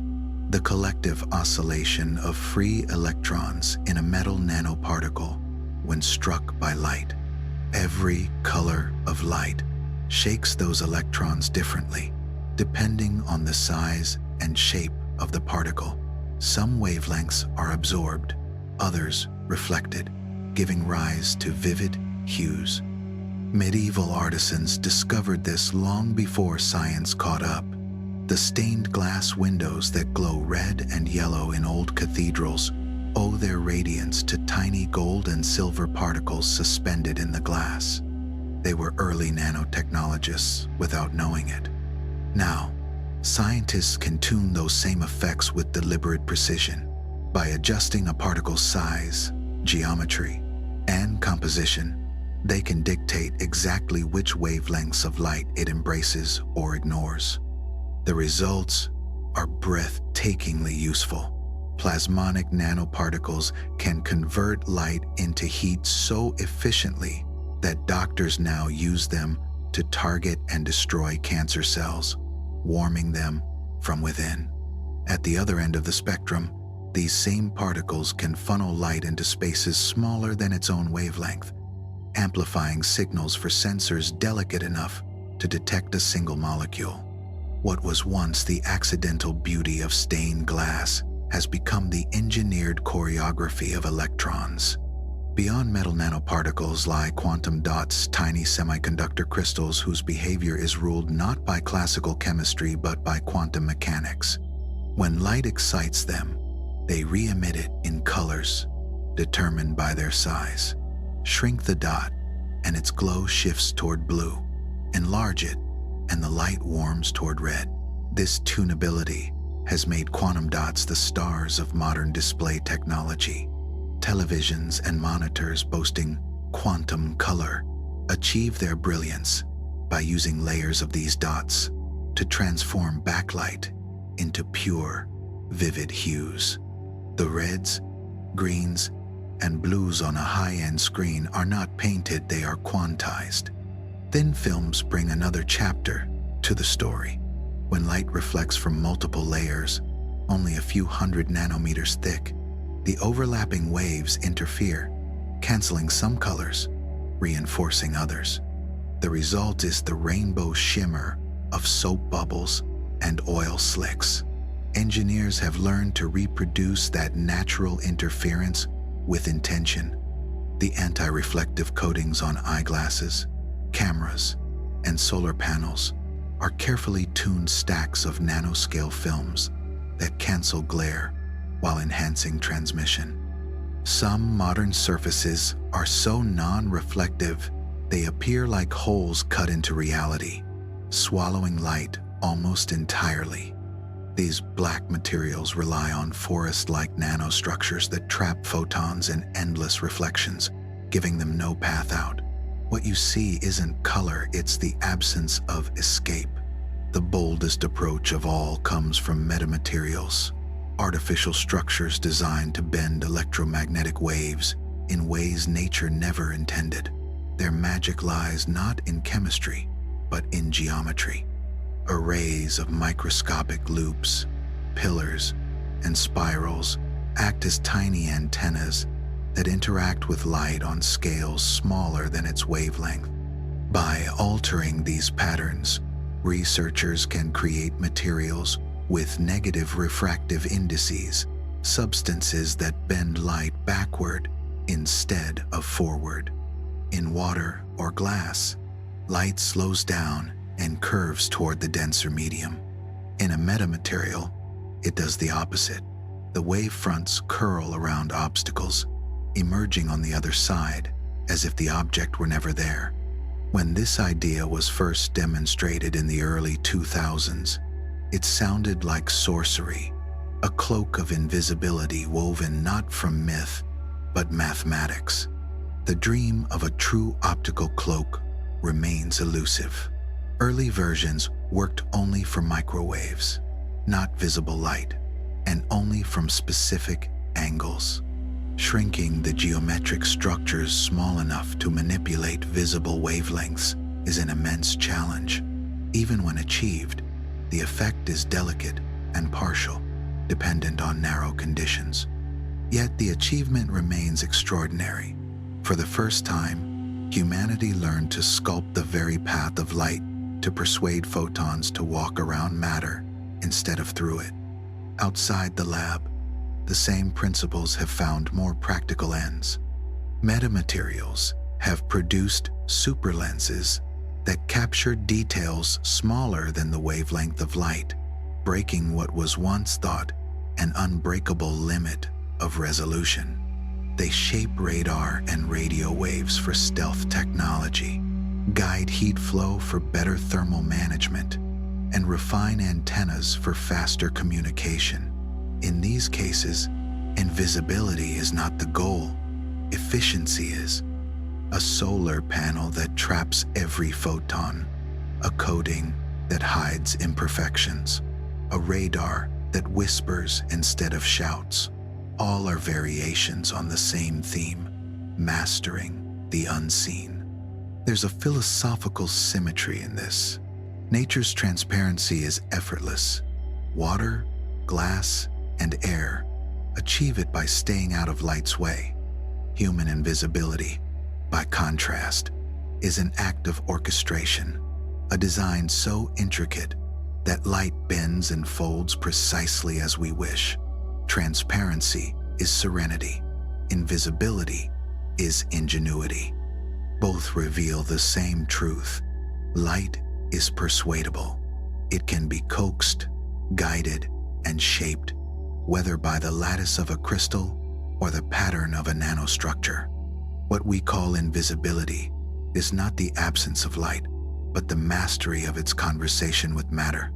S1: the collective oscillation of free electrons in a metal nanoparticle when struck by light. Every color of light shakes those electrons differently, depending on the size and shape of the particle. Some wavelengths are absorbed, others reflected, giving rise to vivid hues. Medieval artisans discovered this long before science caught up. The stained glass windows that glow red and yellow in old cathedrals owe their radiance to tiny gold and silver particles suspended in the glass. They were early nanotechnologists without knowing it. Now, scientists can tune those same effects with deliberate precision. By adjusting a particle's size, geometry, and composition, they can dictate exactly which wavelengths of light it embraces or ignores. The results are breathtakingly useful. Plasmonic nanoparticles can convert light into heat so efficiently that doctors now use them to target and destroy cancer cells, warming them from within. At the other end of the spectrum, these same particles can funnel light into spaces smaller than its own wavelength, amplifying signals for sensors delicate enough to detect a single molecule. What was once the accidental beauty of stained glass has become the engineered choreography of electrons. Beyond metal nanoparticles lie quantum dots, tiny semiconductor crystals whose behavior is ruled not by classical chemistry but by quantum mechanics. When light excites them, they re-emit it in colors determined by their size. Shrink the dot, and its glow shifts toward blue. Enlarge it, and the light warms toward red. This tunability has made quantum dots the stars of modern display technology. Televisions and monitors boasting quantum color achieve their brilliance by using layers of these dots to transform backlight into pure, vivid hues. The reds, greens, and blues on a high-end screen are not painted, they are quantized. Thin films bring another chapter to the story. When light reflects from multiple layers, only a few hundred nanometers thick, the overlapping waves interfere, canceling some colors, reinforcing others. The result is the rainbow shimmer of soap bubbles and oil slicks. Engineers have learned to reproduce that natural interference with intention. The anti-reflective coatings on eyeglasses, cameras, and solar panels are carefully tuned stacks of nanoscale films that cancel glare while enhancing transmission. Some modern surfaces are so non-reflective they appear like holes cut into reality, swallowing light almost entirely. These black materials rely on forest-like nanostructures that trap photons in endless reflections, giving them no path out. What you see isn't color, it's the absence of escape. The boldest approach of all comes from metamaterials, artificial structures designed to bend electromagnetic waves in ways nature never intended. Their magic lies not in chemistry, but in geometry. Arrays of microscopic loops, pillars, and spirals act as tiny antennas that interact with light on scales smaller than its wavelength. By altering these patterns, researchers can create materials with negative refractive indices, substances that bend light backward instead of forward. In water or glass, light slows down and curves toward the denser medium. In a metamaterial, it does the opposite. The wave fronts curl around obstacles, emerging on the other side as if the object were never there. When this idea was first demonstrated in the early 2000s, it sounded like sorcery, a cloak of invisibility woven not from myth, but mathematics. The dream of a true optical cloak remains elusive. Early versions worked only for microwaves, not visible light, and only from specific angles. Shrinking the geometric structures small enough to manipulate visible wavelengths is an immense challenge. Even when achieved, the effect is delicate and partial, dependent on narrow conditions. Yet the achievement remains extraordinary. For the first time, humanity learned to sculpt the very path of light to persuade photons to walk around matter instead of through it. Outside the lab, the same principles have found more practical ends. Metamaterials have produced superlenses that capture details smaller than the wavelength of light, breaking what was once thought an unbreakable limit of resolution. They shape radar and radio waves for stealth technology, guide heat flow for better thermal management, and refine antennas for faster communication. In these cases, invisibility is not the goal, efficiency is. A solar panel that traps every photon, a coating that hides imperfections, a radar that whispers instead of shouts. All are variations on the same theme, mastering the unseen. There's a philosophical symmetry in this. Nature's transparency is effortless. Water, glass, and air achieve it by staying out of light's way. Human invisibility, by contrast, is an act of orchestration, a design so intricate that light bends and folds precisely as we wish. Transparency is serenity. Invisibility is ingenuity. Both reveal the same truth. Light is persuadable. It can be coaxed, guided, and shaped, whether by the lattice of a crystal or the pattern of a nanostructure. What we call invisibility is not the absence of light, but the mastery of its conversation with matter.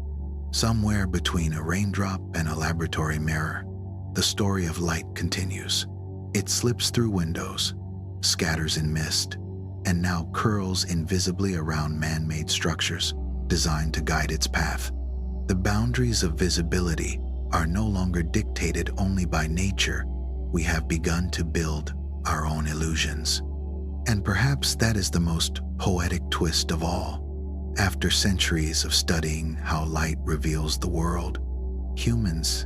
S1: Somewhere between a raindrop and a laboratory mirror, the story of light continues. It slips through windows, scatters in mist, and now curls invisibly around man-made structures designed to guide its path. The boundaries of visibility are no longer dictated only by nature. We have begun to build our own illusions. And perhaps that is the most poetic twist of all. After centuries of studying how light reveals the world, humans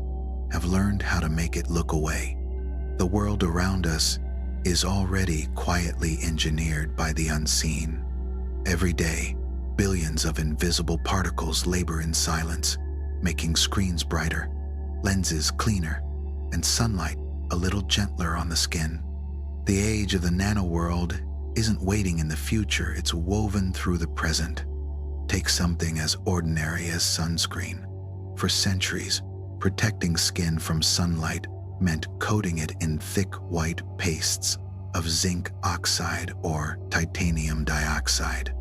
S1: have learned how to make it look away. The world around us is already quietly engineered by the unseen. Every day, billions of invisible particles labor in silence, making screens brighter, lenses cleaner, and sunlight a little gentler on the skin. The age of the nanoworld isn't waiting in the future, it's woven through the present. Take something as ordinary as sunscreen. For centuries, protecting skin from sunlight meant coating it in thick white pastes of zinc oxide or titanium dioxide.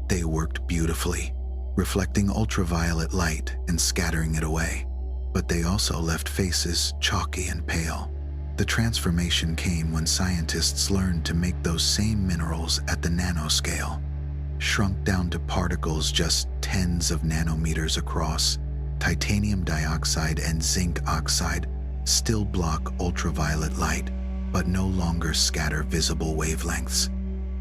S1: They worked beautifully, reflecting ultraviolet light and scattering it away, but they also left faces chalky and pale. The transformation came when scientists learned to make those same minerals at the nanoscale. Shrunk down to particles just tens of nanometers across, titanium dioxide and zinc oxide still block ultraviolet light, but no longer scatter visible wavelengths.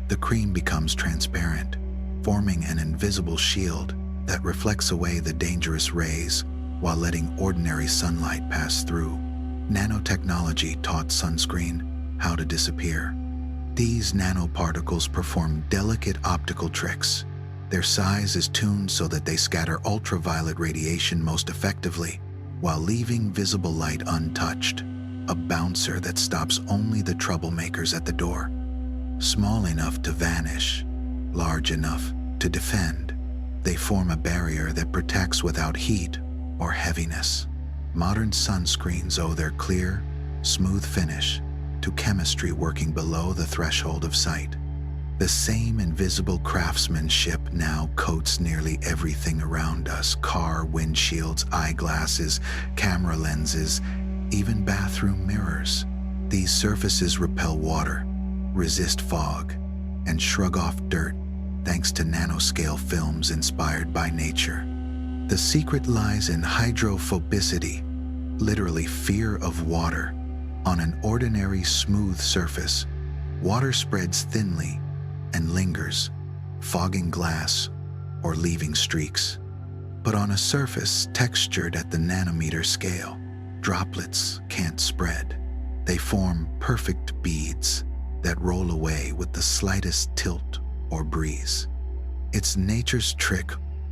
S1: The cream becomes transparent, forming an invisible shield that reflects away the dangerous rays while letting ordinary sunlight pass through. Nanotechnology taught sunscreen how to disappear. These nanoparticles perform delicate optical tricks. Their size is tuned so that they scatter ultraviolet radiation most effectively, while leaving visible light untouched, a bouncer that stops only the troublemakers at the door. Small enough to vanish, large enough to defend, they form a barrier that protects without heat or heaviness. Modern sunscreens owe their clear, smooth finish to chemistry working below the threshold of sight. The same invisible craftsmanship now coats nearly everything around us: car windshields, eyeglasses, camera lenses, even bathroom mirrors. These surfaces repel water, resist fog, and shrug off dirt thanks to nanoscale films inspired by nature. The secret lies in hydrophobicity, literally fear of water. On an ordinary smooth surface, water spreads thinly and lingers, fogging glass or leaving streaks. But on a surface textured at the nanometer scale, droplets can't spread. They form perfect beads that roll away with the slightest tilt or breeze. It's nature's trick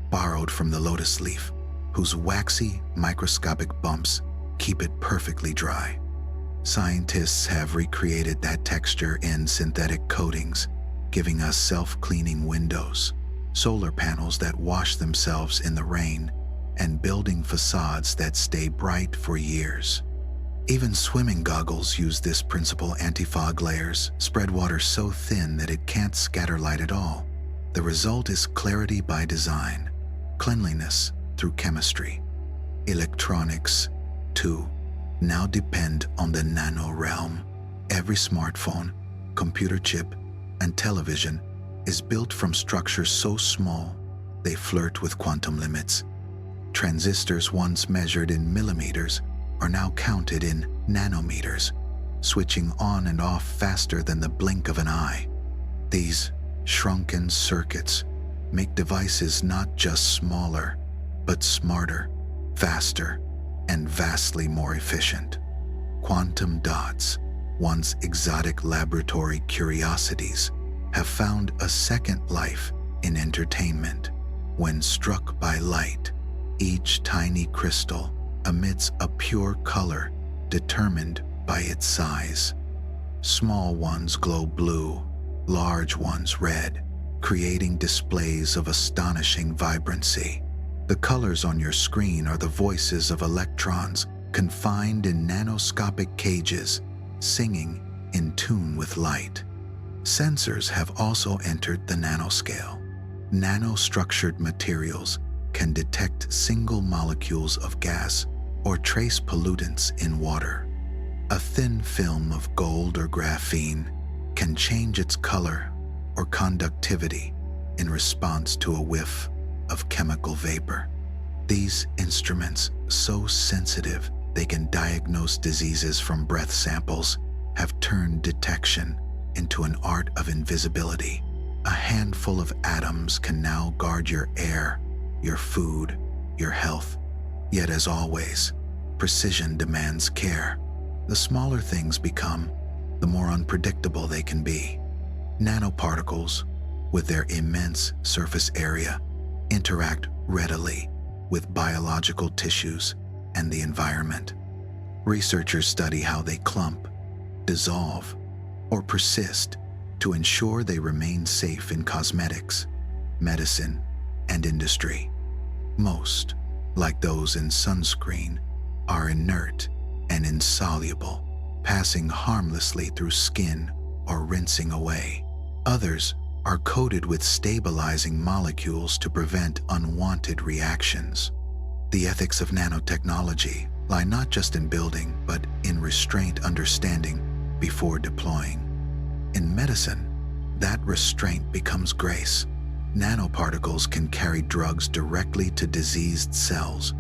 S1: borrowed from the lotus leaf, whose waxy, microscopic bumps keep it perfectly dry. Scientists have recreated that texture in synthetic coatings, giving us self-cleaning windows, solar panels that wash themselves in the rain, and building facades that stay bright for years. Even swimming goggles use this principle. Anti-fog layers spread water so thin that it can't scatter light at all. The result is clarity by design, cleanliness through chemistry. Electronics, too, now depend on the nano realm. Every smartphone, computer chip, and television is built from structures so small they flirt with quantum limits. Transistors once measured in millimeters are now counted in nanometers, switching on and off faster than the blink of an eye. These shrunken circuits make devices not just smaller, but smarter, faster, and vastly more efficient. Quantum dots, once exotic laboratory curiosities, have found a second life in entertainment. When struck by light, each tiny crystal emits a pure color determined by its size. Small ones glow blue, large ones red, creating displays of astonishing vibrancy. The colors on your screen are the voices of electrons confined in nanoscopic cages, singing in tune with light. Sensors have also entered the nanoscale. Nanostructured materials can detect single molecules of gas or trace pollutants in water. A thin film of gold or graphene can change its color or conductivity in response to a whiff of chemical vapor. These instruments, so sensitive they can diagnose diseases from breath samples, have turned detection into an art of invisibility. A handful of atoms can now guard your air, your food, your health. Yet as always, precision demands care. The smaller things become, the more unpredictable they can be. Nanoparticles, with their immense surface area, interact readily with biological tissues and the environment. Researchers study how they clump, dissolve, or persist to ensure they remain safe in cosmetics, medicine, and industry. Most, like those in sunscreen, are inert and insoluble, passing harmlessly through skin or rinsing away. Others are coated with stabilizing molecules to prevent unwanted reactions. The ethics of nanotechnology lie not just in building, but in restraint understanding before deploying. In medicine, that restraint becomes grace. Nanoparticles can carry drugs directly to diseased cells,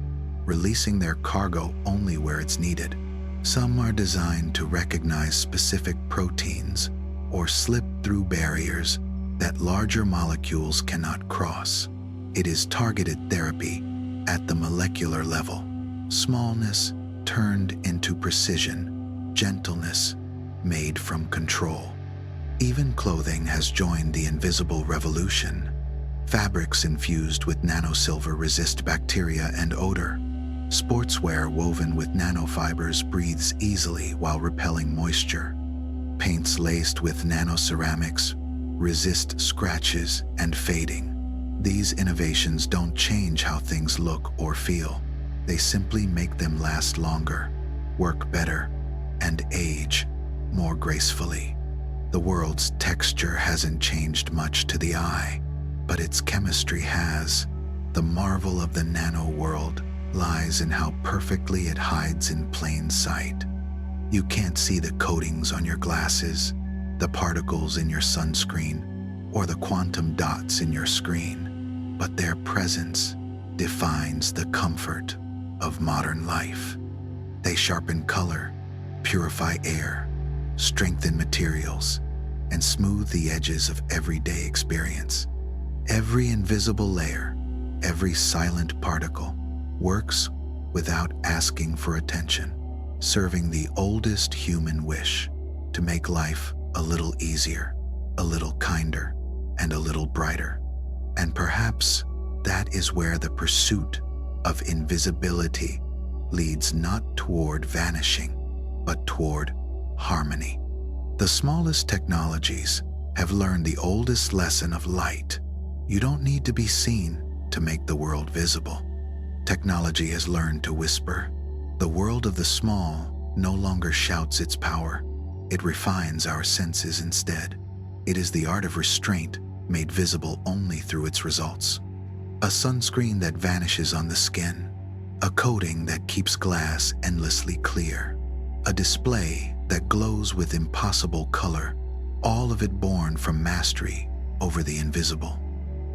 S1: releasing their cargo only where it's needed. Some are designed to recognize specific proteins or slip through barriers that larger molecules cannot cross. It is targeted therapy at the molecular level. Smallness turned into precision, gentleness made from control. Even clothing has joined the invisible revolution. Fabrics infused with nanosilver resist bacteria and odor. Sportswear woven with nanofibers breathes easily while repelling moisture. Paints laced with nanoceramics resist scratches and fading. These innovations don't change how things look or feel. They simply make them last longer, work better, and age more gracefully. The world's texture hasn't changed much to the eye, but its chemistry has. The marvel of the nano world lies in how perfectly it hides in plain sight. You can't see the coatings on your glasses, the particles in your sunscreen, or the quantum dots in your screen, but their presence defines the comfort of modern life. They sharpen color, purify air, strengthen materials, and smooth the edges of everyday experience. Every invisible layer, every silent particle, works without asking for attention, serving the oldest human wish to make life a little easier, a little kinder, and a little brighter. And perhaps that is where the pursuit of invisibility leads not toward vanishing, but toward harmony. The smallest technologies have learned the oldest lesson of light. You don't need to be seen to make the world visible. Technology has learned to whisper. The world of the small no longer shouts its power. It refines our senses instead. It is the art of restraint made visible only through its results. A sunscreen that vanishes on the skin, a coating that keeps glass endlessly clear, a display that glows with impossible color, all of it born from mastery over the invisible.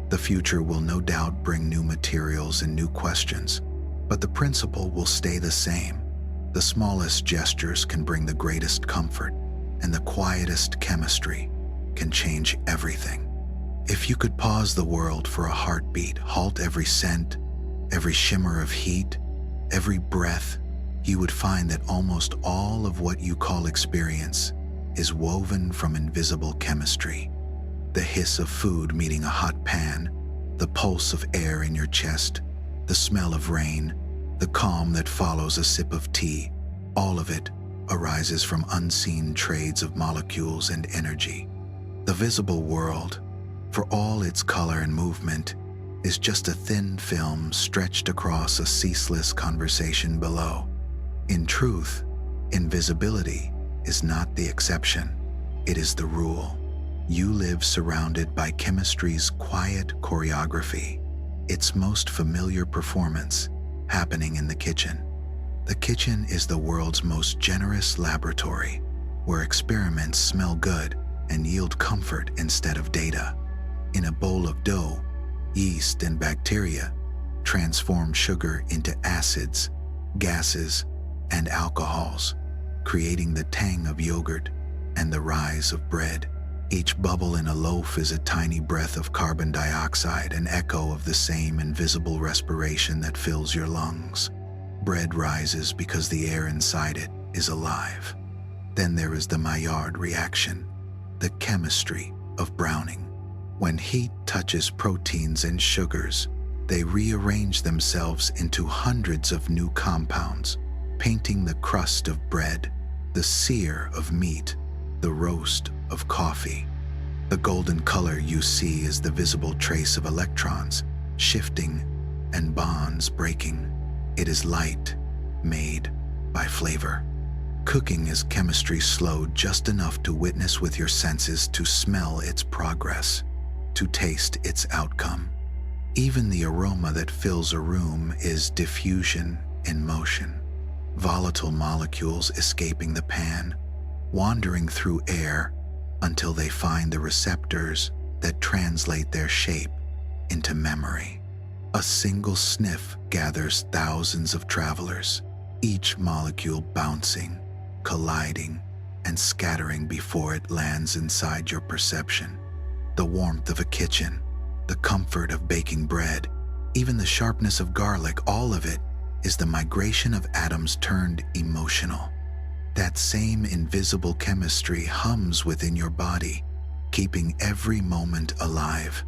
S1: The future will no doubt bring new materials and new questions, but the principle will stay the same. The smallest gestures can bring the greatest comfort, and the quietest chemistry can change everything. If you could pause the world for a heartbeat, halt every scent, every shimmer of heat, every breath, you would find that almost all of what you call experience is woven from invisible chemistry. The hiss of food meeting a hot pan, the pulse of air in your chest, the smell of rain, the calm that follows a sip of tea, all of it arises from unseen trades of molecules and energy. The visible world, for all its color and movement, is just a thin film stretched across a ceaseless conversation below. In truth, invisibility is not the exception, it is the rule. You live surrounded by chemistry's quiet choreography, its most familiar performance happening in the kitchen. The kitchen is the world's most generous laboratory, where experiments smell good and yield comfort instead of data. In a bowl of dough, yeast and bacteria transform sugar into acids, gases, and alcohols, creating the tang of yogurt and the rise of bread. Each bubble in a loaf is a tiny breath of carbon dioxide, an echo of the same invisible respiration that fills your lungs. Bread rises because the air inside it is alive. Then there is the Maillard reaction, the chemistry of browning. When heat touches proteins and sugars, they rearrange themselves into hundreds of new compounds, painting the crust of bread, the sear of meat, the roast of coffee. The golden color you see is the visible trace of electrons shifting and bonds breaking. It is light made by flavor. Cooking is chemistry slowed just enough to witness with your senses, to smell its progress, to taste its outcome. Even the aroma that fills a room is diffusion in motion. Volatile molecules escaping the pan, wandering through air until they find the receptors that translate their shape into memory. A single sniff gathers thousands of travelers, each molecule bouncing, colliding, and scattering before it lands inside your perception. The warmth of a kitchen, the comfort of baking bread, even the sharpness of garlic, all of it is the migration of atoms turned emotional. That same invisible chemistry hums within your body, keeping every moment alive.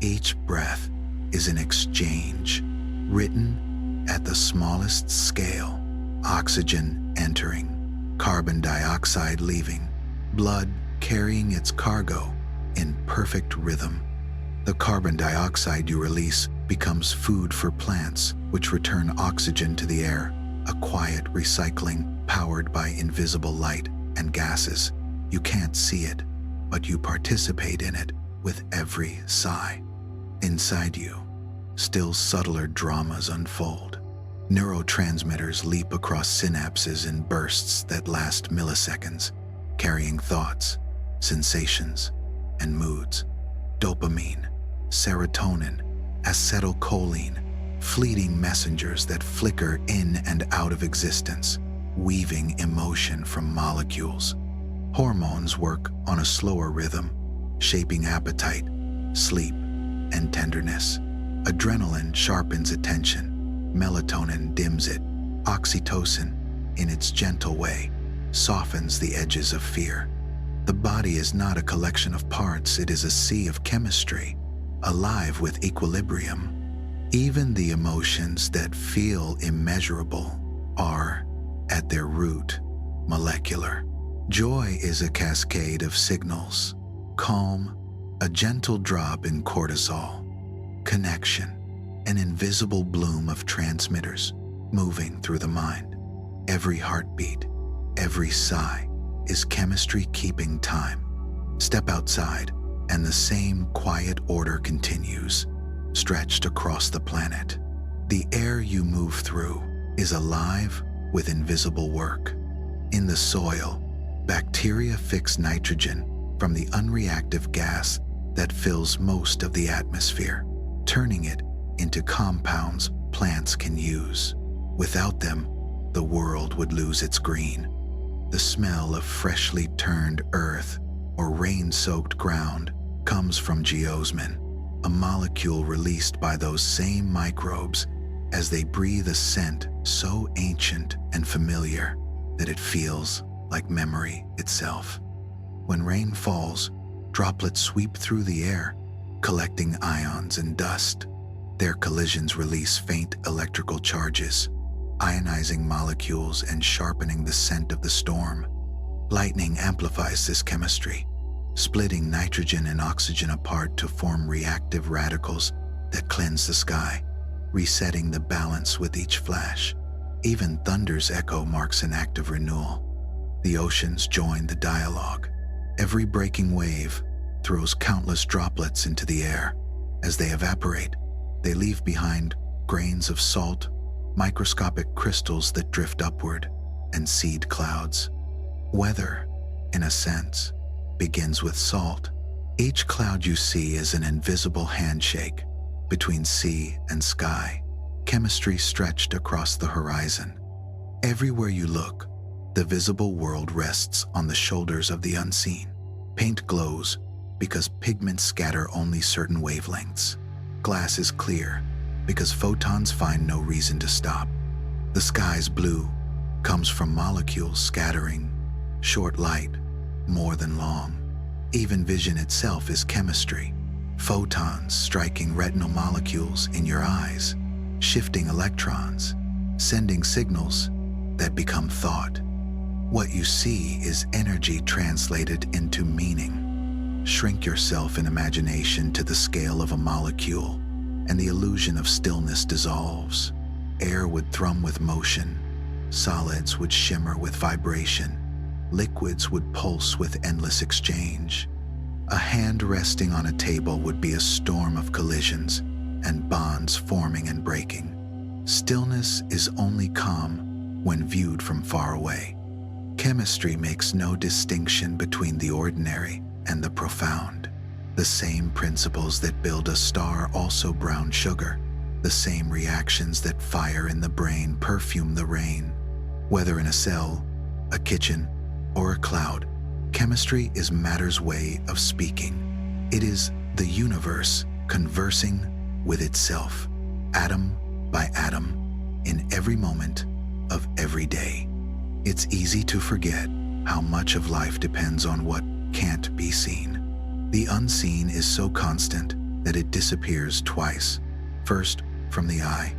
S1: Each breath is an exchange, written at the smallest scale. Oxygen entering, carbon dioxide leaving, blood carrying its cargo in perfect rhythm. The carbon dioxide you release becomes food for plants, which return oxygen to the air, a quiet recycling powered by invisible light and gases. You can't see it, but you participate in it with every sigh. Inside you, still subtler dramas unfold. Neurotransmitters leap across synapses in bursts that last milliseconds, carrying thoughts, sensations, and moods. Dopamine, serotonin, acetylcholine, fleeting messengers that flicker in and out of existence, weaving emotion from molecules. Hormones work on a slower rhythm, shaping appetite, sleep, and tenderness. Adrenaline sharpens attention, melatonin dims it, oxytocin, in its gentle way, softens the edges of fear. The body is not a collection of parts, it is a sea of chemistry, alive with equilibrium. Even the emotions that feel immeasurable are, at their root, molecular. Joy is a cascade of signals. Calm, a gentle drop in cortisol. Connection, an invisible bloom of transmitters moving through the mind. Every heartbeat, every sigh is chemistry keeping time. Step outside, and the same quiet order continues, stretched across the planet. The air you move through is alive with invisible work. In the soil, bacteria fix nitrogen from the unreactive gas that fills most of the atmosphere, turning it into compounds plants can use. Without them, the world would lose its green. The smell of freshly turned earth or rain-soaked ground comes from geosmin, a molecule released by those same microbes as they breathe a scent so ancient and familiar that it feels like memory itself. When rain falls, droplets sweep through the air, collecting ions and dust. Their collisions release faint electrical charges, ionizing molecules and sharpening the scent of the storm. Lightning amplifies this chemistry, splitting nitrogen and oxygen apart to form reactive radicals that cleanse the sky, resetting the balance with each flash. Even thunder's echo marks an act of renewal. The oceans join the dialogue. Every breaking wave throws countless droplets into the air. As they evaporate, They leave behind grains of salt, microscopic crystals that drift upward, and seed clouds. Weather, in a sense, begins with salt. Each cloud you see is an invisible handshake between sea and sky, chemistry stretched across the horizon. Everywhere you look, the visible world rests on the shoulders of the unseen. Paint glows because pigments scatter only certain wavelengths. Glass is clear because photons find no reason to stop. The sky's blue comes from molecules scattering short light more than long. Even vision itself is chemistry. Photons striking retinal molecules in your eyes, shifting electrons, sending signals that become thought. What you see is energy translated into meaning. Shrink yourself in imagination to the scale of a molecule, and the illusion of stillness dissolves. Air would thrum with motion, solids would shimmer with vibration, liquids would pulse with endless exchange. A hand resting on a table would be a storm of collisions and bonds forming and breaking. Stillness is only calm when viewed from far away. Chemistry makes no distinction between the ordinary and the profound. The same principles that build a star also brown sugar. The same reactions that fire in the brain perfume the rain. Whether in a cell, a kitchen, or a cloud, chemistry is matter's way of speaking. It is the universe conversing with itself, atom by atom, in every moment of every day. It's easy to forget how much of life depends on what can't be seen. The unseen is so constant that it disappears twice, first from the eye,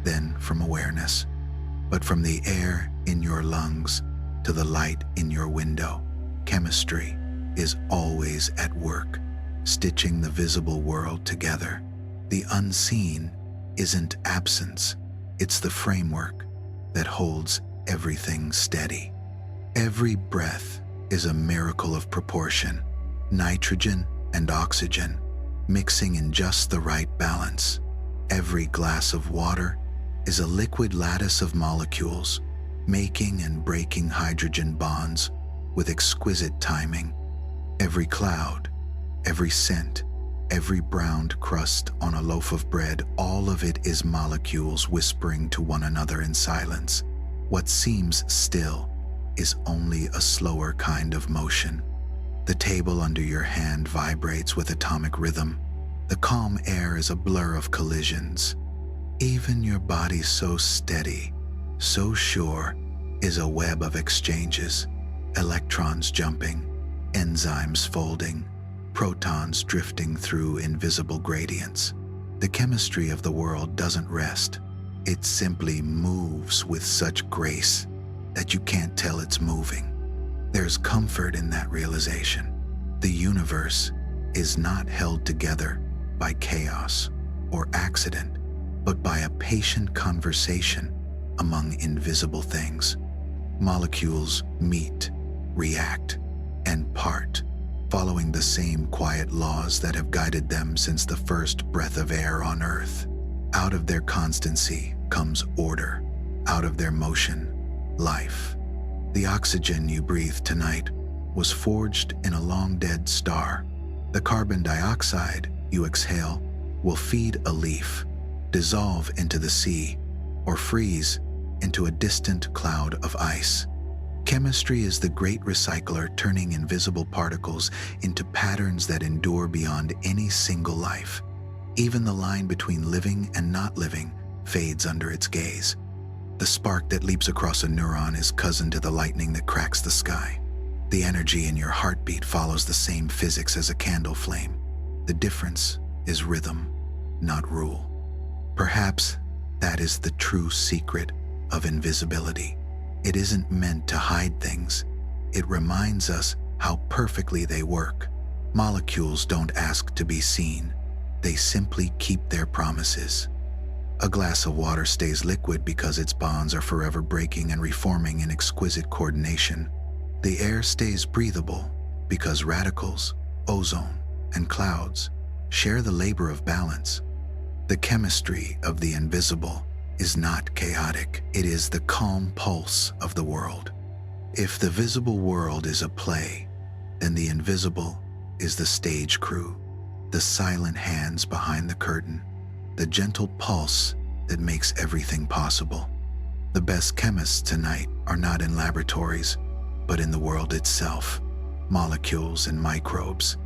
S1: then from awareness. But from the air in your lungs to the light in your window, chemistry is always at work, stitching the visible world together. The unseen isn't absence, it's the framework that holds everything steady. Every breath is a miracle of proportion, nitrogen and oxygen mixing in just the right balance. Every glass of water is a liquid lattice of molecules, making and breaking hydrogen bonds with exquisite timing. Every cloud, every scent, every browned crust on a loaf of bread, all of it is molecules whispering to one another in silence. What seems still is only a slower kind of motion. The table under your hand vibrates with atomic rhythm. The calm air is a blur of collisions. Even your body so steady, so sure, is a web of exchanges. Electrons jumping, enzymes folding, protons drifting through invisible gradients. The chemistry of the world doesn't rest. It simply moves with such grace that you can't tell it's moving. There's comfort in that realization. The universe is not held together by chaos or accident, but by a patient conversation among invisible things. Molecules meet, react, and part, following the same quiet laws that have guided them since the first breath of air on Earth. Out of their constancy comes order. Out of their motion, life. The oxygen you breathe tonight was forged in a long-dead star. The carbon dioxide you exhale will feed a leaf, dissolve into the sea, or freeze into a distant cloud of ice. Chemistry is the great recycler, turning invisible particles into patterns that endure beyond any single life. Even the line between living and not living fades under its gaze. The spark that leaps across a neuron is cousin to the lightning that cracks the sky. The energy in your heartbeat follows the same physics as a candle flame. The difference is rhythm, not rule. Perhaps that is the true secret of invisibility. It isn't meant to hide things. It reminds us how perfectly they work. Molecules don't ask to be seen. They simply keep their promises. A glass of water stays liquid because its bonds are forever breaking and reforming in exquisite coordination. The air stays breathable because radicals, ozone, and clouds share the labor of balance. The chemistry of the invisible is not chaotic, it is the calm pulse of the world. If the visible world is a play, then the invisible is the stage crew, the silent hands behind the curtain, the gentle pulse that makes everything possible. The best chemists tonight are not in laboratories, but in the world itself. Molecules and microbes,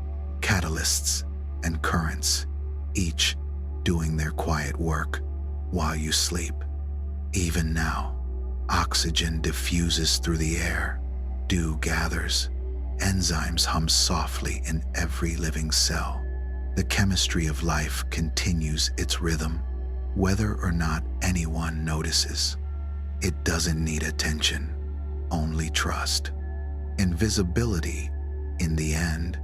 S1: catalysts and currents, each doing their quiet work while you sleep. Even now, oxygen diffuses through the air, dew gathers, enzymes hum softly in every living cell. The chemistry of life continues its rhythm, whether or not anyone notices. It doesn't need attention, only trust. Invisibility, in the end,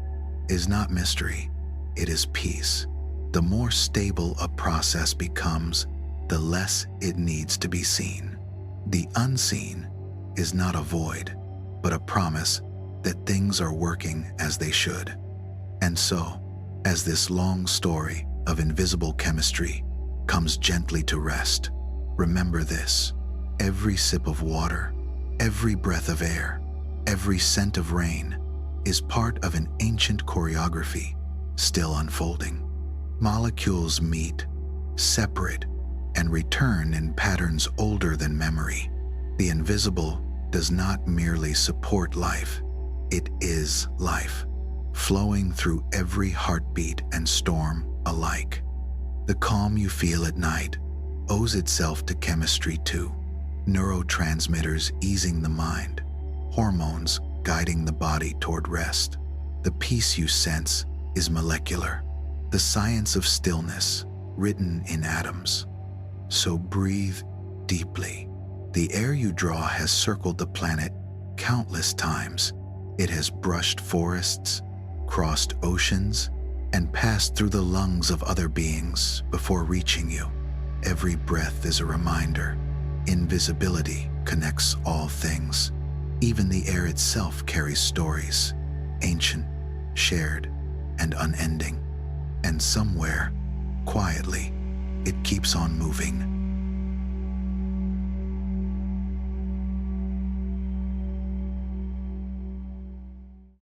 S1: is not mystery, it is peace. The more stable a process becomes, the less it needs to be seen. The unseen is not a void, but a promise that things are working as they should. And so, as this long story of invisible chemistry comes gently to rest, remember this: every sip of water, every breath of air, every scent of rain is part of an ancient choreography still unfolding. Molecules meet, separate, and return in patterns older than memory. The invisible does not merely support life, it is life, flowing through every heartbeat and storm alike. The calm you feel at night owes itself to chemistry too. Neurotransmitters easing the mind, hormones guiding the body toward rest. The peace you sense is molecular, the science of stillness written in atoms. So breathe deeply. The air you draw has circled the planet countless times. It has brushed forests, crossed oceans, and passed through the lungs of other beings before reaching you. Every breath is a reminder. Invisibility connects all things. Even the air itself carries stories, ancient, shared, and unending. And somewhere, quietly, it keeps on moving,